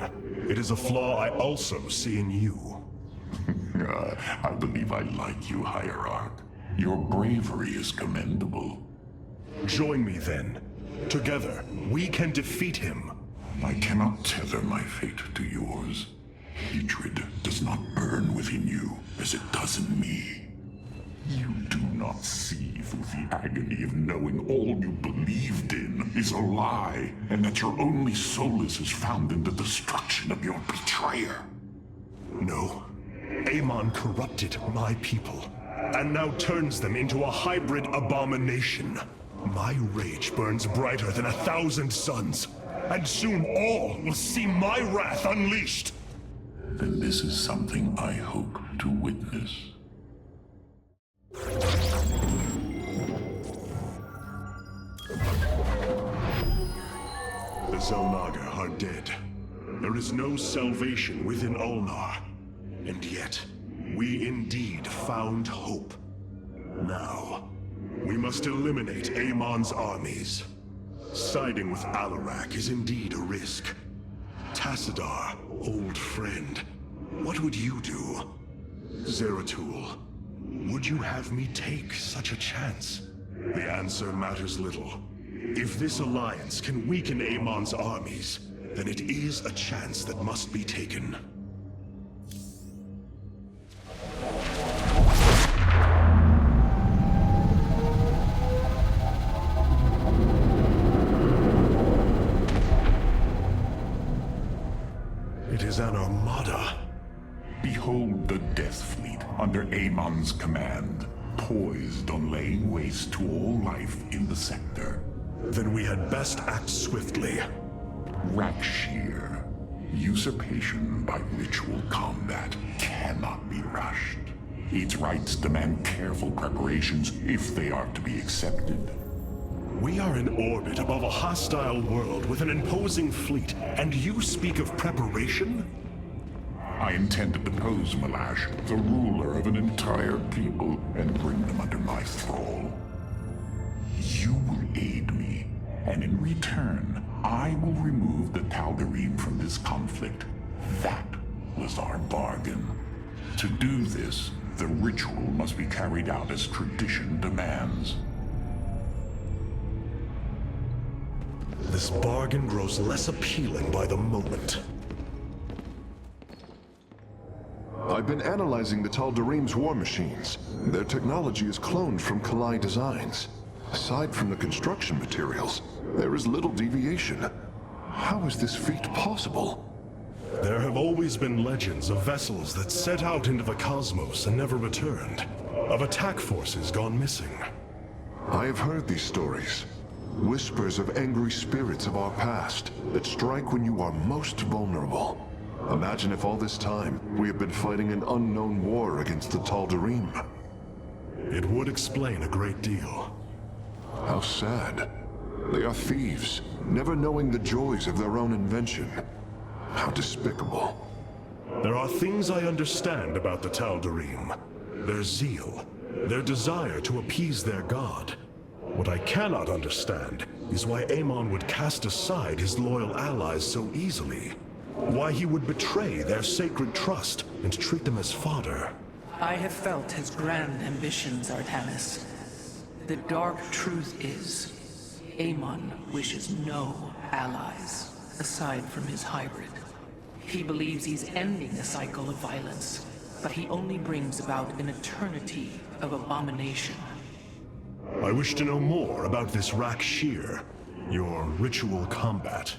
It is a flaw I also see in you. I believe I like you, Hierarch. Your bravery is commendable. Join me then. Together, we can defeat him. I cannot tether my fate to yours. Hatred does not burn within you as it does in me. You do not see through the agony of knowing all you believed in is a lie, and that your only solace is found in the destruction of your betrayer. No. Amon corrupted my people, and now turns them into a hybrid abomination. My rage burns brighter than 1,000 suns, and soon all will see my wrath unleashed. Then this is something I hope to witness. The Xel'Naga are dead. There is no salvation within Ulnar. And yet, we indeed found hope. Now, we must eliminate Amon's armies. Siding with Alarak is indeed a risk. Tassadar, old friend, what would you do? Zeratul, would you have me take such a chance? The answer matters little. If this alliance can weaken Amon's armies, then it is a chance that must be taken. It is an armada. Behold the Death Fleet under Amon's command, poised on laying waste to all life in the sector. Then we had best act swiftly. Rakshir. Usurpation by ritual combat cannot be rushed. Its rites demand careful preparations if they are to be accepted. We are in orbit above a hostile world with an imposing fleet, and you speak of preparation? I intend to depose Malash, the ruler of an entire people, and bring them under my thrall. You will aid me, and in return, I will remove the Tal'Darim from this conflict. That was our bargain. To do this, The ritual must be carried out as tradition demands. This bargain grows less appealing by the moment. I've been analyzing the Tal'Darim's war machines. Their technology is cloned from Kalai designs. Aside from the construction materials, there is little deviation. How is this feat possible? There have always been legends of vessels that set out into the cosmos and never returned. Of attack forces gone missing. I have heard these stories. Whispers of angry spirits of our past that strike when you are most vulnerable. Imagine if all this time we have been fighting an unknown war against the Tal'Darim. It would explain a great deal. How sad. They are thieves, never knowing the joys of their own invention. How despicable. There are things I understand about the Tal'Darim. Their zeal, their desire to appease their god. What I cannot understand is why Amon would cast aside his loyal allies so easily. Why he would betray their sacred trust and treat them as fodder. I have felt his grand ambitions, Artanis. The dark truth is, Amon wishes no allies, aside from his hybrid. He believes he's ending a cycle of violence, but he only brings about an eternity of abomination. I wish to know more about this Rakshir, your ritual combat.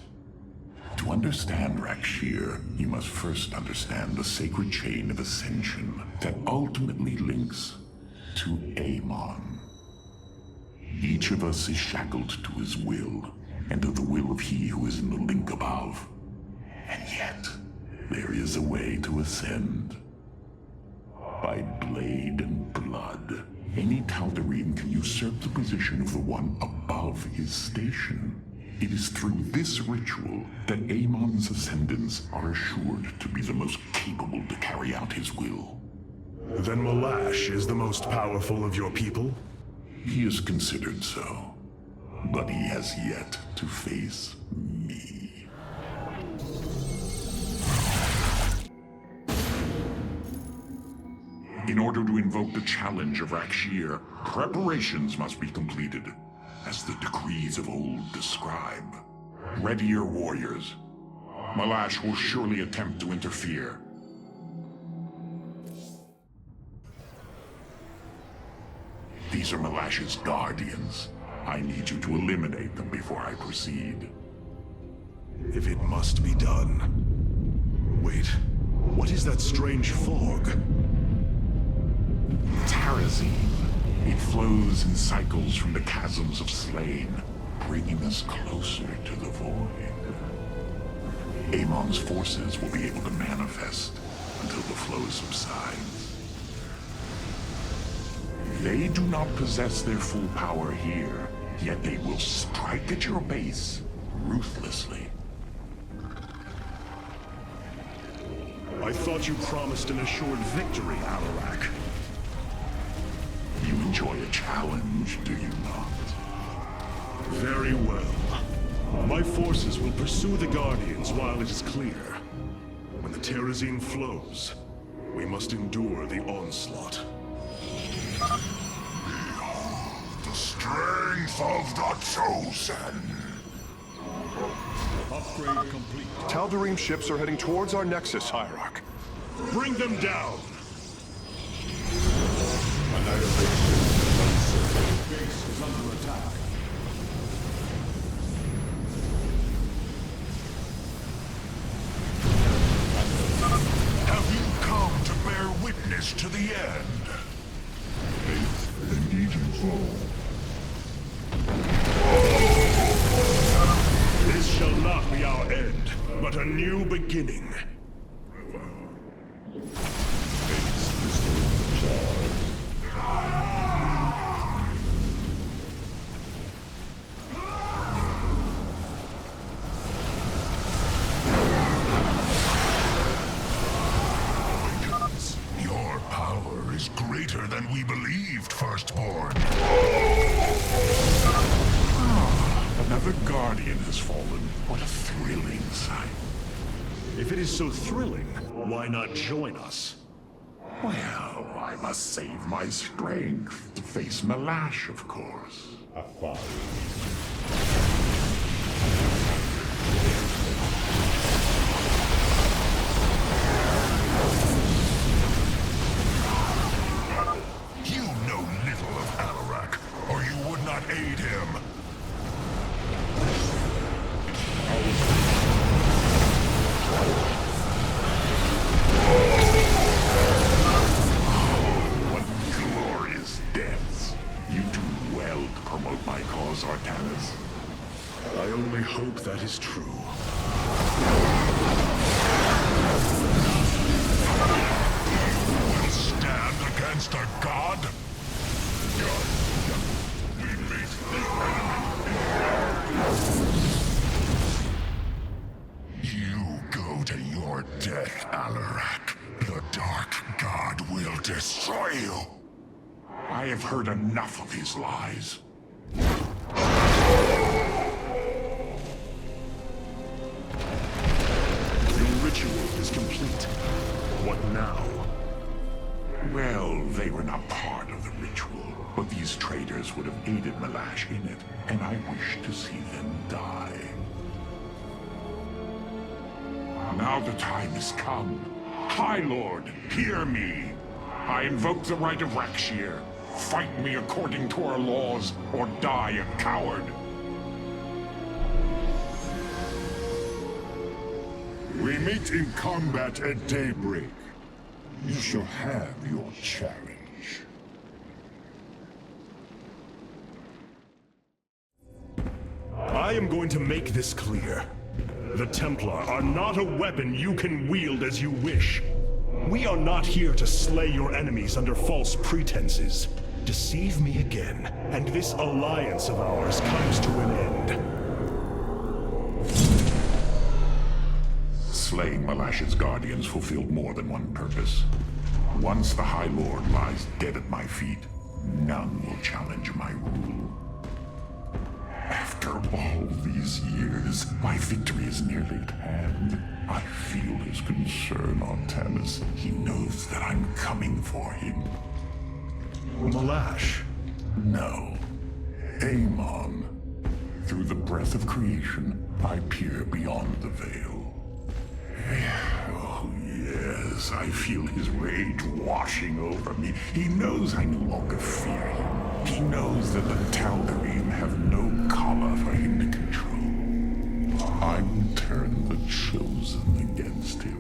To understand Rakshir, you must first understand the sacred chain of ascension that ultimately links to Amon. Each of us is shackled to his will, and to the will of he who is in the link above. And yet, there is a way to ascend. By blade and blood, any Tal'Darim can usurp the position of the one above his station. It is through this ritual that Amon's ascendants are assured to be the most capable to carry out his will. Then Malash is the most powerful of your people? He is considered so, but he has yet to face me. In order to invoke the challenge of Rakshir, preparations must be completed, as the decrees of old describe. Ready your warriors. Malash will surely attempt to interfere. These are Malash's guardians. I need you to eliminate them before I proceed. If it must be done. Wait, what is that strange fog? Terrazine. It flows in cycles from the chasms of Slayn, bringing us closer to the void. Amon's forces will be able to manifest until the flow subsides. They do not possess their full power here, yet they will strike at your base ruthlessly. I thought you promised an assured victory, Hierarch. You enjoy a challenge, do you not? Very well. My forces will pursue the Guardians while it is clear. When the Terrazine flows, we must endure the onslaught. The strength of the Chosen! Upgrade complete. Tal'Darim ships are heading towards our nexus, Hierarch. Bring them down! Base is under attack. Have you come to bear witness to the end? Faith indeed you fall. This shall not be our end, but a new beginning. Your power is greater than we believed, Firstborn. Another Guardian has fallen. What a thrilling sight. If it is so thrilling, why not join us? Well, I must save my strength to face Malash, of course. You know little of Hierarch, or you would not aid him. What glorious deaths! You do well to promote my cause, Artanis. I only hope that is true. Will stand against a god? We meet the enemy. You go to your death, Hierarch. The Dark God will destroy you. I have heard enough of his lies. The ritual is complete. What now? Well, they were not part of the ritual, but these traitors would have aided Malash in it, and I wish to see them die. Now the time has come. High Lord, hear me. I invoke the right of Rakshir. Fight me according to our laws, or die a coward. We meet in combat at daybreak. You shall have your challenge. I am going to make this clear. The Templar are not a weapon you can wield as you wish. We are not here to slay your enemies under false pretenses. Deceive me again, and this alliance of ours comes to an end. Slaying Malash's guardians fulfilled more than one purpose. Once the High Lord lies dead at my feet, none will challenge my rule. After all these years, my victory is nearly at hand. I feel his concern, Artanis. He knows that I'm coming for him. Malash? No. Amon. Through the breath of creation, I peer beyond the veil. Oh, yes, I feel his rage washing over me. He knows I no longer fear him. He knows that the Tal'Darim have no collar for him to control. I will turn the Chosen against him.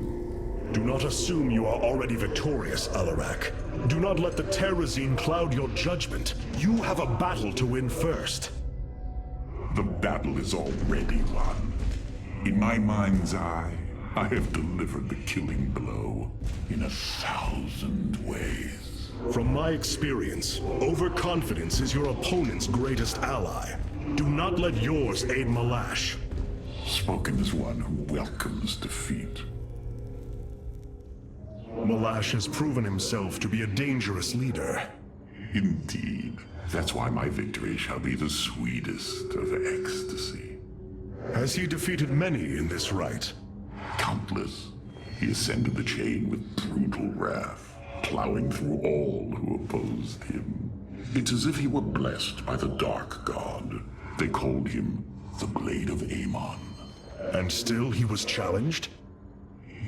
Do not assume you are already victorious, Hierarch. Do not let the Terrazine cloud your judgment. You have a battle to win first. The battle is already won. In my mind's eye, I have delivered the killing blow in 1,000 ways. From my experience, overconfidence is your opponent's greatest ally. Do not let yours aid Malash. Spoken as one who welcomes defeat. Malash has proven himself to be a dangerous leader. Indeed. That's why my victory shall be the sweetest of ecstasy. Has he defeated many in this rite? Countless. He ascended the chain with brutal wrath, plowing through all who opposed him. It's as if he were blessed by the Dark God. They called him the Blade of Amon. And still he was challenged?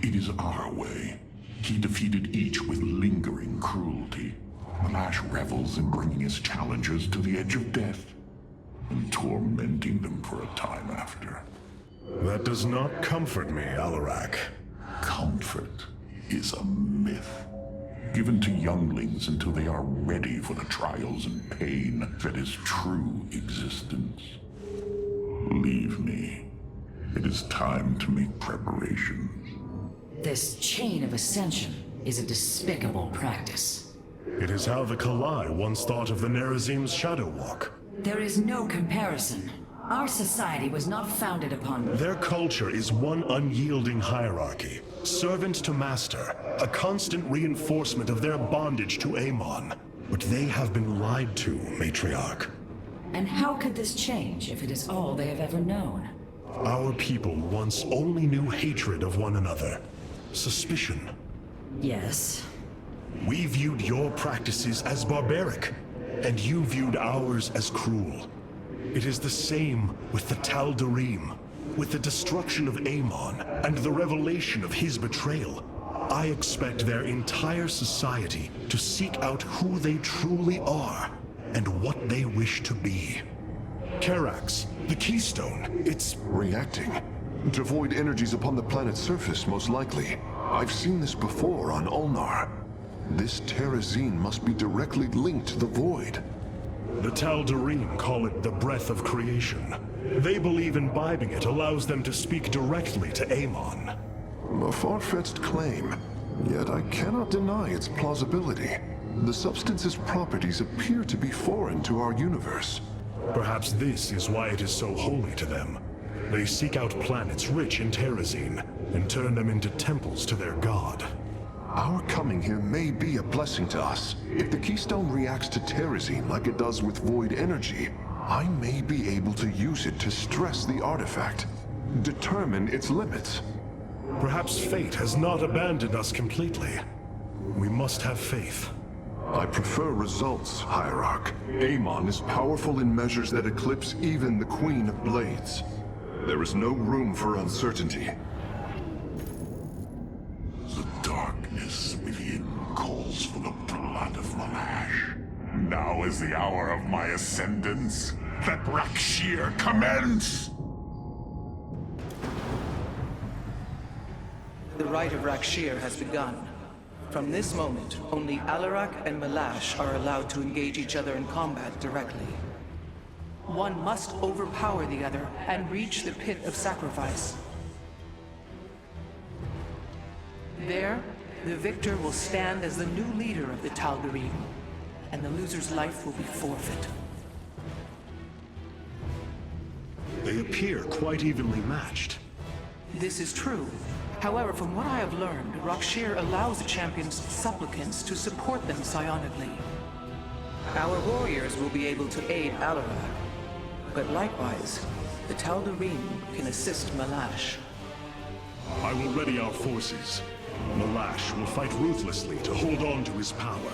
It is our way. He defeated each with lingering cruelty. Malash revels in bringing his challengers to the edge of death, and tormenting them for a time after. That does not comfort me, Hierarch. Comfort is a myth, given to younglings until they are ready for the trials and pain that is true existence. Leave me. It is time to make preparations. This chain of ascension is a despicable practice. It is how the Kalai once thought of the Nerazim's Shadow Walk. There is no comparison. Our society was not founded upon... Their culture is one unyielding hierarchy, servant to master, a constant reinforcement of their bondage to Amon. But they have been lied to, Matriarch. And how could this change if it is all they have ever known? Our people once only knew hatred of one another. Suspicion. Yes. We viewed your practices as barbaric, and you viewed ours as cruel. It is the same with the Tal'Darim. With the destruction of Amon and the revelation of his betrayal, I expect their entire society to seek out who they truly are and what they wish to be. Karax, the Keystone, it's reacting to void energies upon the planet's surface, most likely. I've seen this before on Ulnar. This Terrazine must be directly linked to the void. The Tal'Darim call it the breath of creation. They believe imbibing it allows them to speak directly to Amon. A far-fetched claim, yet I cannot deny its plausibility. The substance's properties appear to be foreign to our universe. Perhaps this is why it is so holy to them. They seek out planets rich in Terrazine and turn them into temples to their god. Our coming here may be a blessing to us. If the Keystone reacts to Terrazine like it does with void energy, I may be able to use it to stress the artifact, determine its limits. Perhaps fate has not abandoned us completely. We must have faith. I prefer results, Hierarch. Amon is powerful in measures that eclipse even the Queen of Blades. There is no room for uncertainty. The darkness within calls for the blood of Malash. Now is the hour of my ascendance. Let Rakshir commence! The rite of Rakshir has begun. From this moment, only Alarak and Malash are allowed to engage each other in combat directly. One must overpower the other and reach the pit of sacrifice. There, the victor will stand as the new leader of the Tal'Darim, and the loser's life will be forfeit. They appear quite evenly matched. This is true. However, from what I have learned, Rakshir allows the champion's supplicants to support them psionically. Our warriors will be able to aid Alarak, but likewise, the Tal'Darim can assist Malash. I will ready our forces. Malash will fight ruthlessly to hold on to his power.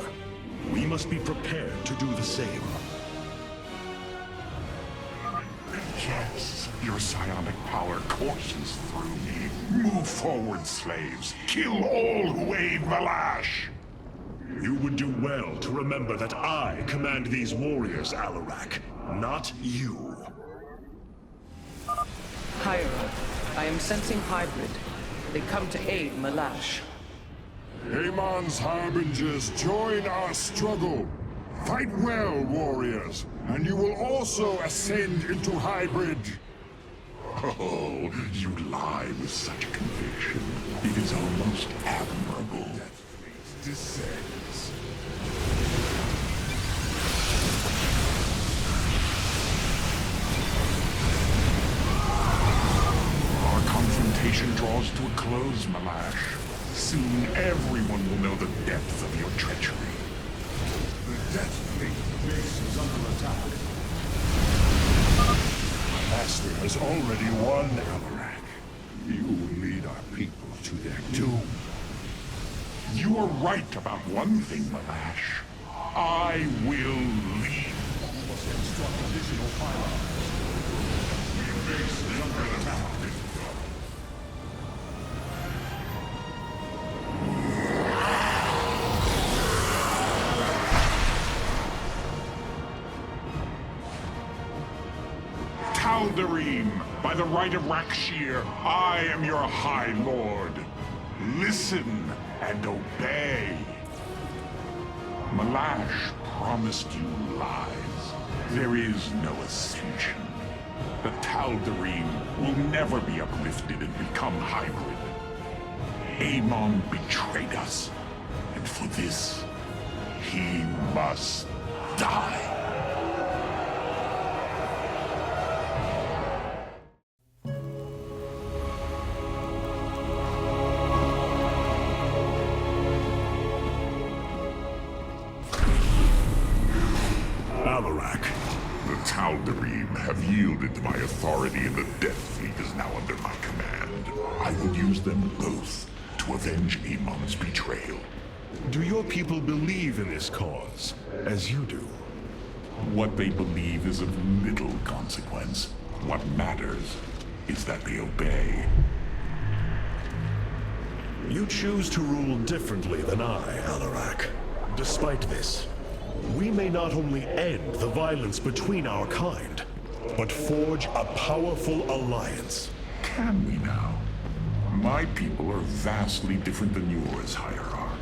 We must be prepared to do the same. Yes, your psionic power courses through me. Move forward, slaves. Kill all who aid Malash. You would do well to remember that I command these warriors, Alarak, not you. Hierarch, I am sensing hybrid. They come to aid Malash. Amon's harbingers, join our struggle. Fight well, warriors, and you will also ascend into hybrid. Oh, you lie with such conviction. It is almost admirable. Descends. Our confrontation draws to a close, Malash. Soon everyone will know the depth of your treachery. The Death Fleet base is under attack. My master has already won, Alarak. You will lead our people to their doom. You are right about one thing, Malash. I will lead. We must construct additional pylons. Your base is under attack. Tal'Darim, by the right of Rakshir, I am your High Lord. Listen and obey. Malash promised you lies. There is no ascension. The Tal'Darim will never be uplifted and become hybrid. Amon betrayed us, and for this, he must die. Tal'Darim have yielded to my authority, and the Death Fleet is now under my command. I will use them both to avenge Amon's betrayal. Do your people believe in this cause, as you do? What they believe is of little consequence. What matters is that they obey. You choose to rule differently than I, Alarak. Despite this, we may not only end the violence between our kind, but forge a powerful alliance. Can we now? My people are vastly different than yours, Hierarch.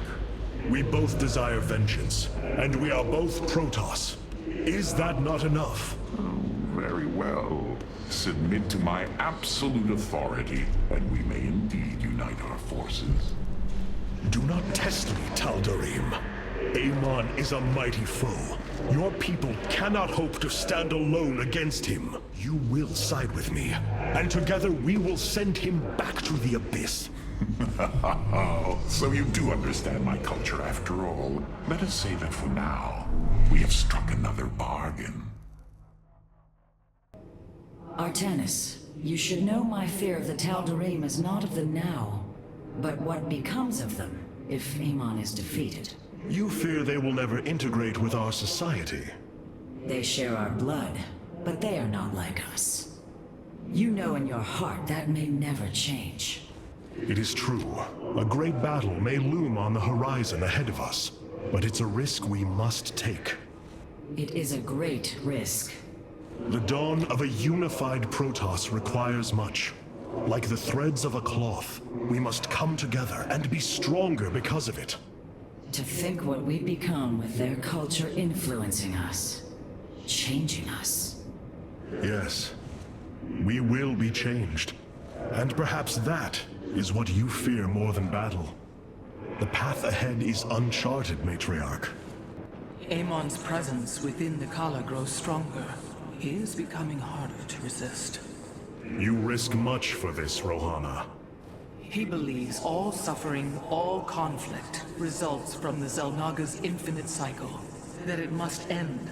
We both desire vengeance, and we are both protoss. Is that not enough? Oh, very well. Submit to my absolute authority, and we may indeed unite our forces. Do not test me, Tal'Darim. Amon is a mighty foe. Your people cannot hope to stand alone against him. You will side with me, and together we will send him back to the abyss. So you do understand my culture after all. Let us say that for now, we have struck another bargain. Artanis, you should know my fear of the Tal'Darim is not of the now, but what becomes of them if Amon is defeated. You fear they will never integrate with our society. They share our blood, but they are not like us. You know in your heart that may never change. It is true. A great battle may loom on the horizon ahead of us, but it's a risk we must take. It is a great risk. The dawn of a unified protoss requires much. Like the threads of a cloth, we must come together and be stronger because of it. To think what we become with their culture influencing us, changing us. Yes, we will be changed. And perhaps that is what you fear more than battle. The path ahead is uncharted, Matriarch. Amon's presence within the Kala grows stronger. He is becoming harder to resist. You risk much for this, Rohana. He believes all suffering, all conflict, results from the Xel'Naga's infinite cycle. That it must end.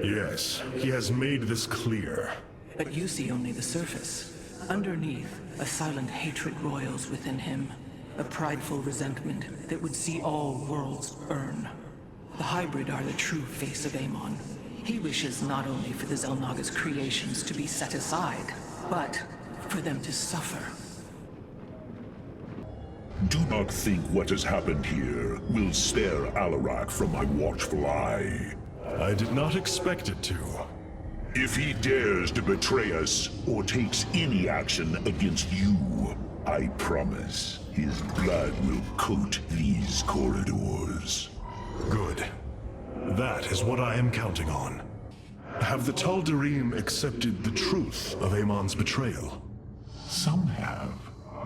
Yes, he has made this clear. But you see only the surface. Underneath, a silent hatred roils within him. A prideful resentment that would see all worlds burn. The hybrid are the true face of Amon. He wishes not only for the Xel'Naga's creations to be set aside, but for them to suffer. Do not think what has happened here will spare Alarak from my watchful eye. I did not expect it to. If he dares to betray us or takes any action against you, I promise his blood will coat these corridors. Good. That is what I am counting on. Have the Tal'Darim accepted the truth of Amon's betrayal? Some have.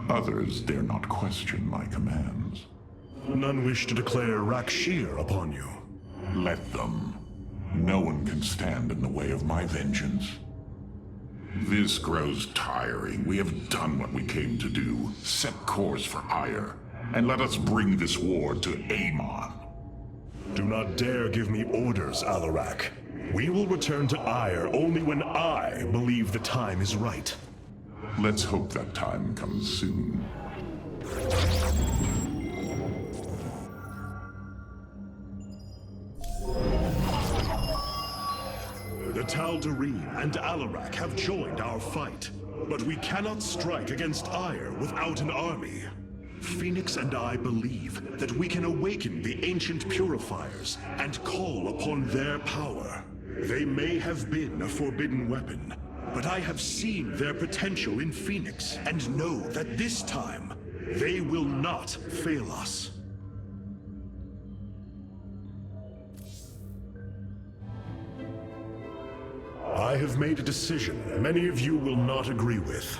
Others dare not question my commands. None wish to declare Rakshir upon you. Let them. No one can stand in the way of my vengeance. This grows tiring. We have done what we came to do. Set course for Aiur, and let us bring this war to Amon. Do not dare give me orders, Alarak. We will return to Aiur only when I believe the time is right. Let's hope that time comes soon. The Tal'Darim and Alarak have joined our fight, but we cannot strike against Aiur without an army. Phoenix and I believe that we can awaken the ancient purifiers and call upon their power. They may have been a forbidden weapon, but I have seen their potential in Phoenix and know that this time, they will not fail us. I have made a decision many of you will not agree with.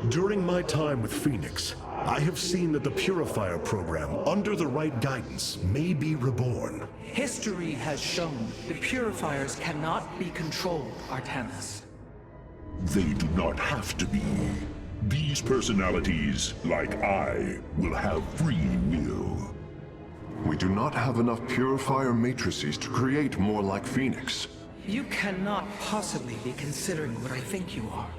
During my time with Phoenix, I have seen that the Purifier program, under the right guidance, may be reborn. History has shown the Purifiers cannot be controlled, Artanis. They do not have to be. These personalities, like I, will have free will. We do not have enough Purifier matrices to create more like Phoenix. You cannot possibly be considering what I think you are.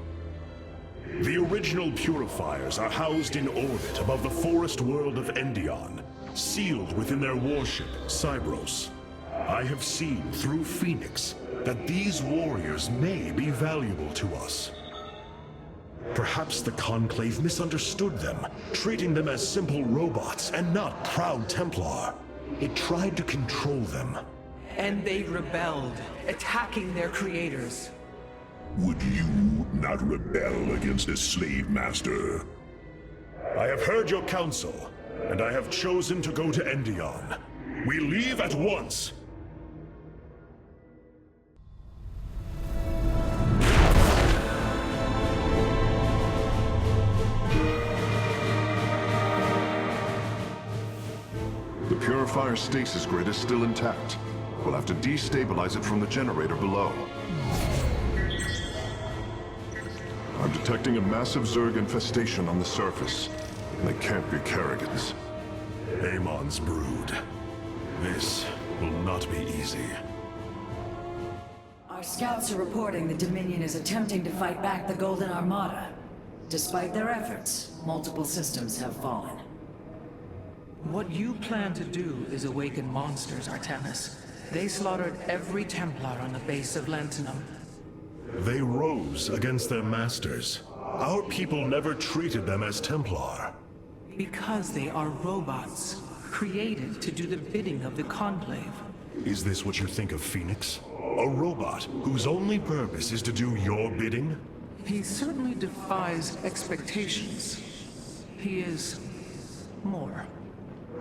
The original Purifiers are housed in orbit above the forest world of Endion. sealed within their warship, Cybros. I have seen through Phoenix that these warriors may be valuable to us. Perhaps the Conclave misunderstood them, treating them as simple robots and not proud Templar. It tried to control them. And they rebelled, attacking their creators. Would you not rebel against a slave master? I have heard your counsel, and I have chosen to go to Endion. We leave at once! The Purifier stasis grid is still intact. We'll have to destabilize it from the generator below. I'm detecting a massive zerg infestation on the surface. They can't be Kerrigans. Amon's brood. This will not be easy. Our scouts are reporting the Dominion is attempting to fight back the Golden Armada. Despite their efforts, multiple systems have fallen. What you plan to do is awaken monsters, Artanis. They slaughtered every Templar on the base of Lantinum. They rose against their masters. Our people never treated them as Templar. Because they are robots, created to do the bidding of the Conclave. Is this what you think of Phoenix? A robot whose only purpose is to do your bidding? He certainly defies expectations. He is more.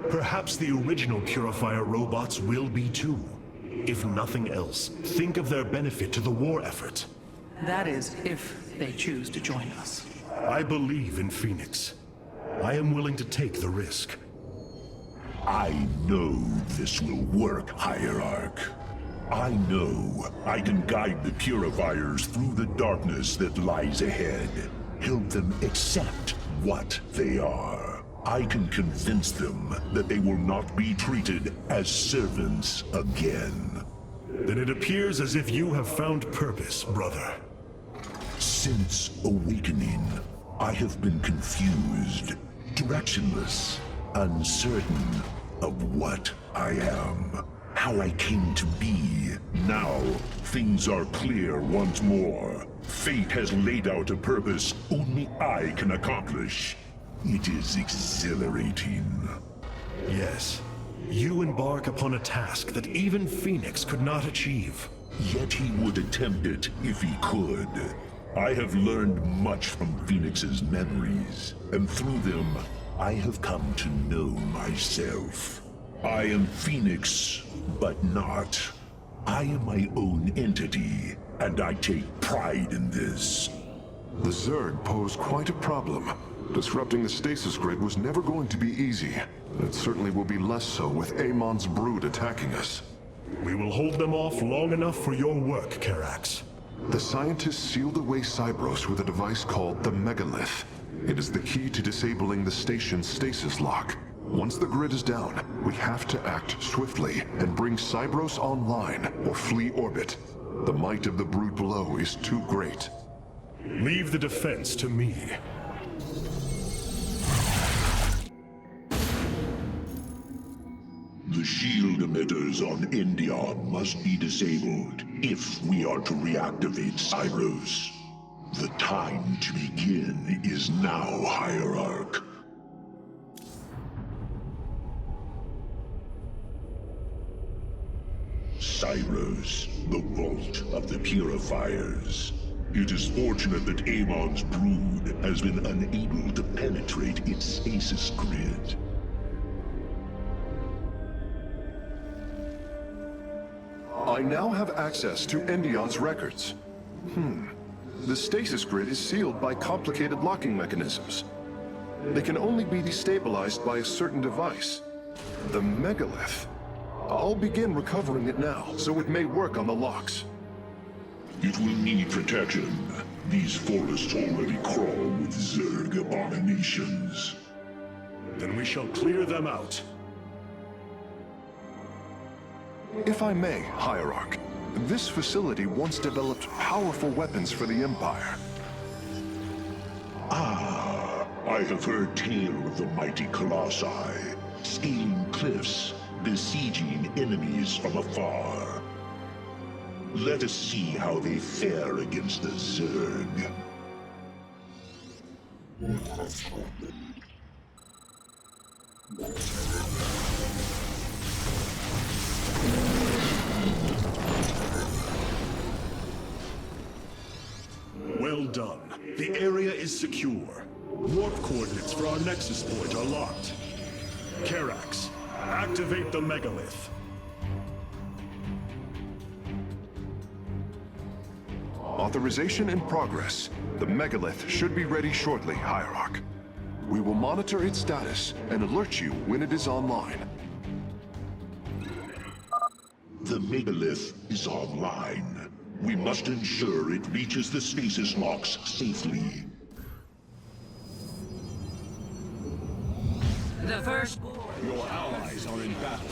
Perhaps the original Purifier robots will be too. If nothing else, think of their benefit to the war effort. That is, if they choose to join us. I believe in Phoenix. I am willing to take the risk. I know this will work, Hierarch. I know I can guide the Purifiers through the darkness that lies ahead. Help them accept what they are. I can convince them that they will not be treated as servants again. Then it appears as if you have found purpose, brother. Since awakening, I have been confused, directionless, uncertain of what I am, how I came to be. Now, things are clear once more. Fate has laid out a purpose only I can accomplish. It is exhilarating. Yes, you embark upon a task that even Phoenix could not achieve. Yet he would attempt it if he could. I have learned much from Phoenix's memories, and through them, I have come to know myself. I am Phoenix, but not. I am my own entity, and I take pride in this. The Zerg pose quite a problem. Disrupting the stasis grid was never going to be easy. It certainly will be less so with Amon's brood attacking us. We will hold them off long enough for your work, Karax. The scientists sealed away Cybros with a device called the Megalith. It is the key to disabling the station's stasis lock. Once the grid is down, we have to act swiftly and bring Cybros online or flee orbit. The might of the brood below is too great. Leave the defense to me. The shield emitters on Endion must be disabled if we are to reactivate Cybros. The time to begin is now, Hierarch. Cybros, the vault of the Purifiers. It is fortunate that Amon's brood has been unable to penetrate its stasis grid. I now have access to Endion's records. The stasis grid is sealed by complicated locking mechanisms. They can only be destabilized by a certain device. The Megalith. I'll begin recovering it now, so it may work on the locks. It will need protection. These forests already crawl with Zerg abominations. Then we shall clear them out. If I may, Hierarch, this facility once developed powerful weapons for the Empire. Ah, I have heard tale of the mighty Colossi. scaling cliffs, besieging enemies from afar. Let us see how they fare against the Zerg. Well done. The area is secure. Warp coordinates for our nexus point are locked. Karax, activate the megalith. Authorization in progress. The megalith should be ready shortly, Hierarch. We will monitor its status and alert you when it is online. The megalith is online. We must ensure it reaches the stasis locks safely. The first... Your allies are in battle.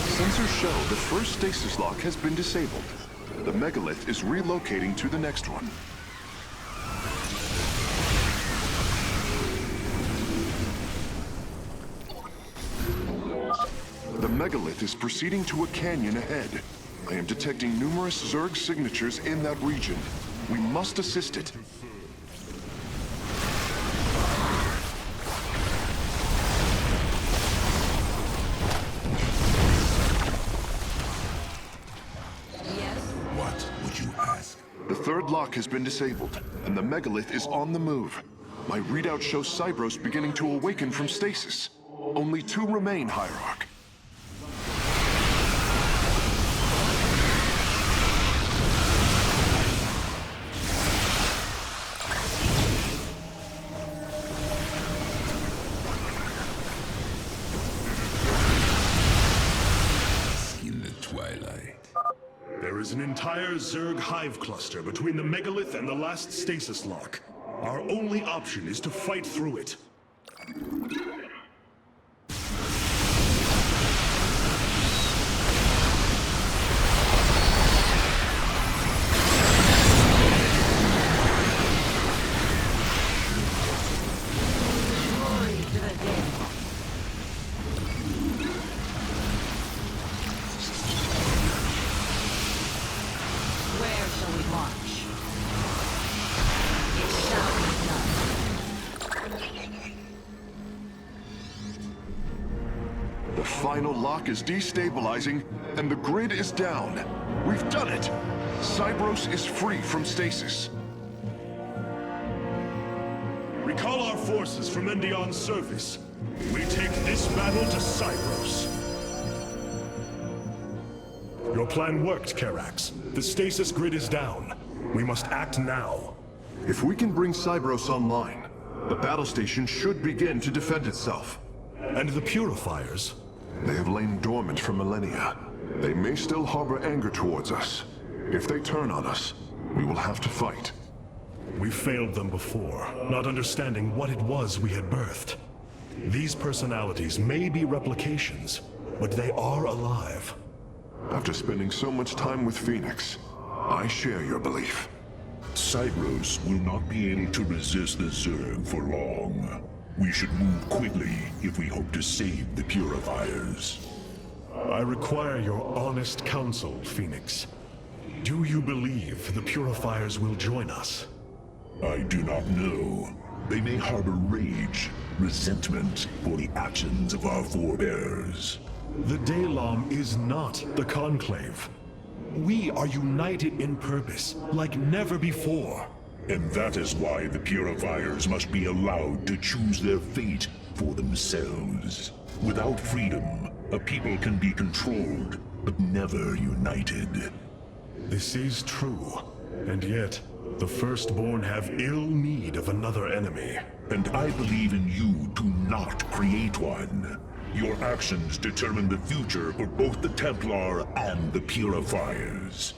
Sensors show the first stasis lock has been disabled. The megalith is relocating to the next one. The megalith is proceeding to a canyon ahead. I am detecting numerous Zerg signatures in that region. We must assist it. The third lock has been disabled, and the megalith is on the move. My readout shows Cybros beginning to awaken from stasis. Only 2 remain, Hierarch. In the twilight. There is an entire Zerg hive cluster between the megalith and the last stasis lock. Our only option is to fight through it. The final lock is destabilizing, and the grid is down. We've done it! Cybros is free from stasis. Recall our forces from Endion's surface. We take this battle to Cybros. Your plan worked, Karax. The stasis grid is down. We must act now. If we can bring Cybros online, the battle station should begin to defend itself. And the Purifiers? They have lain dormant for millennia. They may still harbor anger towards us. If they turn on us, we will have to fight. We failed them before, not understanding what it was we had birthed. These personalities may be replications, but they are alive. After spending so much time with Phoenix, I share your belief. Cybros will not be able to resist the Zerg for long. We should move quickly if we hope to save the Purifiers. I require your honest counsel, Phoenix. Do you believe the Purifiers will join us? I do not know. They may harbor rage, resentment for the actions of our forebears. The Daylom is not the Conclave. We are united in purpose, like never before. And that is why the Purifiers must be allowed to choose their fate for themselves. Without freedom, a people can be controlled, but never united. This is true, and yet, the Firstborn have ill need of another enemy. And I believe in you to not create one. Your actions determine the future for both the Templar and the Purifiers.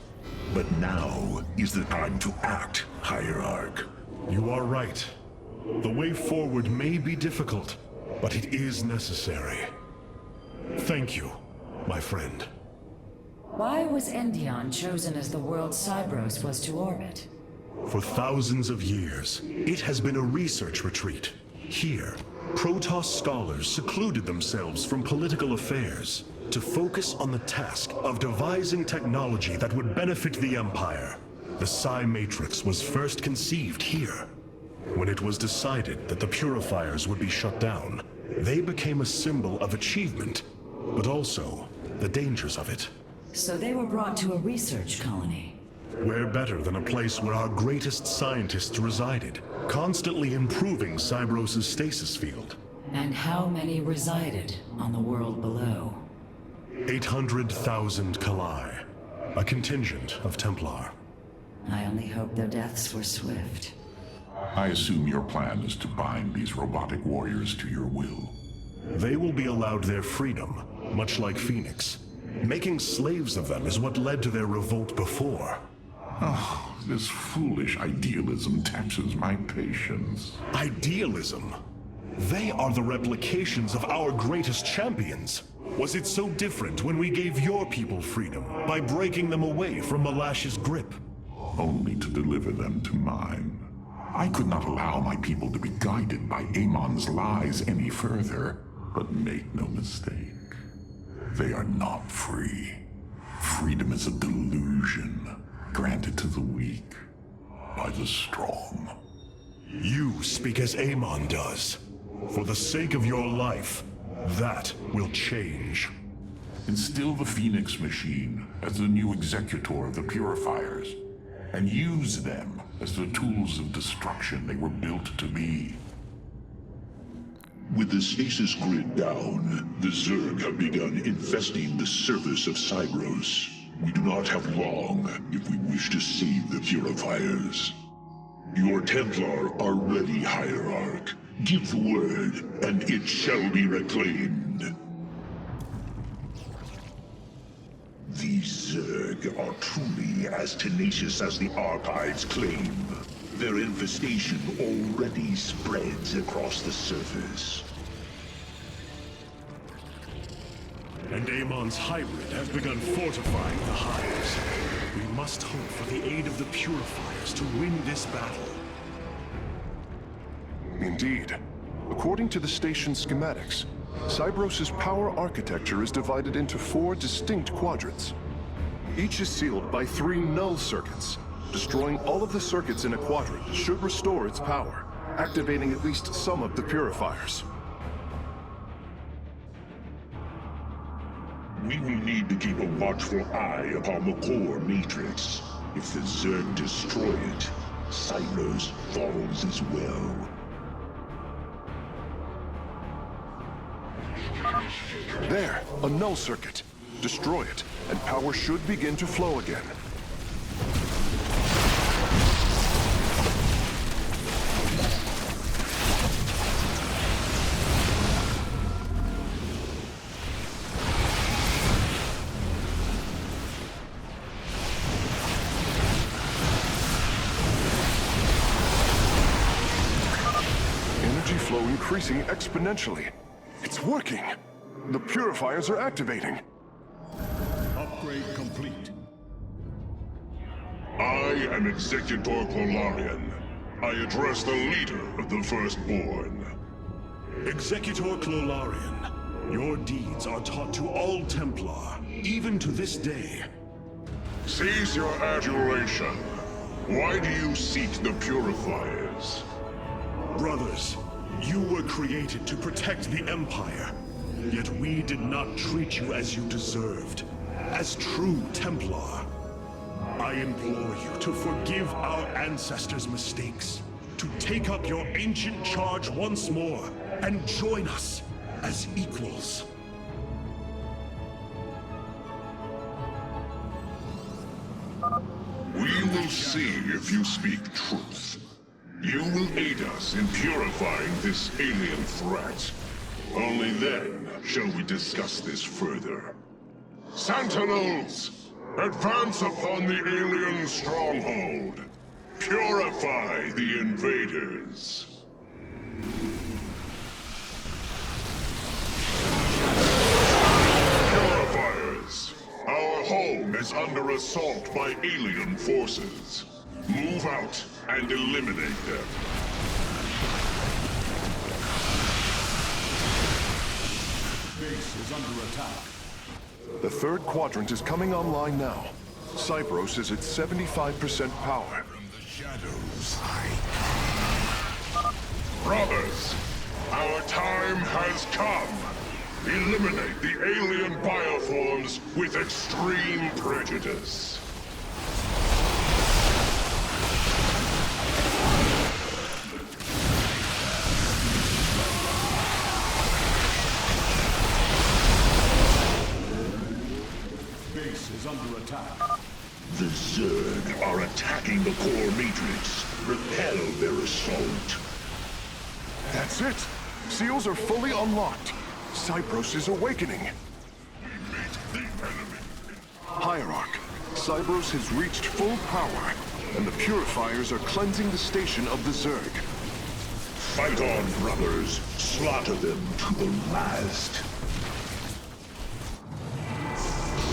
But now is the time to act, Hierarch. You are right. The way forward may be difficult, but it is necessary. Thank you, my friend. Why was Endion chosen as the world Cybros was to orbit? For thousands of years, it has been a research retreat. Here, protoss scholars secluded themselves from political affairs to focus on the task of devising technology that would benefit the Empire. The Psi Matrix was first conceived here. When it was decided that the purifiers would be shut down, they became a symbol of achievement, but also the dangers of it. So they were brought to a research colony. Where better than a place where our greatest scientists resided, constantly improving Cybros' stasis field. And how many resided on the world below? 800,000 Kalai, a contingent of Templar. I only hope their deaths were swift. I assume your plan is to bind these robotic warriors to your will. They will be allowed their freedom, much like Phoenix. Making slaves of them is what led to their revolt before. Oh, this foolish idealism taxes my patience. Idealism? They are the replications of our greatest champions. Was it so different when we gave your people freedom by breaking them away from Malash's grip? Only to deliver them to mine. I could not allow my people to be guided by Amon's lies any further. But make no mistake, they are not free. Freedom is a delusion, granted to the weak by the strong. You speak as Amon does. For the sake of your life, that will change. Instill the Phoenix machine as the new executor of the Purifiers, and use them as the tools of destruction they were built to be. With the stasis grid down, the Zerg have begun infesting the surface of Cybros. We do not have long if we wish to save the Purifiers. Your Templar are ready, Hierarch. Give the word, and it shall be reclaimed. These Zerg are truly as tenacious as the archives claim. Their infestation already spreads across the surface. And Amon's hybrid has begun fortifying the hives. We must hope for the aid of the Purifiers to win this battle. Indeed. According to the station's schematics, Cybros' power architecture is divided into 4 distinct quadrants. Each is sealed by 3 null circuits. Destroying all of the circuits in a quadrant should restore its power, activating at least some of the purifiers. We will need to keep a watchful eye upon the core matrix. If the Zerg destroy it, Cybros falls as well. There, a null circuit. Destroy it, and power should begin to flow again. Energy flow increasing exponentially. It's working. The purifiers are activating. Upgrade complete. I am Executor Korhal. I address the leader of the Firstborn. Executor Klolarian, your deeds are taught to all Templar, even to this day. Cease your adulation. Why do you seek the Purifiers? Brothers, you were created to protect the Empire. Yet we did not treat you as you deserved, as true Templar. I implore you to forgive our ancestors' mistakes, to take up your ancient charge once more, and join us as equals. We will see if you speak truth. You will aid us in purifying this alien threat. Only then shall we discuss this further. Sentinels! Advance upon the alien stronghold. Purify the invaders. Purifiers, our home is under assault by alien forces. Move out and eliminate them. Base is under attack. The third quadrant is coming online now. Cybros is at 75% power. From the shadows, Brothers, our time has come. Eliminate the alien bioforms with extreme prejudice. base is under attack. The Zerg are attacking the core matrix. Repel their assault. That's it! Seals are fully unlocked. Cybros is awakening. We meet the enemy. Hierarch, Cybros has reached full power, and the Purifiers are cleansing the station of the Zerg. Fight on, brothers. Slaughter them to the last.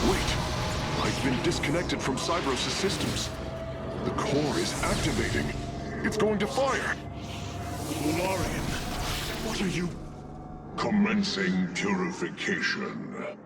Wait! I've been disconnected from Cybros' systems. The core is activating. It's going to fire! Ulnarian, what are you... Commencing purification.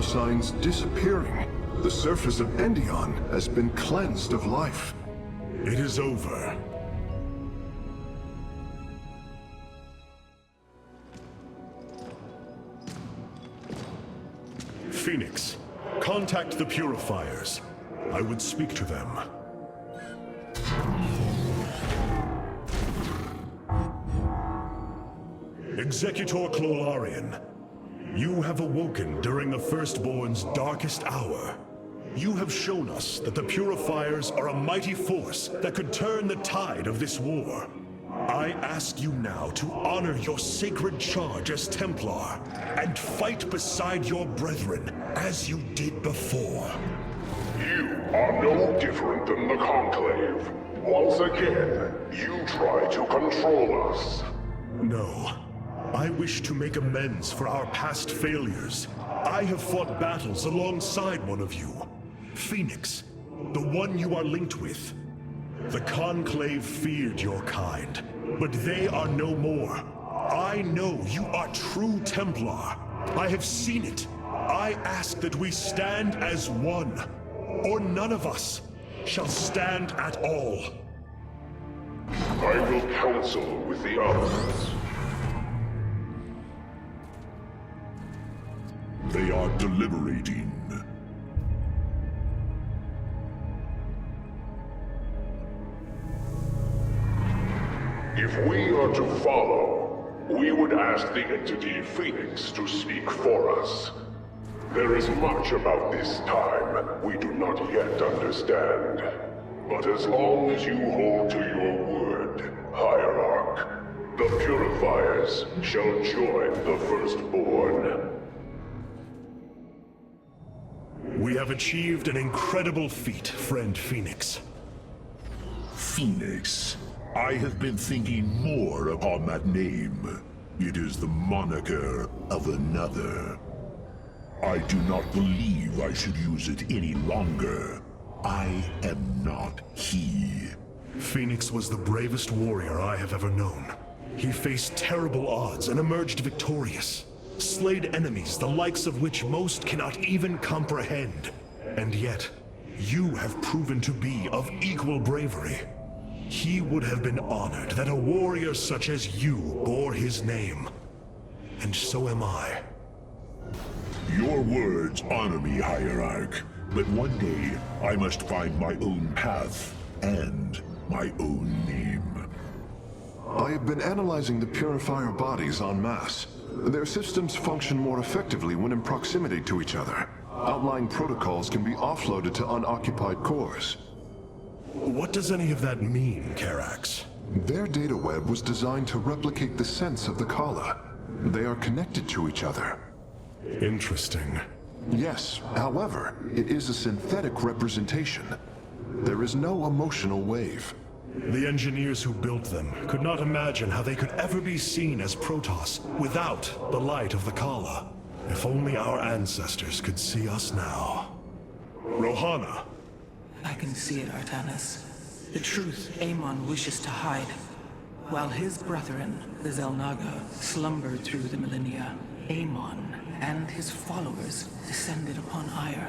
Signs disappearing. The surface of Endion has been cleansed of life. It is over. Phoenix, contact the Purifiers. I would speak to them. Executor Clolarian. You have awoken during the Firstborn's darkest hour. You have shown us that the Purifiers are a mighty force that could turn the tide of this war. I ask you now to honor your sacred charge as Templar and fight beside your brethren as you did before. You are no different than the Conclave. Once again, you try to control us. No. I wish to make amends for our past failures. I have fought battles alongside one of you. Phoenix, the one you are linked with. The Conclave feared your kind, but they are no more. I know you are true Templar. I have seen it. I ask that we stand as one, or none of us shall stand at all. I will counsel with the others. They are deliberating. If we are to follow, we would ask the entity Phoenix to speak for us. There is much about this time we do not yet understand. But as long as you hold to your word, Hierarch, the Purifiers shall join the Firstborn. We have achieved an incredible feat, friend Phoenix. Phoenix. I have been thinking more upon that name. It is the moniker of another. I do not believe I should use it any longer. I am not he. Phoenix was the bravest warrior I have ever known. He faced terrible odds and emerged victorious. Slayed enemies the likes of which most cannot even comprehend. And yet, you have proven to be of equal bravery. He would have been honored that a warrior such as you bore his name. And so am I. Your words honor me, Hierarch. But one day, I must find my own path and my own name. I have been analyzing the Purifier bodies en masse. Their systems function more effectively when in proximity to each other. Outlying protocols can be offloaded to unoccupied cores. What does any of that mean, Karax? Their data web was designed to replicate the sense of the Kala. They are connected to each other. Interesting. Yes, however, it is a synthetic representation. There is no emotional wave. The engineers who built them could not imagine how they could ever be seen as protoss without the light of the Kala. If only our ancestors could see us now. Rohana! I can see it, Artanis. The truth Amon wishes to hide. While his brethren, the Xel'Naga, slumbered through the millennia, Amon and his followers descended upon Aiur.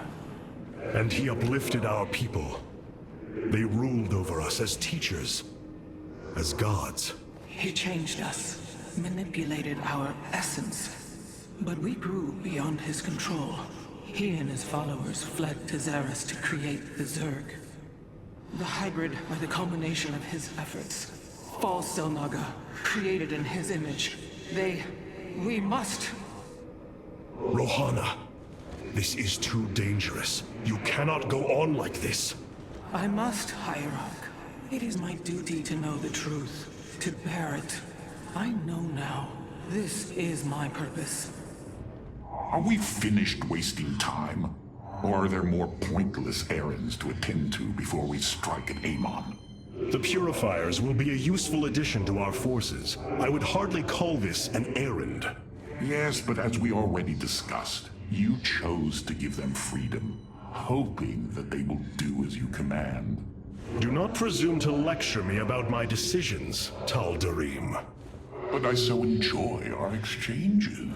And he uplifted our people. They ruled over us as teachers, as gods. He changed us, manipulated our essence. But we grew beyond his control. He and his followers fled to Xeris to create the Zerg. The hybrid are the culmination of his efforts. False Xel'Naga, created in his image. We must... Rohana, this is too dangerous. You cannot go on like this. I must, Hierarch. It is my duty to know the truth, to bear it. I know now. This is my purpose. Are we finished wasting time? Or are there more pointless errands to attend to before we strike at Amon? The Purifiers will be a useful addition to our forces. I would hardly call this an errand. Yes, but as we already discussed, you chose to give them freedom, hoping that they will do as you command. Do not presume to lecture me about my decisions, Tal'Darim. But I so enjoy our exchanges.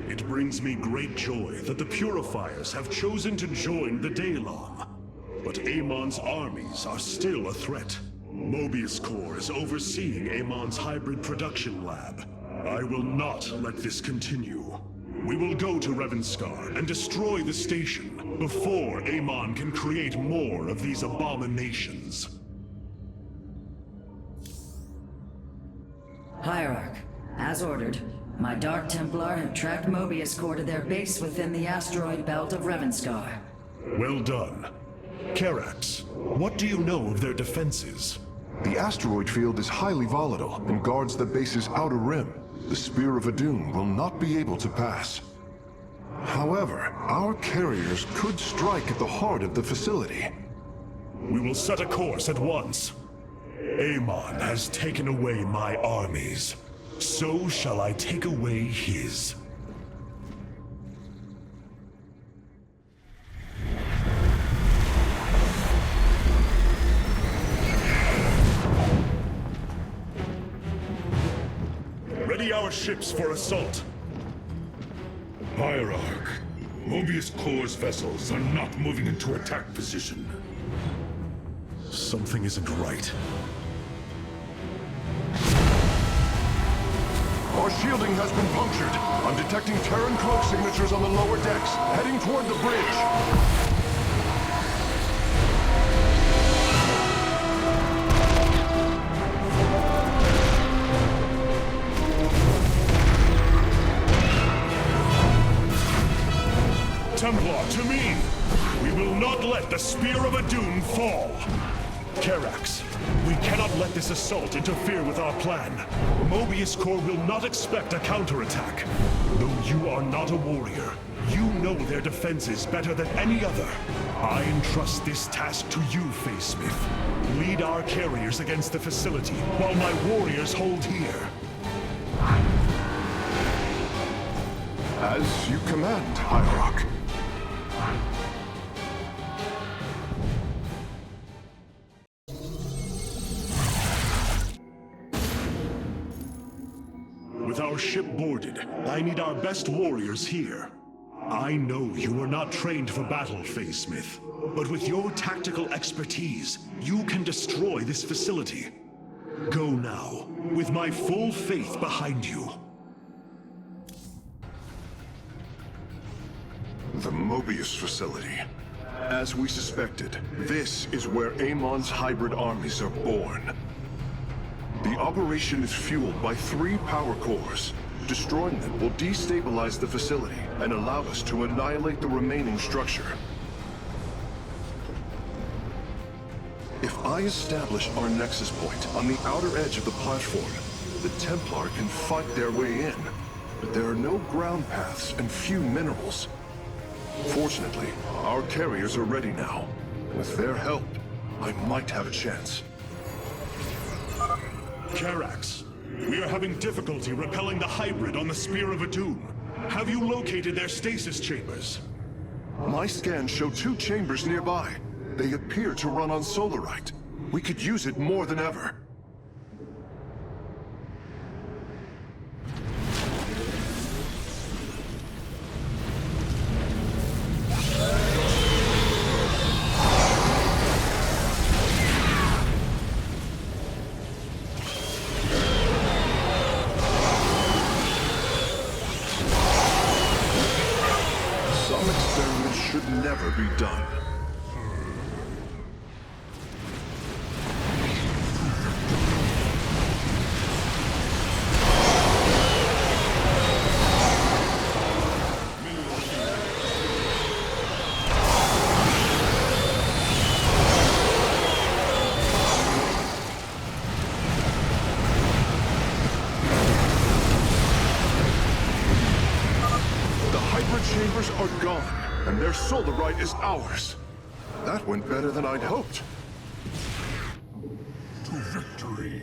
It brings me great joy that the Purifiers have chosen to join the Daylon. But Amon's armies are still a threat. Mobius Corps is overseeing Amon's hybrid production lab. I will not let this continue. We will go to Ravenscar and destroy the station before Amon can create more of these abominations. Hierarch, as ordered, my Dark Templar have tracked Mobius Corps to their base within the asteroid belt of Ravenscar. Well done. Karax, what do you know of their defenses? The asteroid field is highly volatile and guards the base's outer rim. The Spear of Adun will not be able to pass. However, our carriers could strike at the heart of the facility. We will set a course at once. Amon has taken away my armies. So shall I take away his. Ready our ships for assault. Hierarch, Mobius Corps' vessels are not moving into attack position. Something isn't right. Our shielding has been punctured. I'm detecting Terran cloak signatures on the lower decks, heading toward the bridge. Templar, to me! We will not let the Spear of Adun fall! Karax, we cannot let this assault interfere with our plan. Mobius Corps will not expect a counterattack. Though you are not a warrior, you know their defenses better than any other. I entrust this task to you, Facesmith. Lead our carriers against the facility, while my warriors hold here. As you command, Hierarch. With our ship boarded, I need our best warriors here. I know you are not trained for battle, Facesmith, but with your tactical expertise, you can destroy this facility. Go now, with my full faith behind you. The Mobius facility. As we suspected, this is where Amon's hybrid armies are born. The operation is fueled by 3 power cores. Destroying them will destabilize the facility and allow us to annihilate the remaining structure. If I establish our nexus point on the outer edge of the platform, the Templar can fight their way in, but there are no ground paths and few minerals. Fortunately, our carriers are ready now. With their help, I might have a chance. Karax, we are having difficulty repelling the hybrid on the Spear of Adun. Have you located their stasis chambers? My scans show 2 chambers nearby. They appear to run on solarite. We could use it more than ever. Never be done. The hybrid chambers are gone. And their solarite is ours. That went better than I'd hoped. To victory.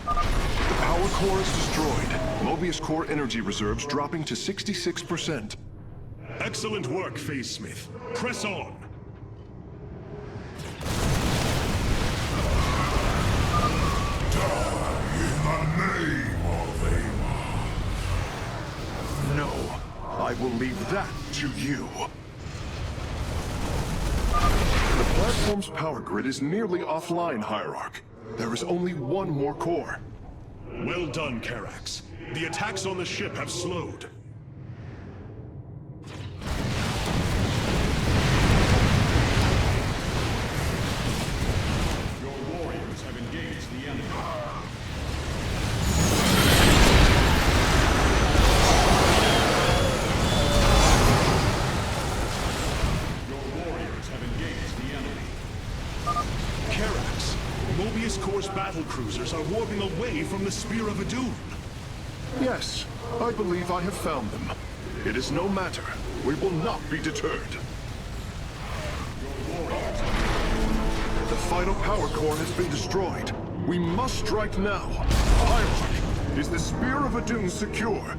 The power core is destroyed. Mobius core energy reserves dropping to 66%. Excellent work, Facesmith. Press on. No, I will leave that to you. The platform's power grid is nearly offline, Hierarch. There is only one more core. Well done, Karax. The attacks on the ship have slowed. Your warriors have engaged the enemy. Mobius Corps' battle cruisers are warping away from the Spear of Adun. Yes, I believe I have found them. It is no matter. We will not be deterred. The final power core has been destroyed. We must strike now. Hierarch, is the Spear of Adun secure?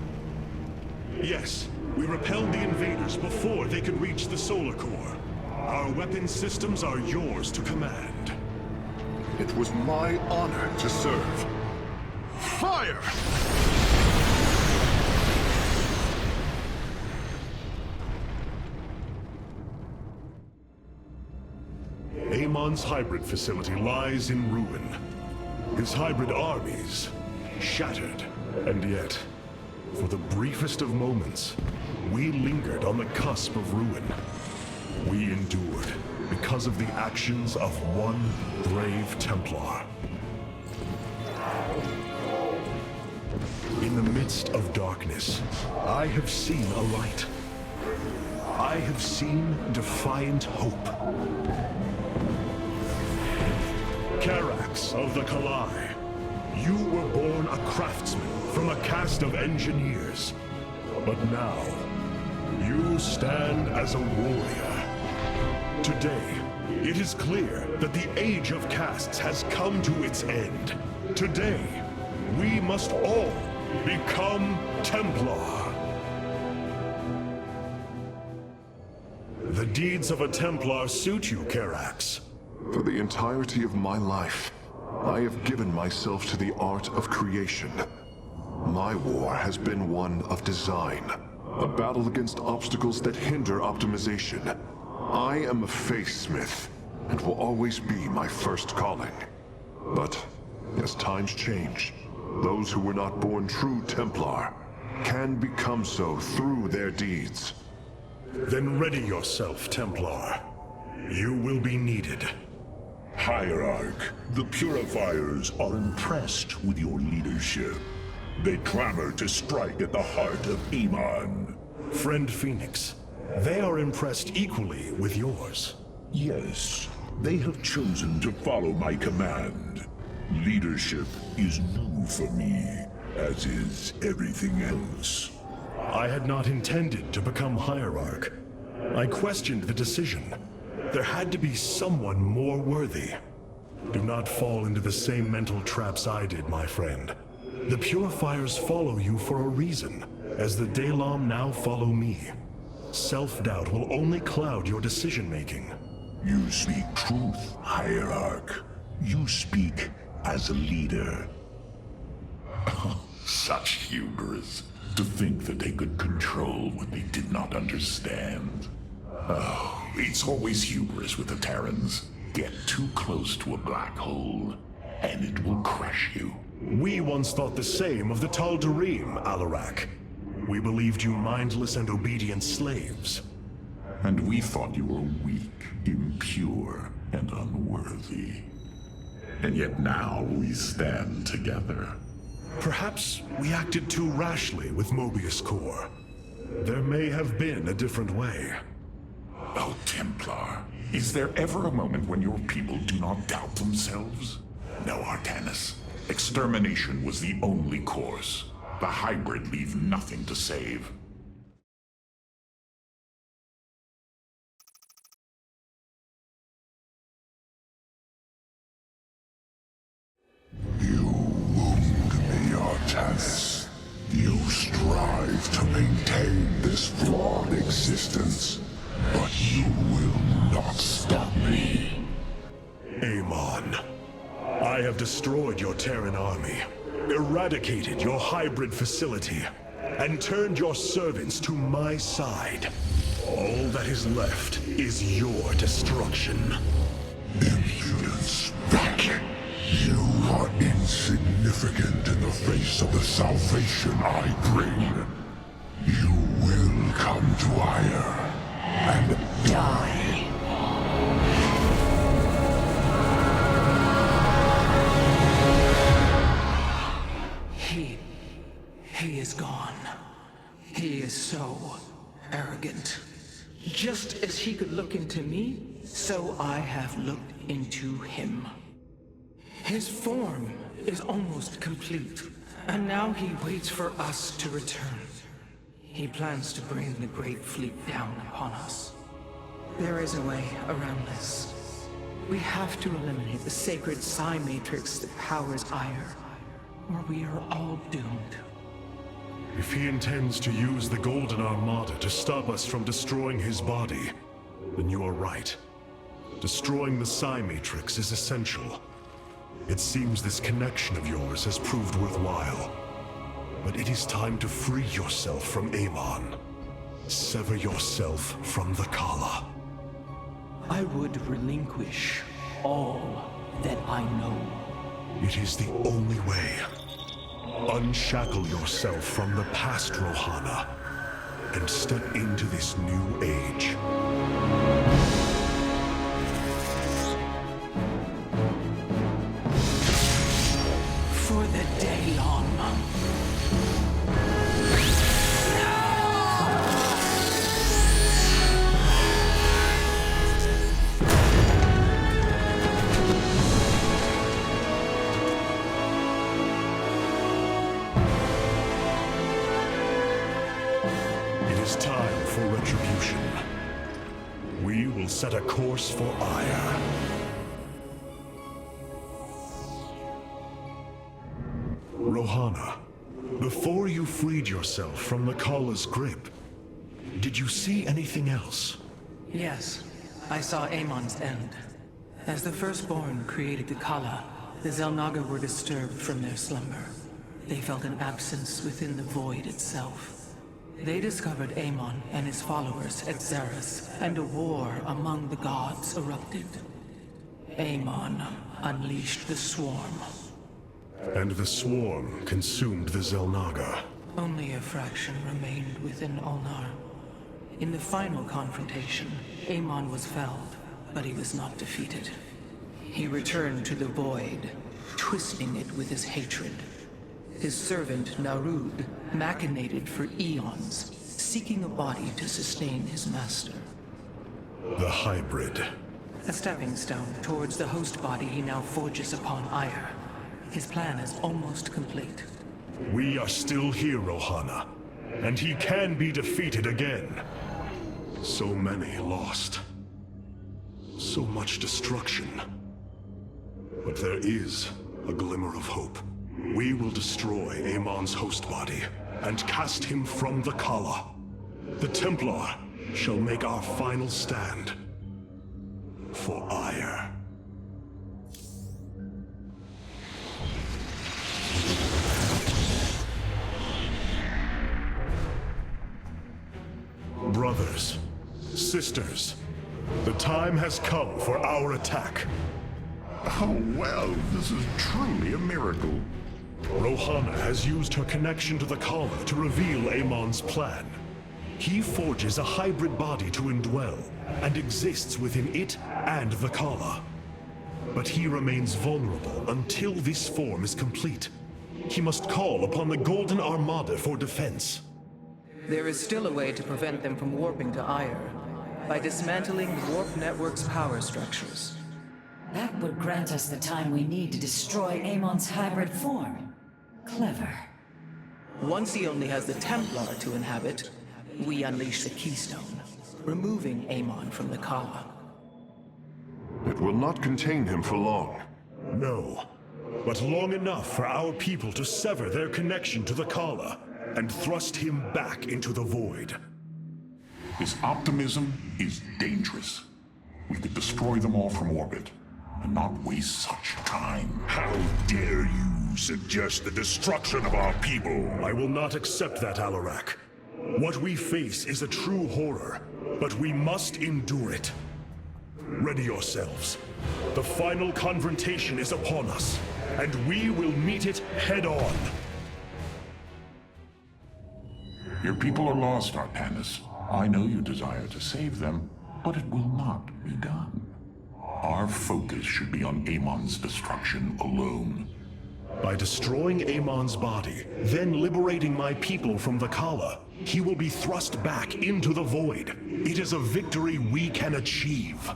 Yes, we repelled the invaders before they could reach the solar core. Our weapon systems are yours to command. It was my honor to serve. Fire! Amon's hybrid facility lies in ruin. His hybrid armies shattered. And yet, for the briefest of moments, we lingered on the cusp of ruin. We endured because of the actions of one brave Templar. In the midst of darkness, I have seen a light. I have seen defiant hope. Karax of the Kalai, you were born a craftsman from a caste of engineers. But now, you stand as a warrior. Today, it is clear that the age of castes has come to its end. Today, we must all become Templar. The deeds of a Templar suit you, Karax. For the entirety of my life, I have given myself to the art of creation. My war has been one of design, a battle against obstacles that hinder optimization. I am a faithsmith, and will always be my first calling. But as times change, those who were not born true Templar can become so through their deeds. Then ready yourself, Templar. You will be needed. Hierarch, the Purifiers are impressed with your leadership. They clamor to strike at the heart of Amon. Friend Phoenix, they are impressed equally with yours. Yes, they have chosen to follow my command. Leadership is new for me, as is everything else. I had not intended to become Hierarch. I questioned the decision. There had to be someone more worthy. Do not fall into the same mental traps I did, my friend. The Purifiers follow you for a reason, as the Dalam now follow me. Self-doubt will only cloud your decision-making. You speak truth, Hierarch. You speak as a leader. Such hubris. To think that they could control what they did not understand. Oh, it's always hubris with the Terrans. Get too close to a black hole, and it will crush you. We once thought the same of the Tal'Darim, Alarak. We believed you mindless and obedient slaves. And we thought you were weak, impure, and unworthy. And yet now we stand together. Perhaps we acted too rashly with Mobius Core. There may have been a different way. Oh, Templar, is there ever a moment when your people do not doubt themselves? No, Artanis. Extermination was the only course. The hybrid leave nothing to save. Artanis, you strive to maintain this flawed existence, but you will not stop me. Amon, I have destroyed your Terran army, eradicated your hybrid facility, and turned your servants to my side. All that is left is your destruction. Impudence, back. You are insignificant in the face of the salvation I bring. You will come to Aiur and die. He is gone. He is so arrogant. Just as he could look into me, so I have looked into him. His form is almost complete, and now he waits for us to return. He plans to bring the Great Fleet down upon us. There is a way around this. We have to eliminate the sacred psi matrix that powers Aiur, or we are all doomed. If he intends to use the Golden Armada to stop us from destroying his body, then you are right. Destroying the psi matrix is essential. It seems this connection of yours has proved worthwhile. But it is time to free yourself from Amon. Sever yourself from the Kala. I would relinquish all that I know. It is the only way. Unshackle yourself from the past, Rohana, and step into this new age. For the Dalam. will set a course for Aiur. Rohana, before you freed yourself from the Kala's grip, did you see anything else? Yes, I saw Amon's end. As the Firstborn created the Kala, the Xel'Naga were disturbed from their slumber. They felt an absence within the void itself. They discovered Amon and his followers at Xeris, and a war among the gods erupted. Amon unleashed the Swarm. And the Swarm consumed the Xel'Naga. Only a fraction remained within Ulnar. In the final confrontation, Amon was felled, but he was not defeated. He returned to the void, twisting it with his hatred. His servant, Narud, machinated for eons, seeking a body to sustain his master. The hybrid. A stepping stone towards the host body he now forges upon Aiur. His plan is almost complete. We are still here, Rohana, and he can be defeated again. So many lost. So much destruction. But there is a glimmer of hope. We will destroy Amon's host body and cast him from the Kala. The Templar shall make our final stand for Aiur. Brothers, sisters, the time has come for our attack. Oh, well, this is truly a miracle. Rohana has used her connection to the Kala to reveal Amon's plan. He forges a hybrid body to indwell, and exists within it and the Kala. But he remains vulnerable until this form is complete. He must call upon the Golden Armada for defense. There is still a way to prevent them from warping to Aiur, by dismantling the warp network's power structures. That would grant us the time we need to destroy Amon's hybrid form. Clever. Once he only has the Templar to inhabit, we unleash the Keystone, removing Amon from the Kala. It will not contain him for long. No, but long enough for our people to sever their connection to the Kala and thrust him back into the void. His optimism is dangerous. We could destroy them all from orbit, and not waste such time. How dare you suggest the destruction of our people? I will not accept that, Alarak. What we face is a true horror, but we must endure it. Ready yourselves. The final confrontation is upon us, and we will meet it head-on. Your people are lost, Artanis. I know you desire to save them, but it will not be done. Our focus should be on Amon's destruction alone. By destroying Amon's body, then liberating my people from the Kala, he will be thrust back into the void. It is a victory we can achieve.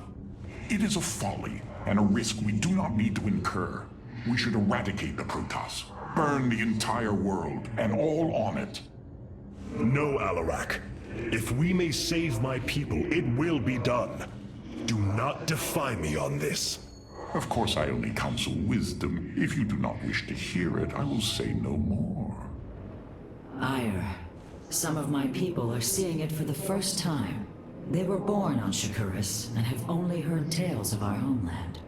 It is a folly, and a risk we do not need to incur. We should eradicate the protoss, burn the entire world, and all on it. No, Alarak. If we may save my people, it will be done. Do not defy me on this. Of course, I only counsel wisdom. If you do not wish to hear it, I will say no more. Aiur. Some of my people are seeing it for the first time. They were born on Shakuras and have only heard tales of our homeland.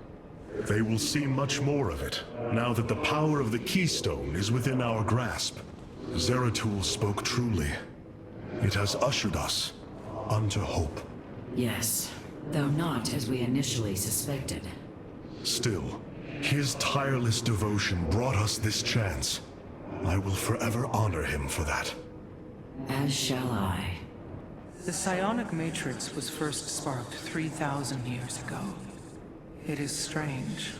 They will see much more of it, now that the power of the Keystone is within our grasp. Zeratul spoke truly. It has ushered us unto hope. Yes, though not as we initially suspected. Still, his tireless devotion brought us this chance. I will forever honor him for that. As shall I. The psionic matrix was first sparked 3,000 years ago. It is strange.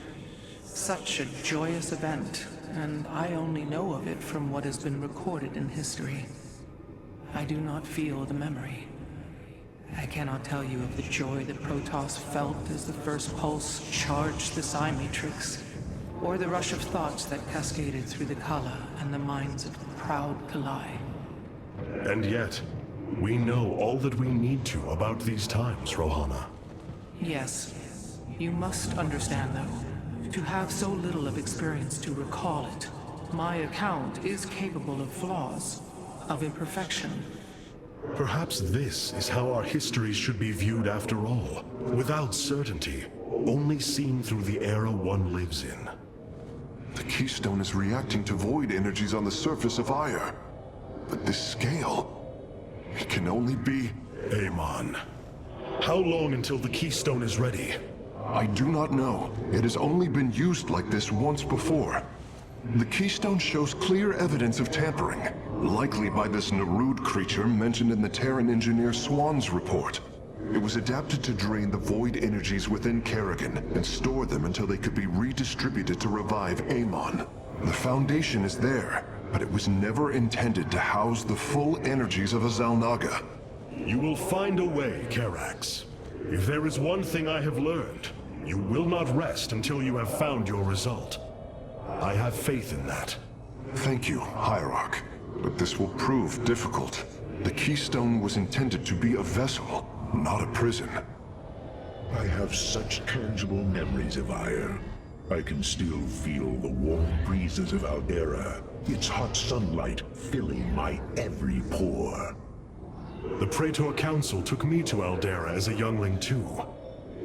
Such a joyous event, and I only know of it from what has been recorded in history. I do not feel the memory. I cannot tell you of the joy that Protoss felt as the first pulse charged the psi matrix, or the rush of thoughts that cascaded through the Kala and the minds of the proud Kalai. And yet, we know all that we need to about these times, Rohana. Yes. You must understand, though, to have so little of experience to recall it, my account is capable of flaws, of imperfection. Perhaps this is how our histories should be viewed after all, without certainty, only seen through the era one lives in. The Keystone is reacting to void energies on the surface of Aiur. But this scale, it can only be... Amon. How long until the Keystone is ready? I do not know. It has only been used like this once before. The Keystone shows clear evidence of tampering, likely by this Narud creature mentioned in the Terran engineer Swan's report. It was adapted to drain the void energies within Kerrigan and store them until they could be redistributed to revive Amon. The foundation is there, but it was never intended to house the full energies of a Xel'Naga. You will find a way, Karax. If there is one thing I have learned, you will not rest until you have found your result. I have faith in that. Thank you, Hierarch. But this will prove difficult. The Keystone was intended to be a vessel, not a prison. I have such tangible memories of Aiur. I can still feel the warm breezes of Aldera, its hot sunlight filling my every pore. The Praetor Council took me to Aldera as a youngling too.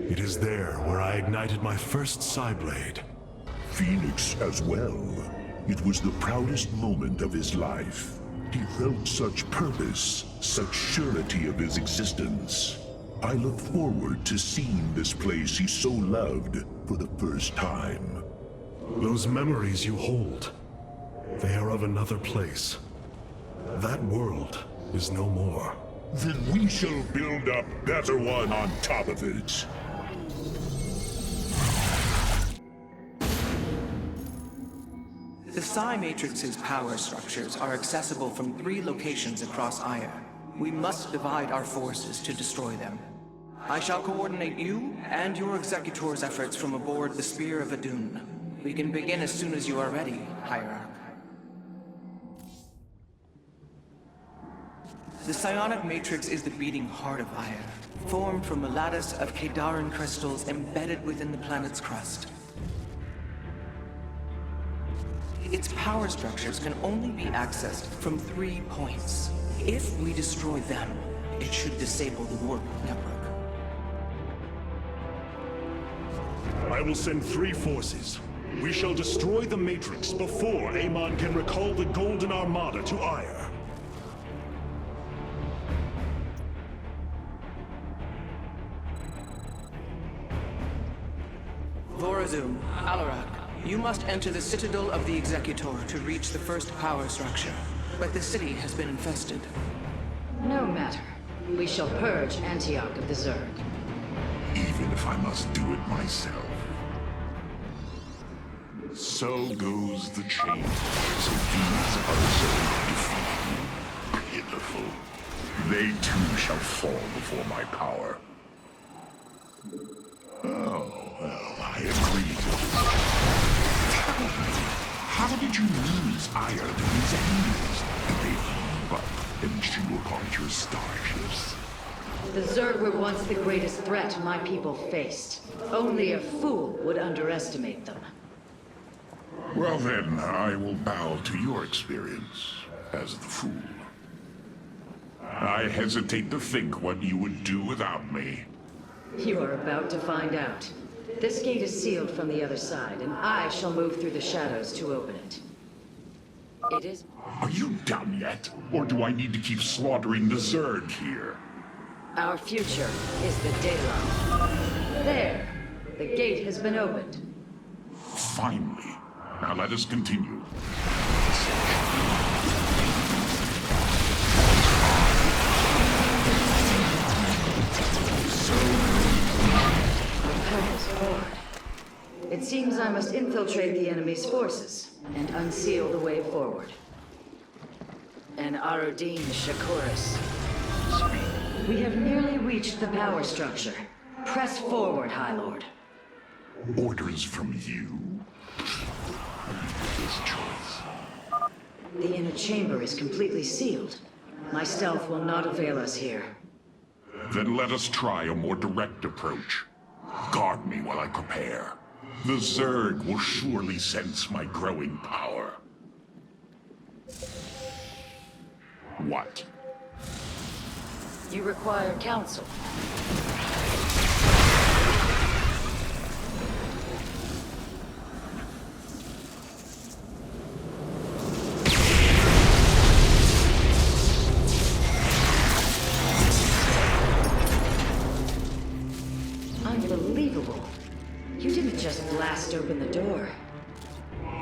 It is there where I ignited my first Psyblade. Phoenix as well. It was the proudest moment of his life. He felt such purpose, such surety of his existence. I look forward to seeing this place he so loved for the first time. Those memories you hold, they are of another place. That world is no more. Then we shall build a better one on top of it. The Psi Matrix's power structures are accessible from 3 locations across Aiur. We must divide our forces to destroy them. I shall coordinate you and your Executor's efforts from aboard the Spear of Adun. We can begin as soon as you are ready, Hierarch. The Psionic Matrix is the beating heart of Aiur, formed from a lattice of Kadaran crystals embedded within the planet's crust. Its power structures can only be accessed from 3 points. If we destroy them, it should disable the warp network. I will send 3 forces. We shall destroy the Matrix before Amon can recall the Golden Armada to Aiur. Vorazum, Alarak, you must enter the Citadel of the Executor to reach the first power structure. But the city has been infested. No matter. We shall purge Antioch of the Zerg. Even if I must do it myself. So goes the chain. So these are so pitiful. They too shall fall before my power. Oh, well, I agree. How did you lose Aiur to these enemies? They heave up and chew upon your starships. The Zerg were once the greatest threat my people faced. Only a fool would underestimate them. Well then, I will bow to your experience as the fool. I hesitate to think what you would do without me. You are about to find out. This gate is sealed from the other side, and I shall move through the shadows to open it. It is... Are you done yet? Or do I need to keep slaughtering the Zerg here? Our future is the daylight. There! The gate has been opened. Finally. Now let us continue. It seems I must infiltrate the enemy's forces and unseal the way forward. An Arodin Shakuras. We have nearly reached the power structure. Press forward, High Lord. Orders from you? This choice. The inner chamber is completely sealed. My stealth will not avail us here. Then let us try a more direct approach. Guard me while I prepare. The Zerg will surely sense my growing power. What? You require counsel. Unbelievable. You didn't just blast open the door.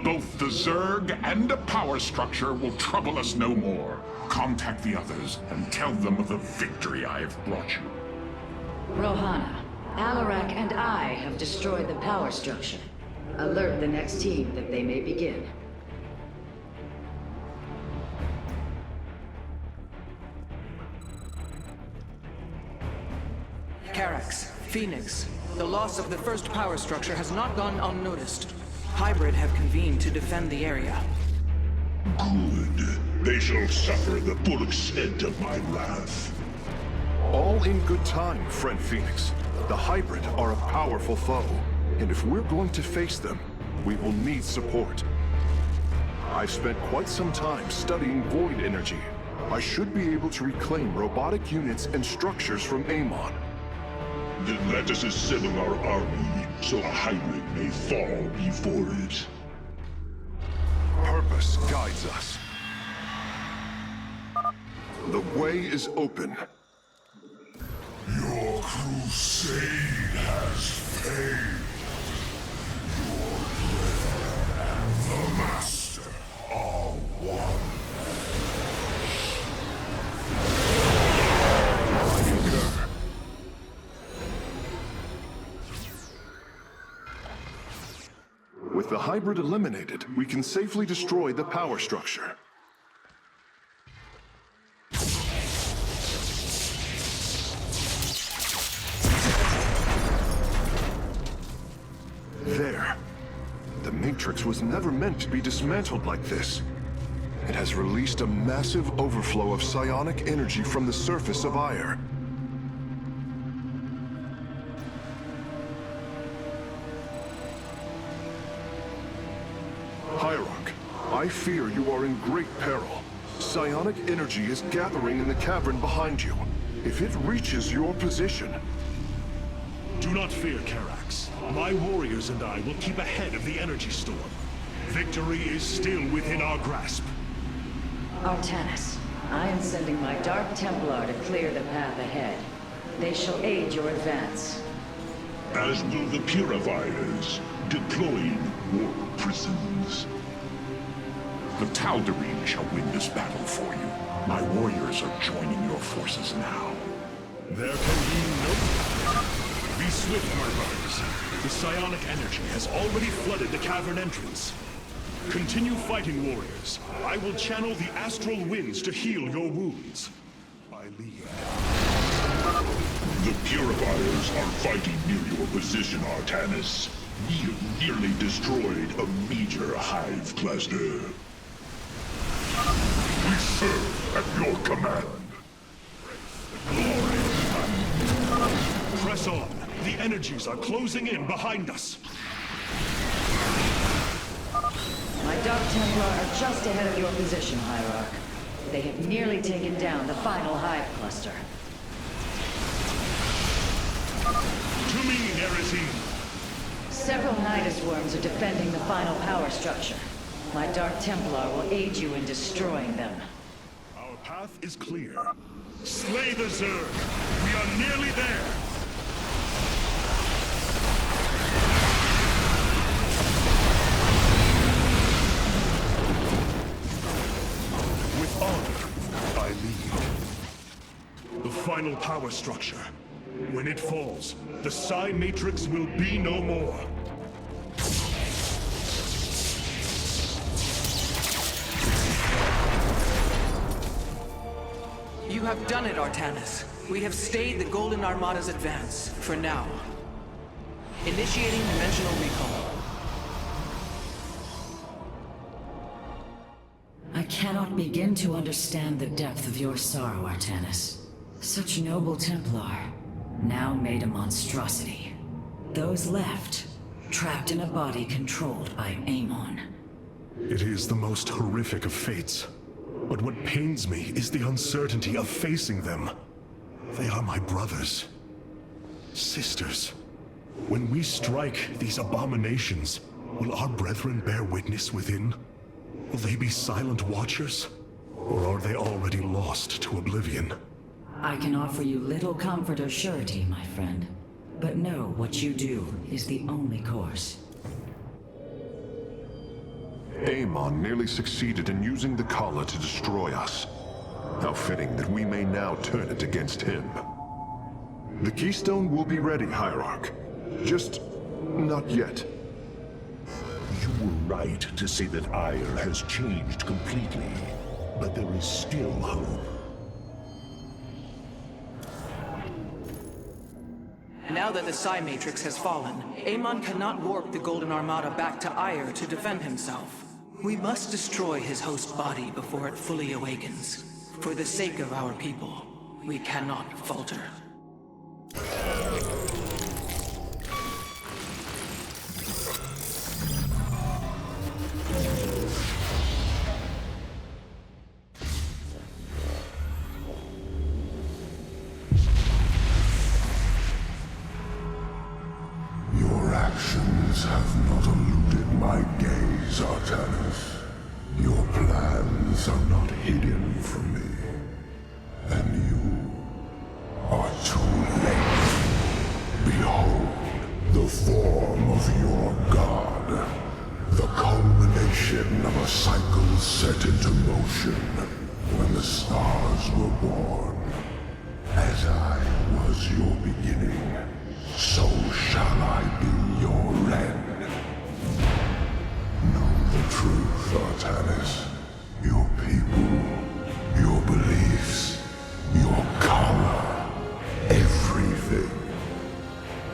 Both the Zerg and a power structure will trouble us no more. Contact the others and tell them of the victory I have brought you. Rohana, Alarak and I have destroyed the power structure. Alert the next team that they may begin. Carax, Phoenix, the loss of the first power structure has not gone unnoticed. Hybrid have convened to defend the area. Good. They shall suffer the full extent of my wrath. All in good time, friend Phoenix. The Hybrid are a powerful foe, and if we're going to face them, we will need support. I've spent quite some time studying void energy. I should be able to reclaim robotic units and structures from Amon. Then let us assemble our army, so a Hybrid may fall before it. Purpose guides us. The way is open. Your crusade has failed. Your brother and the Master are one. With the Hybrid eliminated, we can safely destroy the power structure. There. The Matrix was never meant to be dismantled like this. It has released a massive overflow of psionic energy from the surface of Aiur. Hierarch, I fear you are in great peril. Psionic energy is gathering in the cavern behind you. If it reaches your position... Do not fear, Carax. My warriors and I will keep ahead of the energy storm. Victory is still within our grasp. Artanis, I am sending my Dark Templar to clear the path ahead. They shall aid your advance. As will the Purifiers, deploying war prisons. The Tal'Darim shall win this battle for you. My warriors are joining your forces now. There can be no... Be swift, Murderers. The psionic energy has already flooded the cavern entrance. Continue fighting, warriors. I will channel the astral winds to heal your wounds. I lead. The Purifiers are fighting near your position, Artanis. We have nearly destroyed a major hive cluster. We serve at your command. Press on. The energies are closing in behind us. My Dark Templar are just ahead of your position, Hierarch. They have nearly taken down the final hive cluster. To me, Nerazine. Several Nidus worms are defending the final power structure. My Dark Templar will aid you in destroying them. Our path is clear. Slay the Zerg. We are nearly there. With honor, I lead. The final power structure. When it falls, the Psi Matrix will be no more. You have done it, Artanis. We have stayed the Golden Armada's advance, for now. Initiating dimensional recall. I cannot begin to understand the depth of your sorrow, Artanis. Such noble Templar, now made a monstrosity. Those left, trapped in a body controlled by Amon. It is the most horrific of fates. But what pains me is the uncertainty of facing them. They are my brothers. Sisters. When we strike these abominations, will our brethren bear witness within? Will they be silent watchers? Or are they already lost to oblivion? I can offer you little comfort or surety, my friend. But know what you do is the only course. Amon nearly succeeded in using the Khala to destroy us. How fitting that we may now turn it against him. The Keystone will be ready, Hierarch. Just not yet. You were right to say that Aiur has changed completely, but there is still hope. Now that the Psi Matrix has fallen, Amon cannot warp the Golden Armada back to Aiur to defend himself. We must destroy his host body before it fully awakens. For the sake of our people, we cannot falter. Your actions have not eluded my gaze, Artanis. Your plans are not hidden from me. And you are too late. Behold, the form of your god. The culmination of a cycle set into motion when the stars were born. As I was your beginning, so shall I be your end. Know the truth, Artanis. Your people, your beliefs, your color, everything.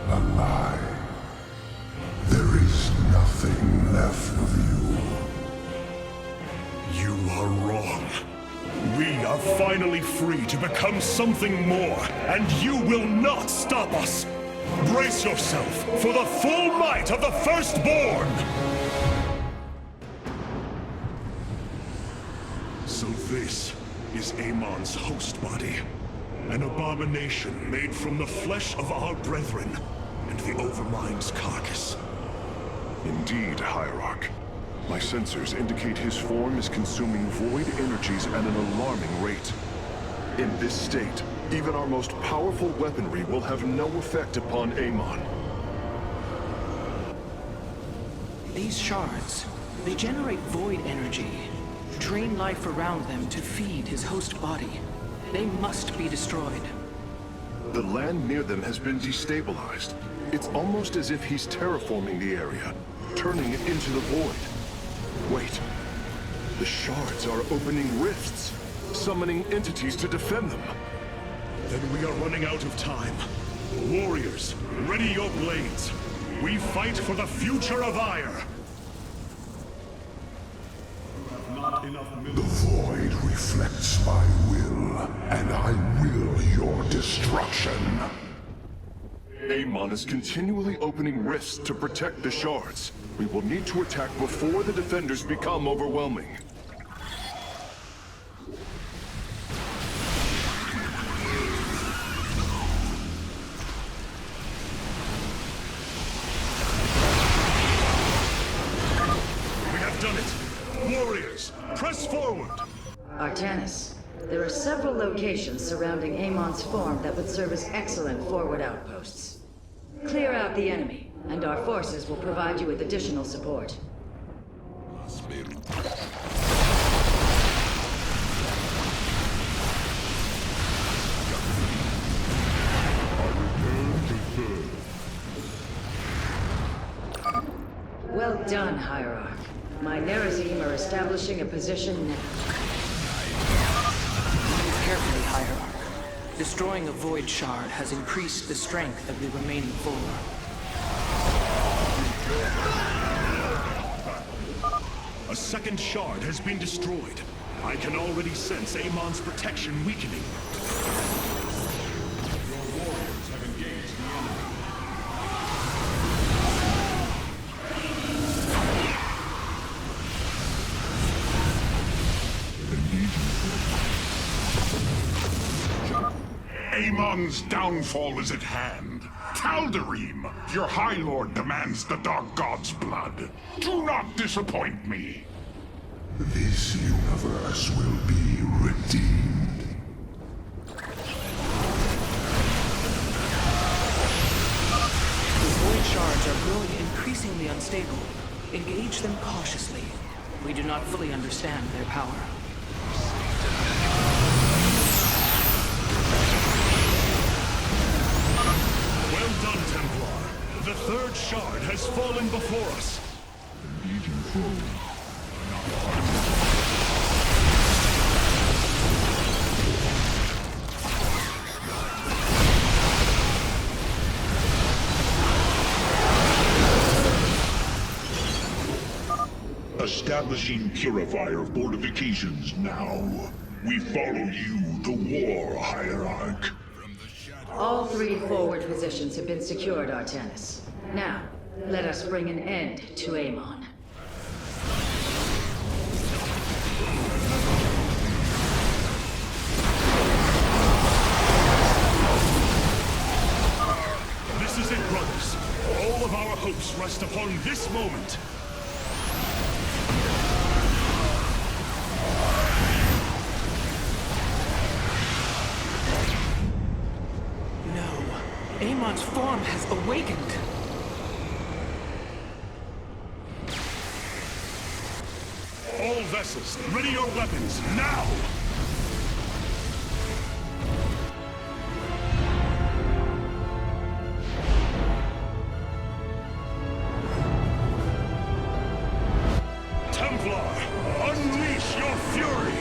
A lie. There is nothing left of you. You are wrong. We are finally free to become something more, and you will not stop us! Brace yourself for the full might of the Firstborn! So this is Amon's host body. An abomination made from the flesh of our brethren and the Overmind's carcass. Indeed, Hierarch. My sensors indicate his form is consuming void energies at an alarming rate. In this state, even our most powerful weaponry will have no effect upon Amon. These shards, they generate void energy, drain life around them to feed his host body. They must be destroyed. The land near them has been destabilized. It's almost as if he's terraforming the area, turning it into the void. Wait. The shards are opening rifts, summoning entities to defend them. Then we are running out of time. Warriors, ready your blades. We fight for the future of Aiur. The void reflects my will, and I will your destruction. Amon is continually opening rifts to protect the shards. We will need to attack before the defenders become overwhelming. We have done it! Warriors, press forward! Artanis, there are several locations surrounding Amon's form that would serve as excellent forward outposts. Clear out the enemy, and our forces will provide you with additional support. Well done, Hierarch. My Nerazim are establishing a position now. Carefully, Hierarch. Destroying a void shard has increased the strength of the remaining four. A second shard has been destroyed. I can already sense Amon's protection weakening. Your warriors have engaged the enemy. Amon's downfall is at hand. Tal'Darim, your High Lord demands the Dark God's blood. Do not disappoint me. This universe will be redeemed. The void shards are growing increasingly unstable. Engage them cautiously. We do not fully understand their power. Well done, Templar. The third shard has fallen before us. Establishing purifier fortifications now. We follow you to war, Hierarch. All 3 forward positions have been secured, Artanis. Now, let us bring an end to Amon. This is it, brothers. All of our hopes rest upon this moment. Amon's form has awakened. All vessels, ready your weapons, now! Templar, unleash your fury!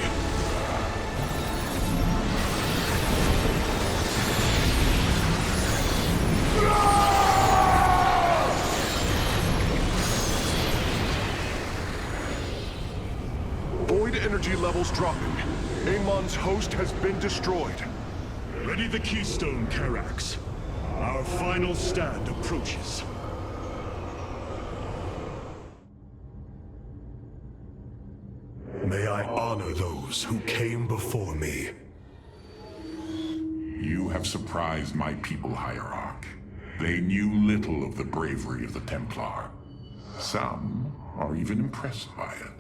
Void energy levels dropping. Amon's host has been destroyed. Ready the keystone, Karax. Our final stand approaches. May I honor those who came before me. You have surprised my people, Hierarch. They knew little of the bravery of the Templar. Some are even impressed by it.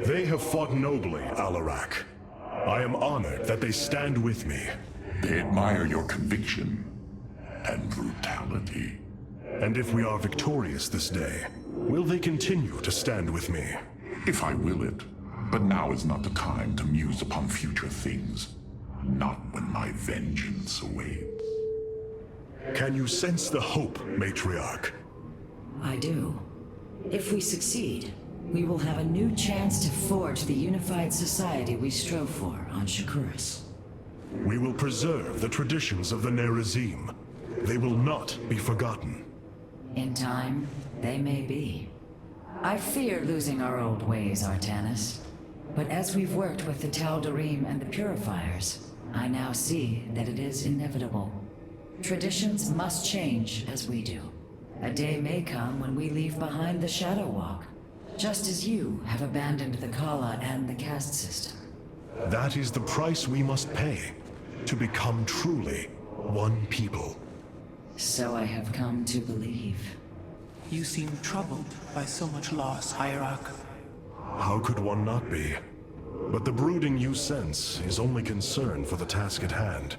They have fought nobly, Alarak. I am honored that they stand with me. They admire your conviction and brutality. And if we are victorious this day, will they continue to stand with me? If I will it. But now is not the time to muse upon future things. Not when my vengeance awaits. Can you sense the hope, Matriarch? I do. If we succeed, we will have a new chance to forge the unified society we strove for on Shakuras. We will preserve the traditions of the Nerazim. They will not be forgotten. In time, they may be. I fear losing our old ways, Artanis. But as we've worked with the Tal'Darim and the Purifiers, I now see that it is inevitable. Traditions must change as we do. A day may come when we leave behind the Shadow Walk, just as you have abandoned the Kala and the caste system. That is the price we must pay, to become truly one people. So I have come to believe. You seem troubled by so much loss, Hierarch. How could one not be? But the brooding you sense is only concern for the task at hand.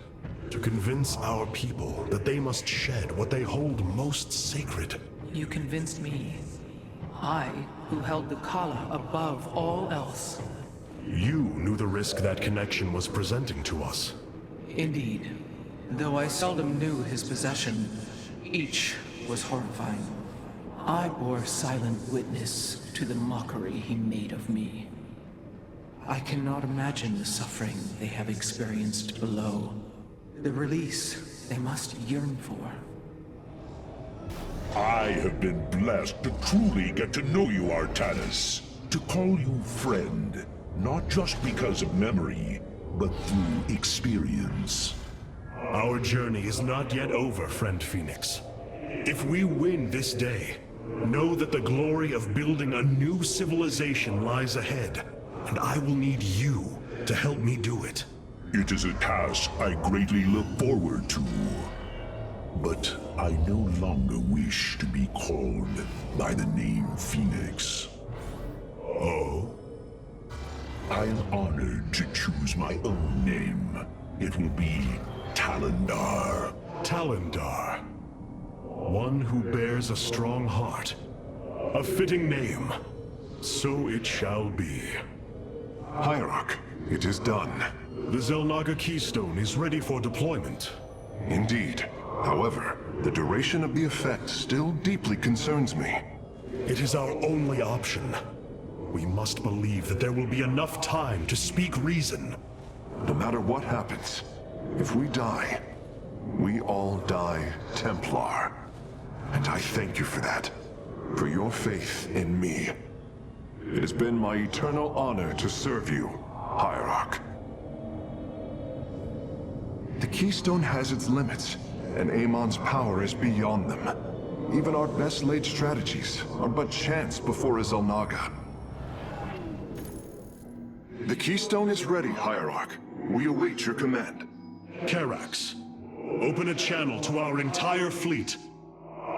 To convince our people that they must shed what they hold most sacred. You convinced me. I, who held the Kala above all else. You knew the risk that connection was presenting to us. Indeed. Though I seldom knew his possession, each was horrifying. I bore silent witness to the mockery he made of me. I cannot imagine the suffering they have experienced below. The release they must yearn for. I have been blessed to truly get to know you, Artanis. To call you friend, not just because of memory, but through experience. Our journey is not yet over, friend Phoenix. If we win this day, know that the glory of building a new civilization lies ahead, and I will need you to help me do it. It is a task I greatly look forward to. But I no longer wish to be called by the name Phoenix. Oh? I am honored to choose my own name. It will be Talendar. Talendar. One who bears a strong heart. A fitting name. So it shall be. Hierarch, it is done. The Xel'Naga Keystone is ready for deployment. Indeed. However, the duration of the effect still deeply concerns me. It is our only option. We must believe that there will be enough time to speak reason. No matter what happens, if we die, we all die Templar. And I thank you for that. For your faith in me. It has been my eternal honor to serve you, Hierarch. The Keystone has its limits, and Amon's power is beyond them. Even our best laid strategies are but chance before a Xel'Naga. The Keystone is ready, Hierarch. We await your command. Karax, open a channel to our entire fleet.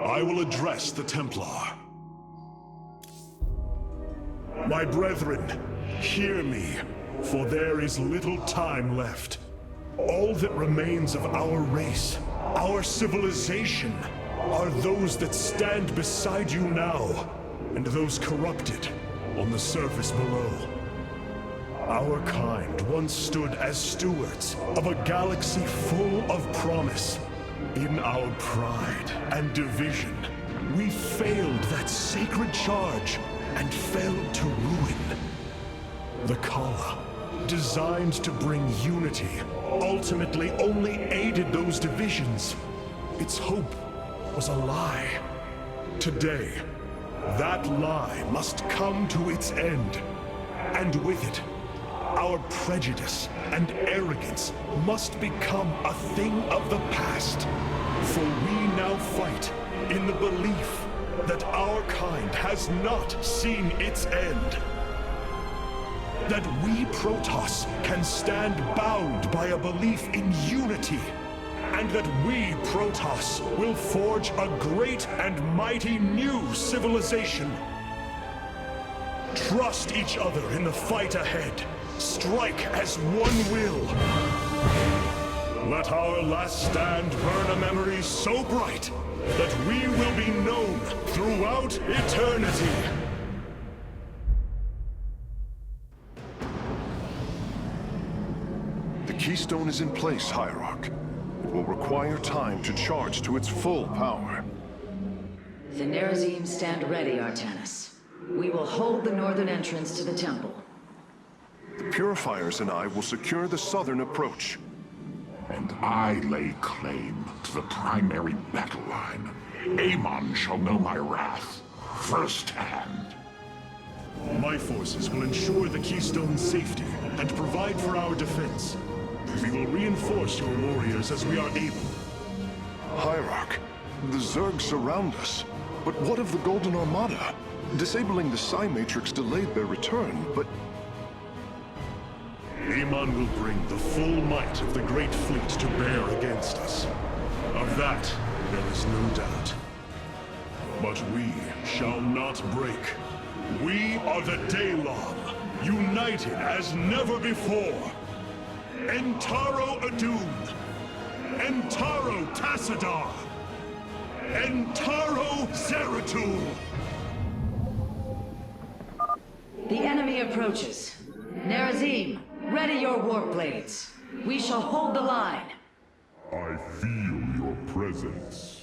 I will address the Templar. My brethren, hear me, for there is little time left. All that remains of our race, our civilization, are those that stand beside you now, and those corrupted on the surface below. Our kind once stood as stewards of a galaxy full of promise. In our pride and division, we failed that sacred charge and failed to ruin. The Kala, designed to bring unity, ultimately only aided those divisions. Its hope was a lie. Today, that lie must come to its end. And with it, our prejudice and arrogance must become a thing of the past. For we now fight in the belief that our kind has not seen its end. That we Protoss can stand bound by a belief in unity. And that we Protoss will forge a great and mighty new civilization. Trust each other in the fight ahead. Strike as one will. Let our last stand burn a memory so bright that we will be known throughout eternity. The Keystone is in place, Hierarch. It will require time to charge to its full power. The Nerazim stand ready, Artanis. We will hold the northern entrance to the temple. The Purifiers and I will secure the southern approach. And I lay claim to the primary battle line. Amon shall know my wrath firsthand. My forces will ensure the Keystone's safety and provide for our defense. We will reinforce your warriors as we are able. Hierarch, the Zerg surround us. But what of the Golden Armada? Disabling the Psi Matrix delayed their return, but... Amon will bring the full might of the Great Fleet to bear against us. Of that, there is no doubt. But we shall not break. We are the Daylom, united as never before. Entaro Adun, Entaro Tassadar, Entaro Zeratul. The enemy approaches. Nerazim, ready your warp blades. We shall hold the line. I feel your presence.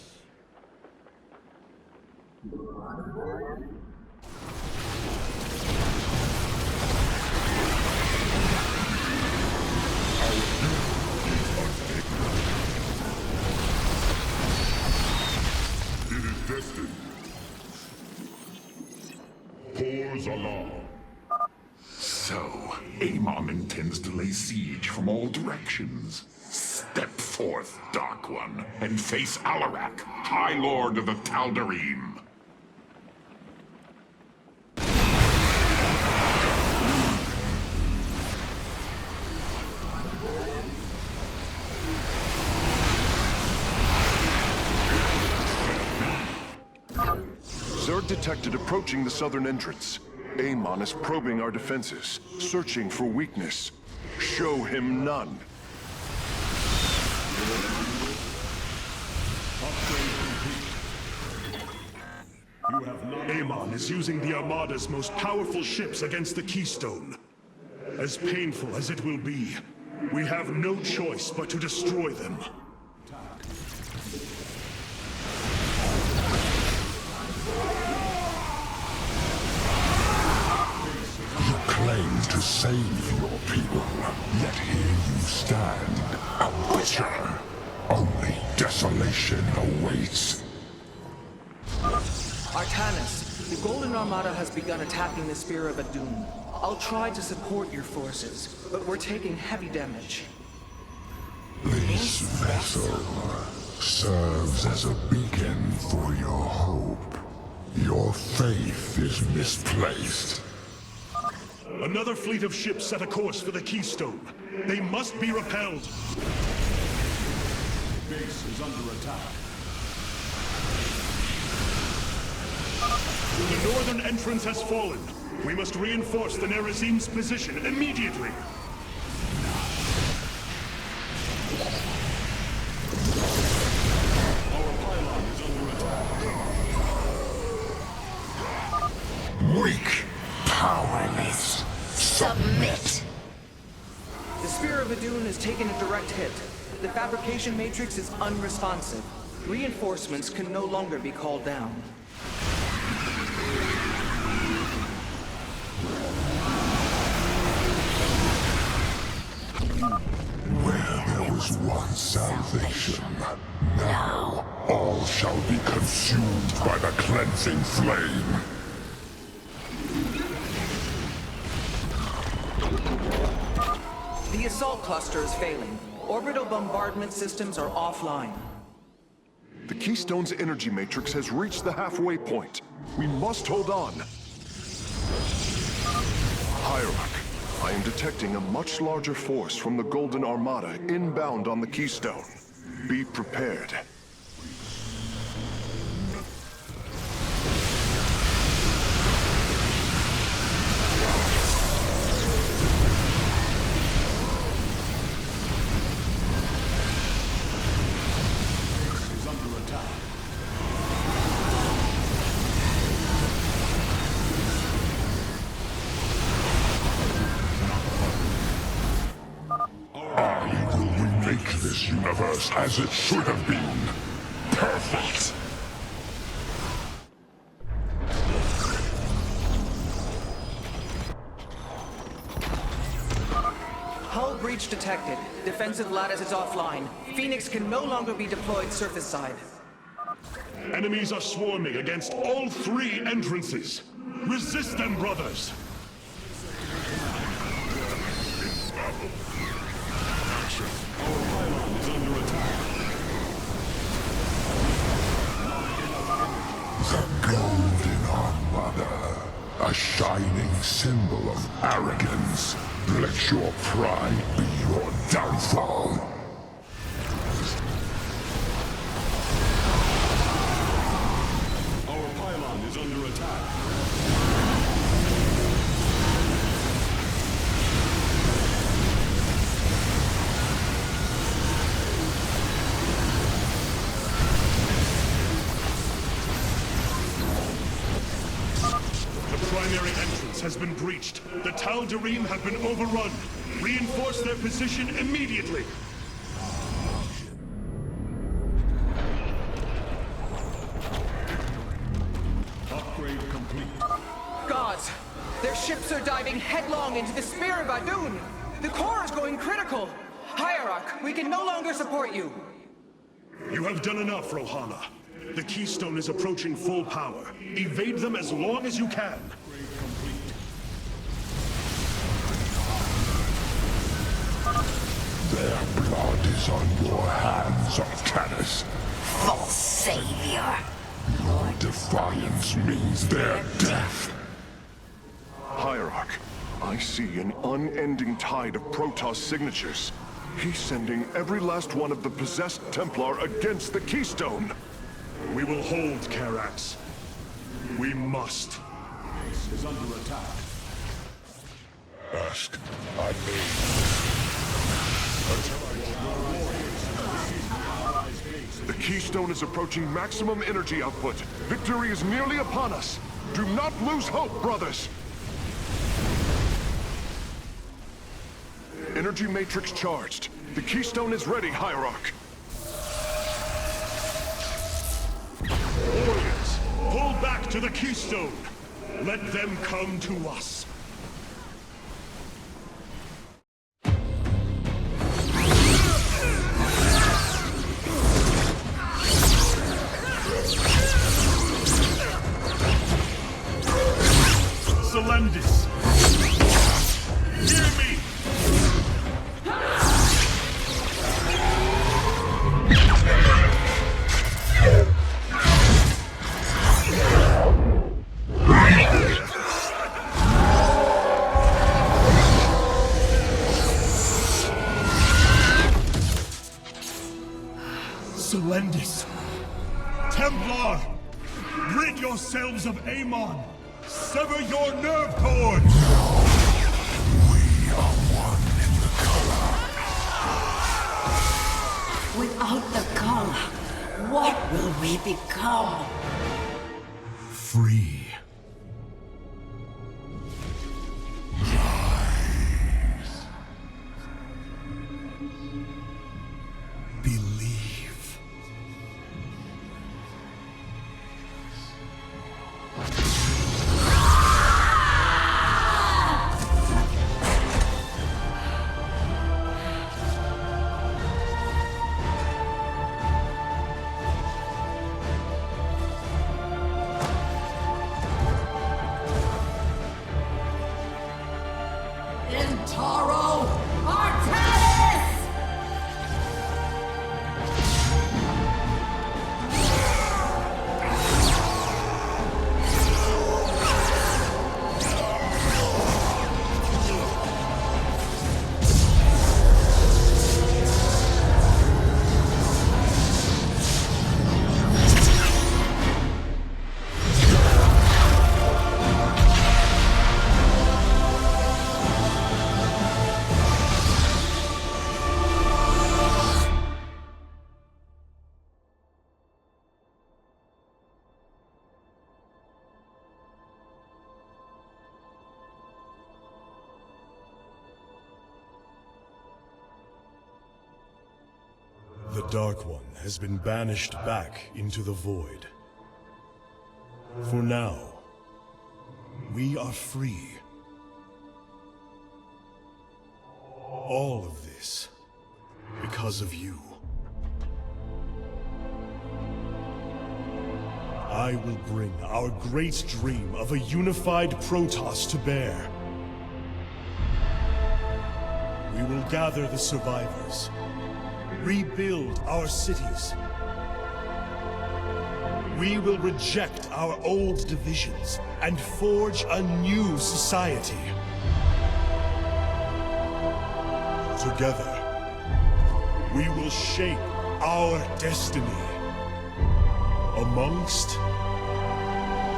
It is destined. Pause alarm. So, Amon intends to lay siege from all directions. Step forth, Dark One, and face Alarak, High Lord of the Tal'Darim. Zerg detected approaching the southern entrance. Amon is probing our defenses, searching for weakness. Show him none. Amon is using the Armada's most powerful ships against the Keystone. As painful as it will be, we have no choice but to destroy them. You claim to save your people, yet here you stand, a butcher. Only desolation awaits. Artanis, the Golden Armada has begun attacking the Spear of Adun. I'll try to support your forces, but we're taking heavy damage. This vessel serves as a beacon for your hope. Your faith is misplaced. Another fleet of ships set a course for the Keystone. They must be repelled. Base is under attack. The northern entrance has fallen. We must reinforce the Nerazim's position immediately. Our pylon is under attack. Weak, powerless, submit. The Spear of Adun has taken a direct hit. The fabrication matrix is unresponsive. Reinforcements can no longer be called down. Where there was once salvation, now all shall be consumed by the cleansing flame. The assault cluster is failing. Orbital bombardment systems are offline. The Keystone's energy matrix has reached the halfway point. We must hold on. Hierarch, I am detecting a much larger force from the Golden Armada inbound on the Keystone. Be prepared. This universe as it should have been. Perfect. Hull breach detected. Defensive lattice is offline. Phoenix can no longer be deployed surface side. Enemies are swarming against all three entrances. Resist them, brothers! The Golden Armada, a shining symbol of arrogance. Let your pride be your downfall. Our pylon is under attack. Primary entrance has been breached. The Tal'Darim have been overrun. Reinforce their position immediately. Upgrade complete. Gods! Their ships are diving headlong into the Spear of Adun! The core is going critical! Hierarch, we can no longer support you! You have done enough, Rohana. The Keystone is approaching full power. Evade them as long as you can. Their blood is on your hands, Artanis. False savior. Your defiance means their death. Hierarch, I see an unending tide of protoss signatures. He's sending every last one of the possessed Templar against the Keystone. We will hold, Karax. We must. Base is under attack. Ask, I may. The Keystone is approaching maximum energy output. Victory is nearly upon us. Do not lose hope, brothers! Energy matrix charged. The Keystone is ready, Hierarch. Warriors, pull back to the Keystone. Let them come to us. Selendis! Hear me! Selendis! Templar! Rid yourselves of Amon! Sever your nerve cords! We are one in the color. Without the color, what will we become? Free. Rise. Believe. The Dark One has been banished back into the Void. For now, we are free. All of this because of you. I will bring our great dream of a unified protoss to bear. We will gather the survivors, rebuild our cities. We will reject our old divisions and forge a new society. Together, we will shape our destiny amongst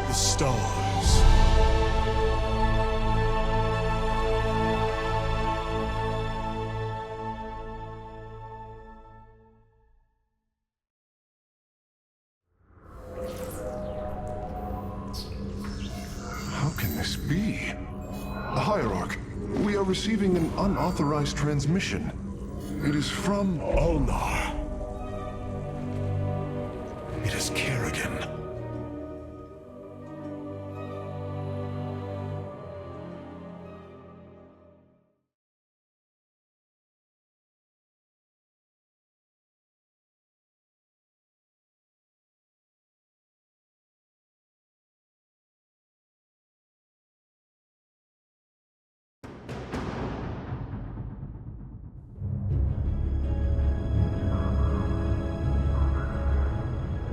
the stars. How can this be? Hierarch, we are receiving an unauthorized transmission. It is from Ulnar. It is Kerrigan.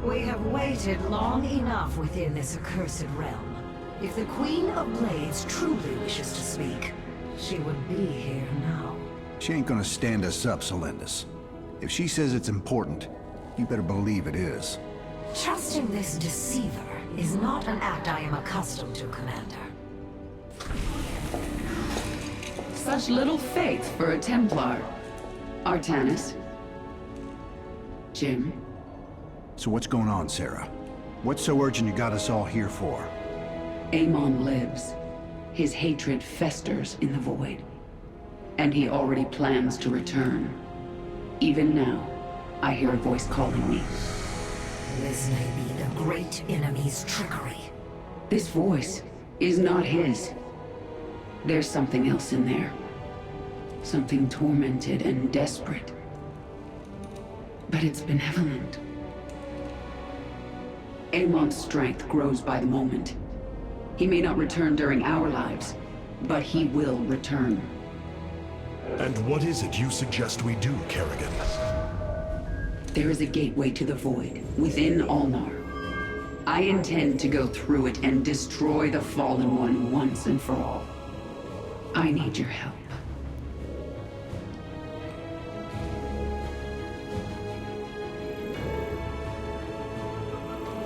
We have waited long enough within this accursed realm. If the Queen of Blades truly wishes to speak, she would be here now. She ain't gonna stand us up, Selendis. If she says it's important, you better believe it is. Trusting this deceiver is not an act I am accustomed to, Commander. Such little faith for a Templar. Artanis. Jim. So what's going on, Sarah? What's so urgent you got us all here for? Amon lives. His hatred festers in the void. And he already plans to return. Even now, I hear a voice calling me. This may be the great enemy's trickery. This voice is not his. There's something else in there. Something tormented and desperate. But it's benevolent. Amon's strength grows by the moment. He may not return during our lives, but he will return. And what is it you suggest we do, Kerrigan? There is a gateway to the void, within Ulnar. I intend to go through it and destroy the Fallen One once and for all. I need your help.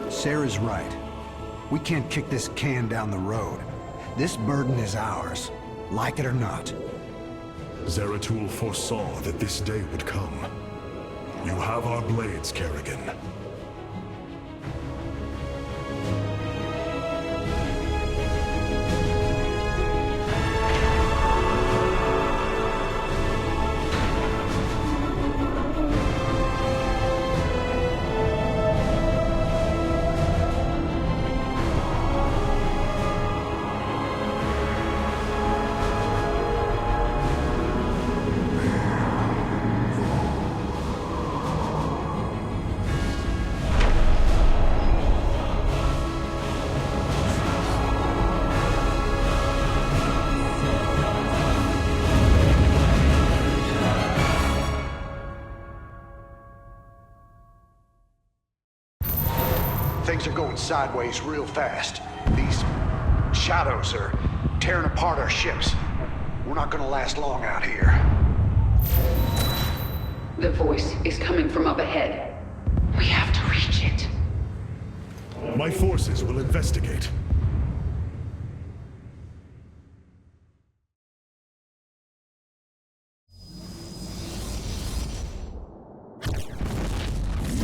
Sarah's right. We can't kick this can down the road. This burden is ours, like it or not. Zeratul foresaw that this day would come. You have our blades, Kerrigan. Things are going sideways real fast. These shadows are tearing apart our ships. We're not gonna last long out here. The voice is coming from up ahead. We have to reach it. My forces will investigate.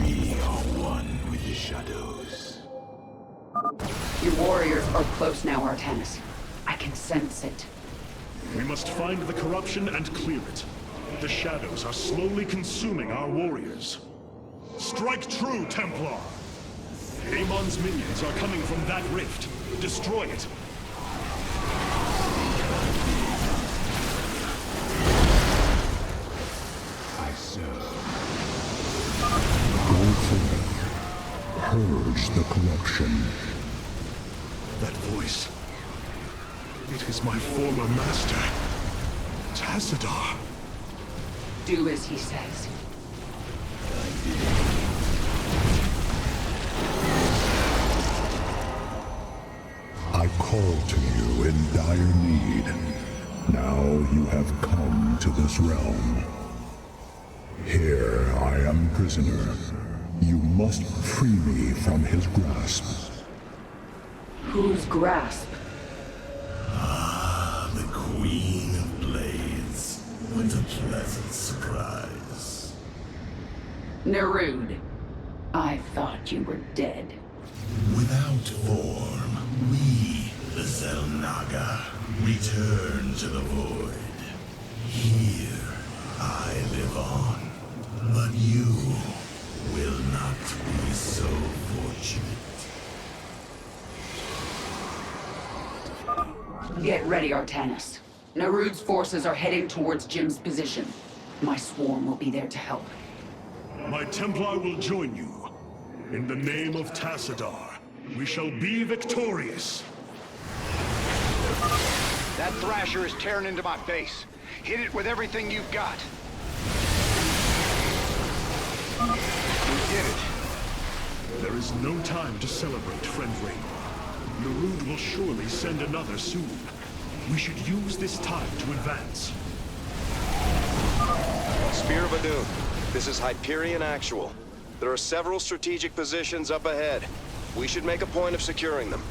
We are one with the shadows. Your warriors are close now, Artanis. I can sense it. We must find the corruption and clear it. The shadows are slowly consuming our warriors. Strike true, Templar! Amon's minions are coming from that rift. Destroy it. I serve. Go forth. Purge the corruption. That voice. It is my former master, Tassadar. Do as he says. I called to you in dire need. Now you have come to this realm. Here I am prisoner. You must free me from his grasp. Whose grasp? Ah, the Queen of Blades. What a pleasant surprise. Nerud. I thought you were dead. Without form, we, the Xel'Naga, return to the void. Here, I live on. But you will not be so fortunate. Get ready, Artanis. Nerud's forces are heading towards Jim's position. My swarm will be there to help. My Templar will join you. In the name of Tassadar, we shall be victorious. That Thrasher is tearing into my base. Hit it with everything you've got. We did it. There is no time to celebrate, friend Raynor. Nerud will surely send another soon. We should use this time to advance. Spear of Adun, this is Hyperion Actual. There are several strategic positions up ahead. We should make a point of securing them.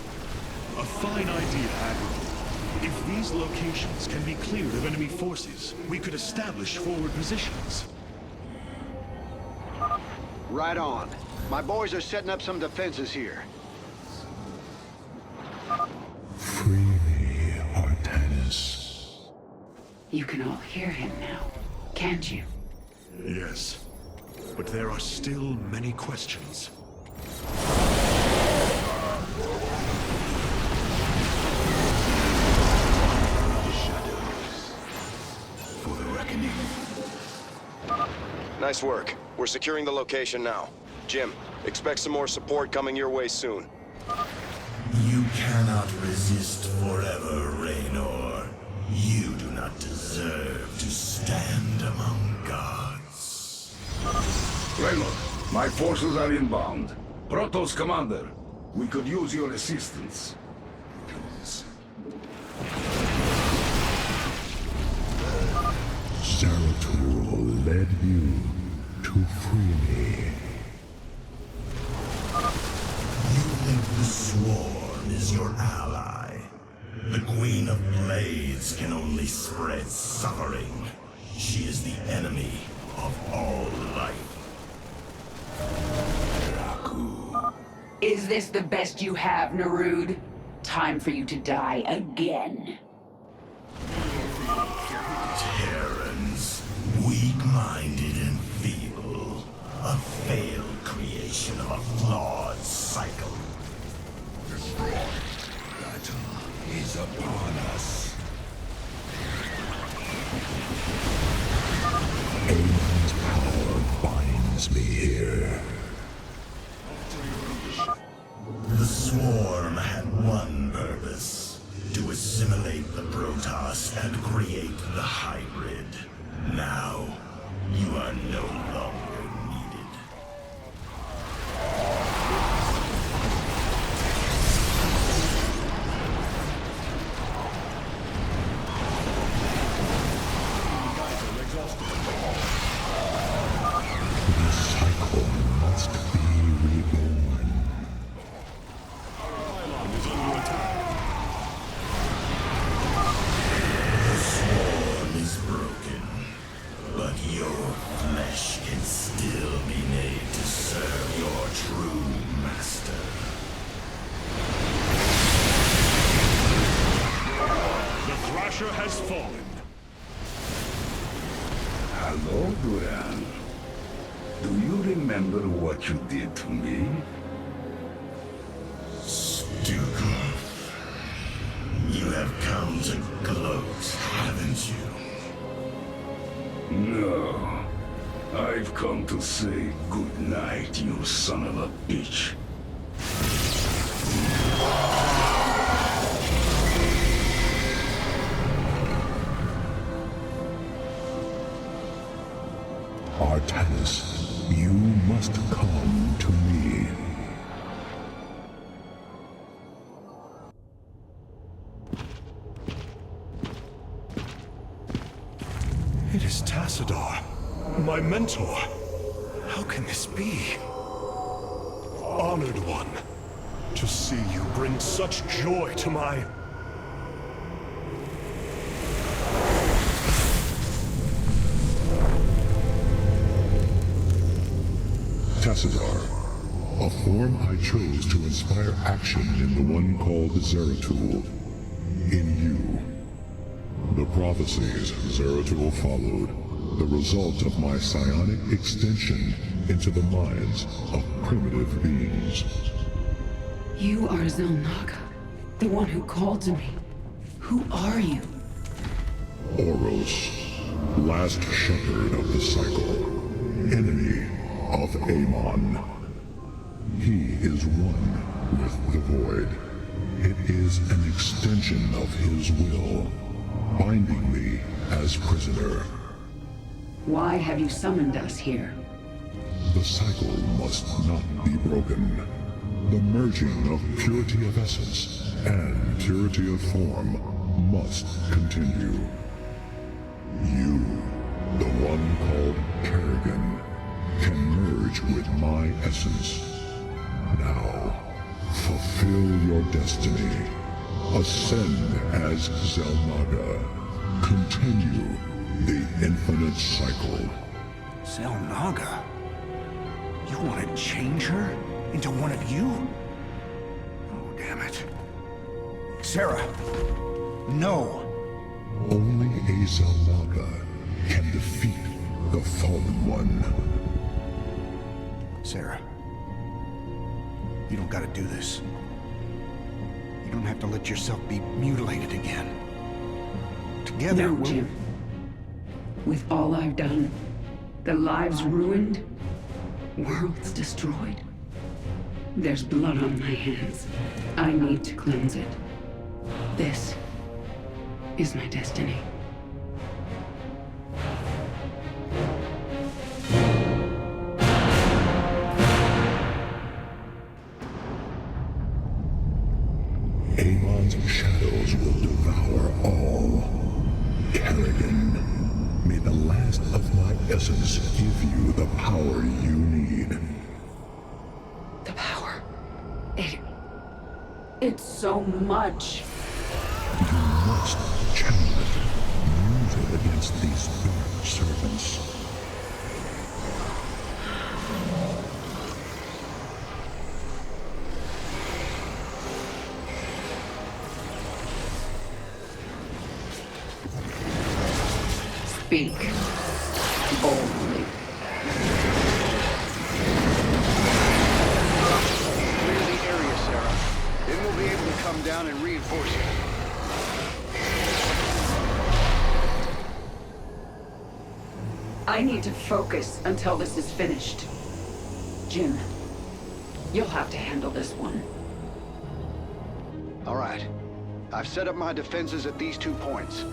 A fine idea, Admiral. If these locations can be cleared of enemy forces, we could establish forward positions. Right on. My boys are setting up some defenses here. Free me, Artanis. You can all hear him now, can't you? Yes, but there are still many questions. For the reckoning. Nice work. We're securing the location now. Jim, expect some more support coming your way soon. You cannot resist forever, Raynor. You do not deserve to stand among gods. Raynor, my forces are inbound. Protoss Commander, we could use your assistance. Please. Zeratul led you to free me. You think the Swarm is your ally? The Queen of Blades can only spread suffering. She is the enemy of all life. Is this the best you have, Narud? Time for you to die again. Terrans, weak-minded and feeble. A failed creation of a flawed cycle. Destroy. Battle is upon us. Amon's power binds me here. The Swarm had one purpose: to assimilate the protoss and create the hybrid. Now, you are no longer needed. The cycle must be reborn. The Swarm is broken, but your flesh can still be made to serve your true master. The Thrasher has fallen. Hello, Duran. Do you remember what you did to me? Stukov, you have come to gloat, haven't you? No. I've come to say good night, you son of a bitch. Artanis, you must come to me. It is Tassadar, my mentor. How can this be? Honored one, to see you bring such joy to my... Tassadar, a form I chose to inspire action in the one called Zeratul. In you. The prophecies Zeratul followed, the result of my psionic extension into the minds of primitive beings. You are Xel'Naga, the one who called to me. Who are you? Oros, last shepherd of the cycle, enemy of Amon. He is one with the Void. It is an extension of his will, binding me as prisoner. Why have you summoned us here? The cycle must not be broken. The merging of purity of essence and purity of form must continue. You, the one called Kerrigan, can merge with my essence. Now, Fulfill your destiny. Ascend as Xel'Naga. Continue the infinite cycle. Xel'Naga? You want to change her into one of you? Oh, damn it. Sarah, no. Only a Xel'Naga can defeat the Fallen One. Sarah, you don't gotta do this. You don't have to let yourself be mutilated again. Together, No, Jim. With all I've done, the lives ruined, worlds destroyed, there's blood on my hands. I need to cleanse it. This is my destiny. Amon's shadows will devour all. Kerrigan, may the last of my essence give you the power you need. The power. It's so much. You must channel it. Use it against these dark servants. Speak boldly. Clear the area, Sarah. Then we'll be able to come down and reinforce it. I need to focus until this is finished. Jim, you'll have to handle this one. All right. I've set up my defenses at these 2 points.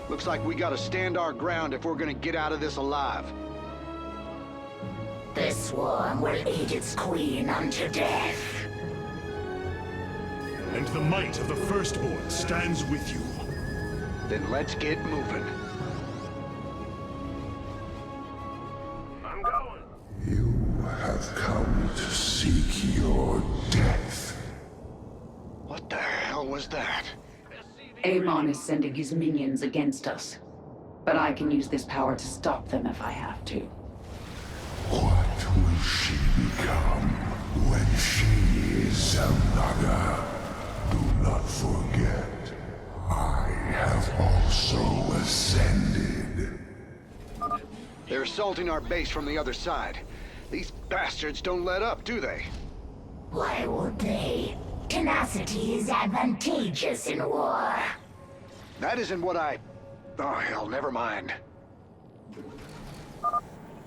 Looks like we gotta stand our ground if we're gonna get out of this alive. The swarm will eat its queen unto death. And the might of the Firstborn stands with you. Then let's get moving. I'm going. You have come to seek your death. What the hell was that? Amon is sending his minions against us. But I can use this power to stop them if I have to. What will she become when she is Xel'Naga? Do not forget, I have also ascended. They're assaulting our base from the other side. These bastards don't let up, do they? Why would they? Tenacity is advantageous in war. That isn't what I... Oh, hell, never mind.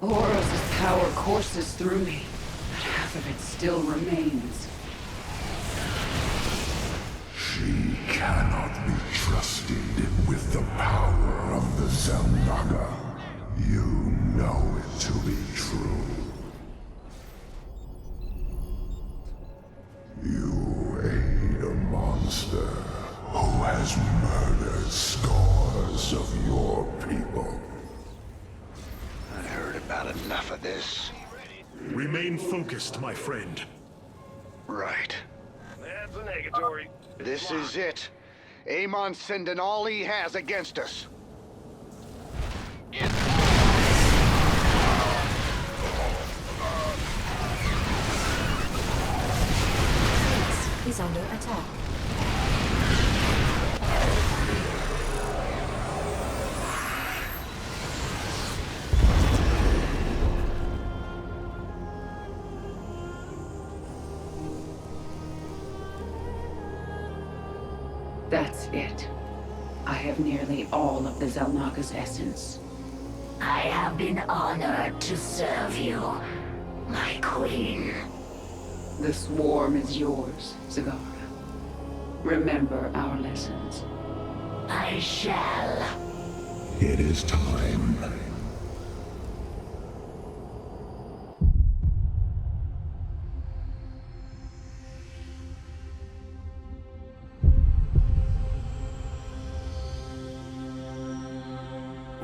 Horus' power courses through me, but half of it still remains. She cannot be trusted with the power of the Xel'Naga. You know it to be true. You aid a monster who has murdered scores of your people. I heard about enough of this. Remain focused, my friend. Right. That's a negatory. This is it. Amon's sending all he has against us. Is under attack. That's it. I have nearly all of the Xel'Naga's essence. I have been honored to serve you, my queen. The swarm is yours, Zagara. Remember our lessons. I shall. It is time.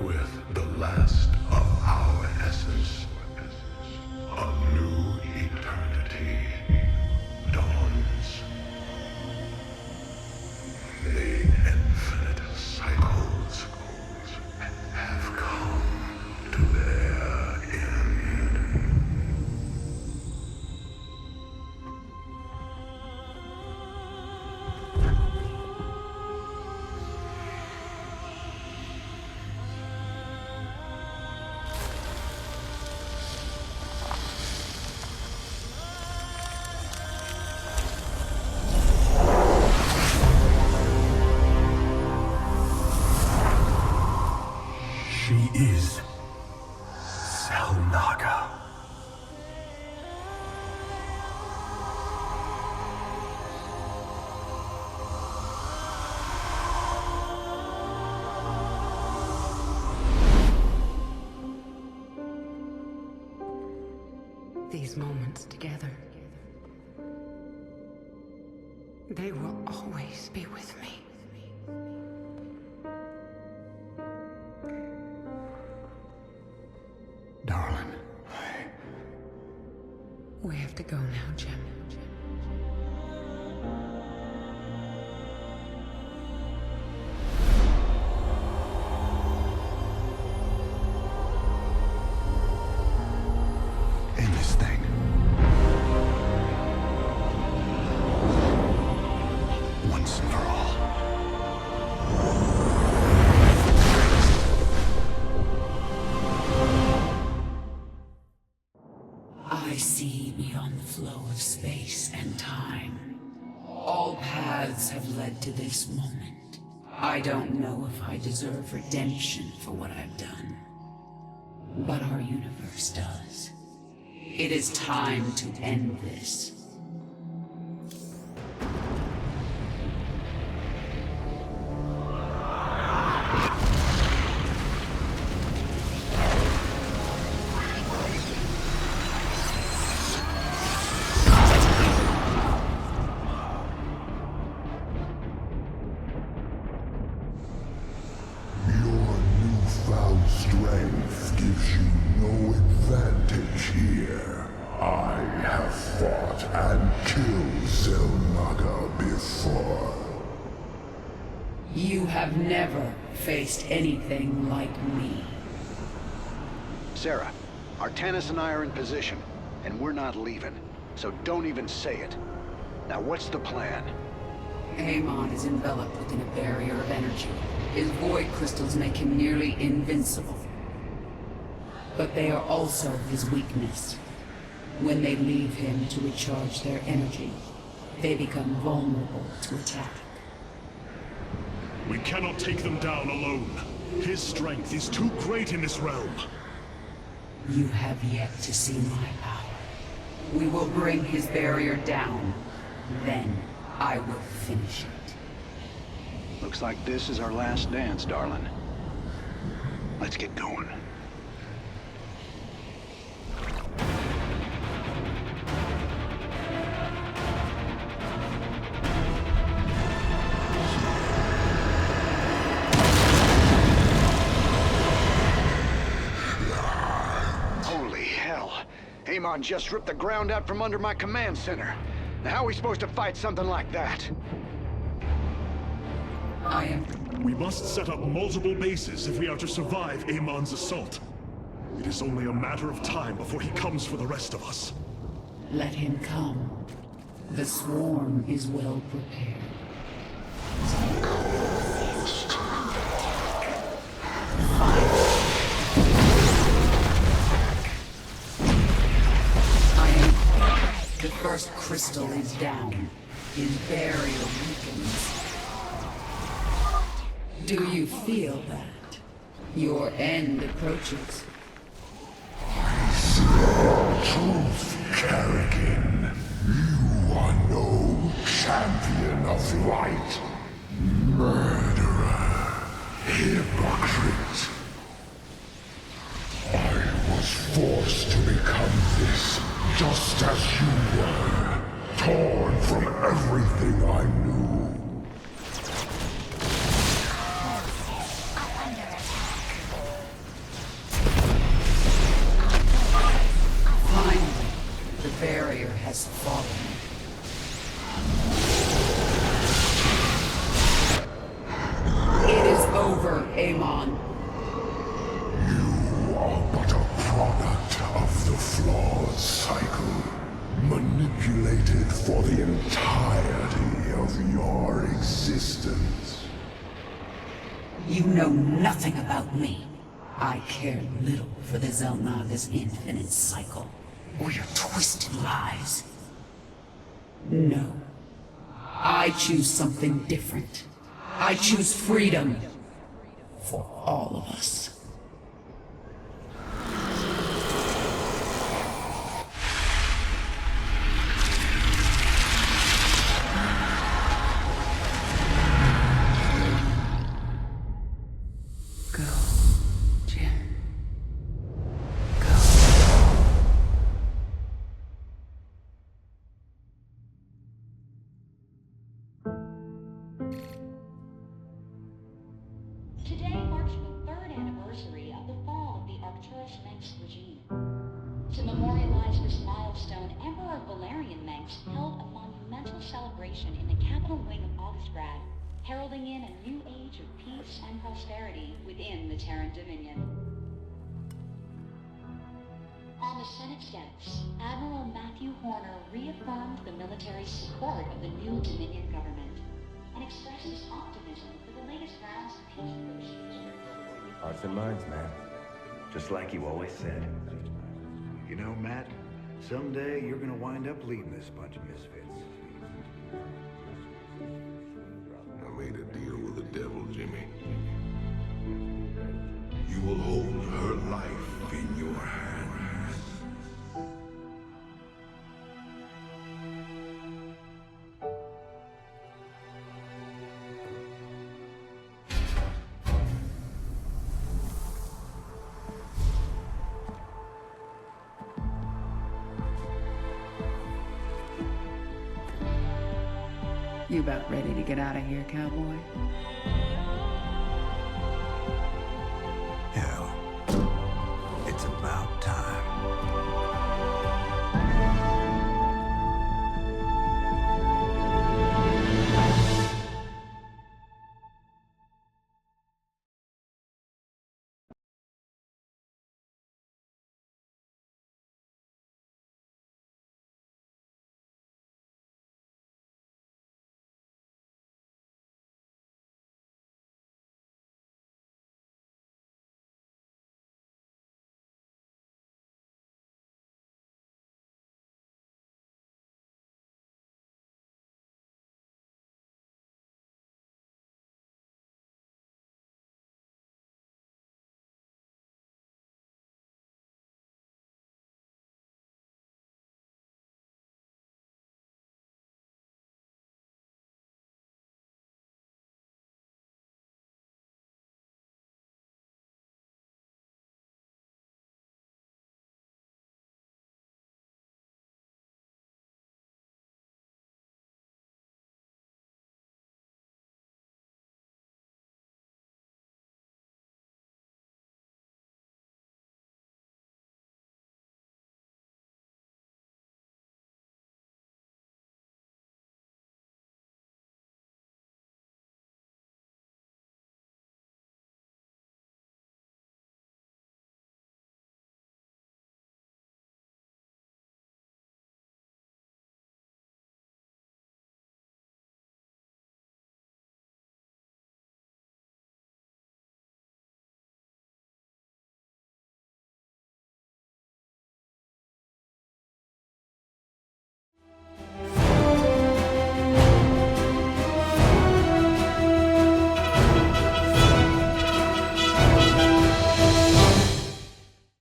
With the last of our essence, a new eternity dawns. is Xel'Naga. These moments together, they will always be with me. Darling. We have to go now, Jim. In this thing. Once and for all. I see beyond the flow of space and time. All paths have led to this moment. I don't know if I deserve redemption for what I've done, but our universe does. It is time to end this. Strength gives you no advantage here. I have fought and killed Xel'Naga before. You have never faced anything like me. Sarah, Artanis and I are in position, and we're not leaving. So don't even say it. Now what's the plan? Amon is enveloped within a barrier of energy. His void crystals make him nearly invincible. But they are also his weakness. When they leave him to recharge their energy, they become vulnerable to attack. We cannot take them down alone. His strength is too great in this realm. You have yet to see my power. We will bring his barrier down. Then I will finish it. Looks like this is our last dance, darling. Let's get going. Holy hell! Amon just ripped the ground out from under my command center. Now how are we supposed to fight something like that? We must set up multiple bases if we are to survive Amon's assault. It is only a matter of time before he comes for the rest of us. Let him come. The swarm is well prepared. The first crystal is down. His barrier weakens. Do you feel that? Your end approaches. Truth, Kerrigan. You are no champion of light. Murderer. Hypocrite. I was forced to become this, just as you were. Torn from everything I knew. Finally, the barrier has fallen. It is over, Amon. You are but a product of the flawed cycle, manipulated for the entirety of your existence. You know nothing about me. I care little for the Xel'Naga's infinite cycle, or your twisted lies. No. I choose something different. I choose freedom. For all of us. Emperor Valerian Mensch held a monumental celebration in the capital wing of Augustgrad, heralding in a new age of peace and prosperity within the Terran Dominion. On the Senate steps, Admiral Matthew Horner reaffirmed the military support of the new Dominion government and expressed his optimism for the latest rounds of peace negotiations. Hearts and minds, man. Just like you always said. You know, Matt, someday you're gonna wind up leading this bunch of misfits. I made a deal with the devil, Jimmy. You will hold her life in your hands. You about ready to get out of here, cowboy?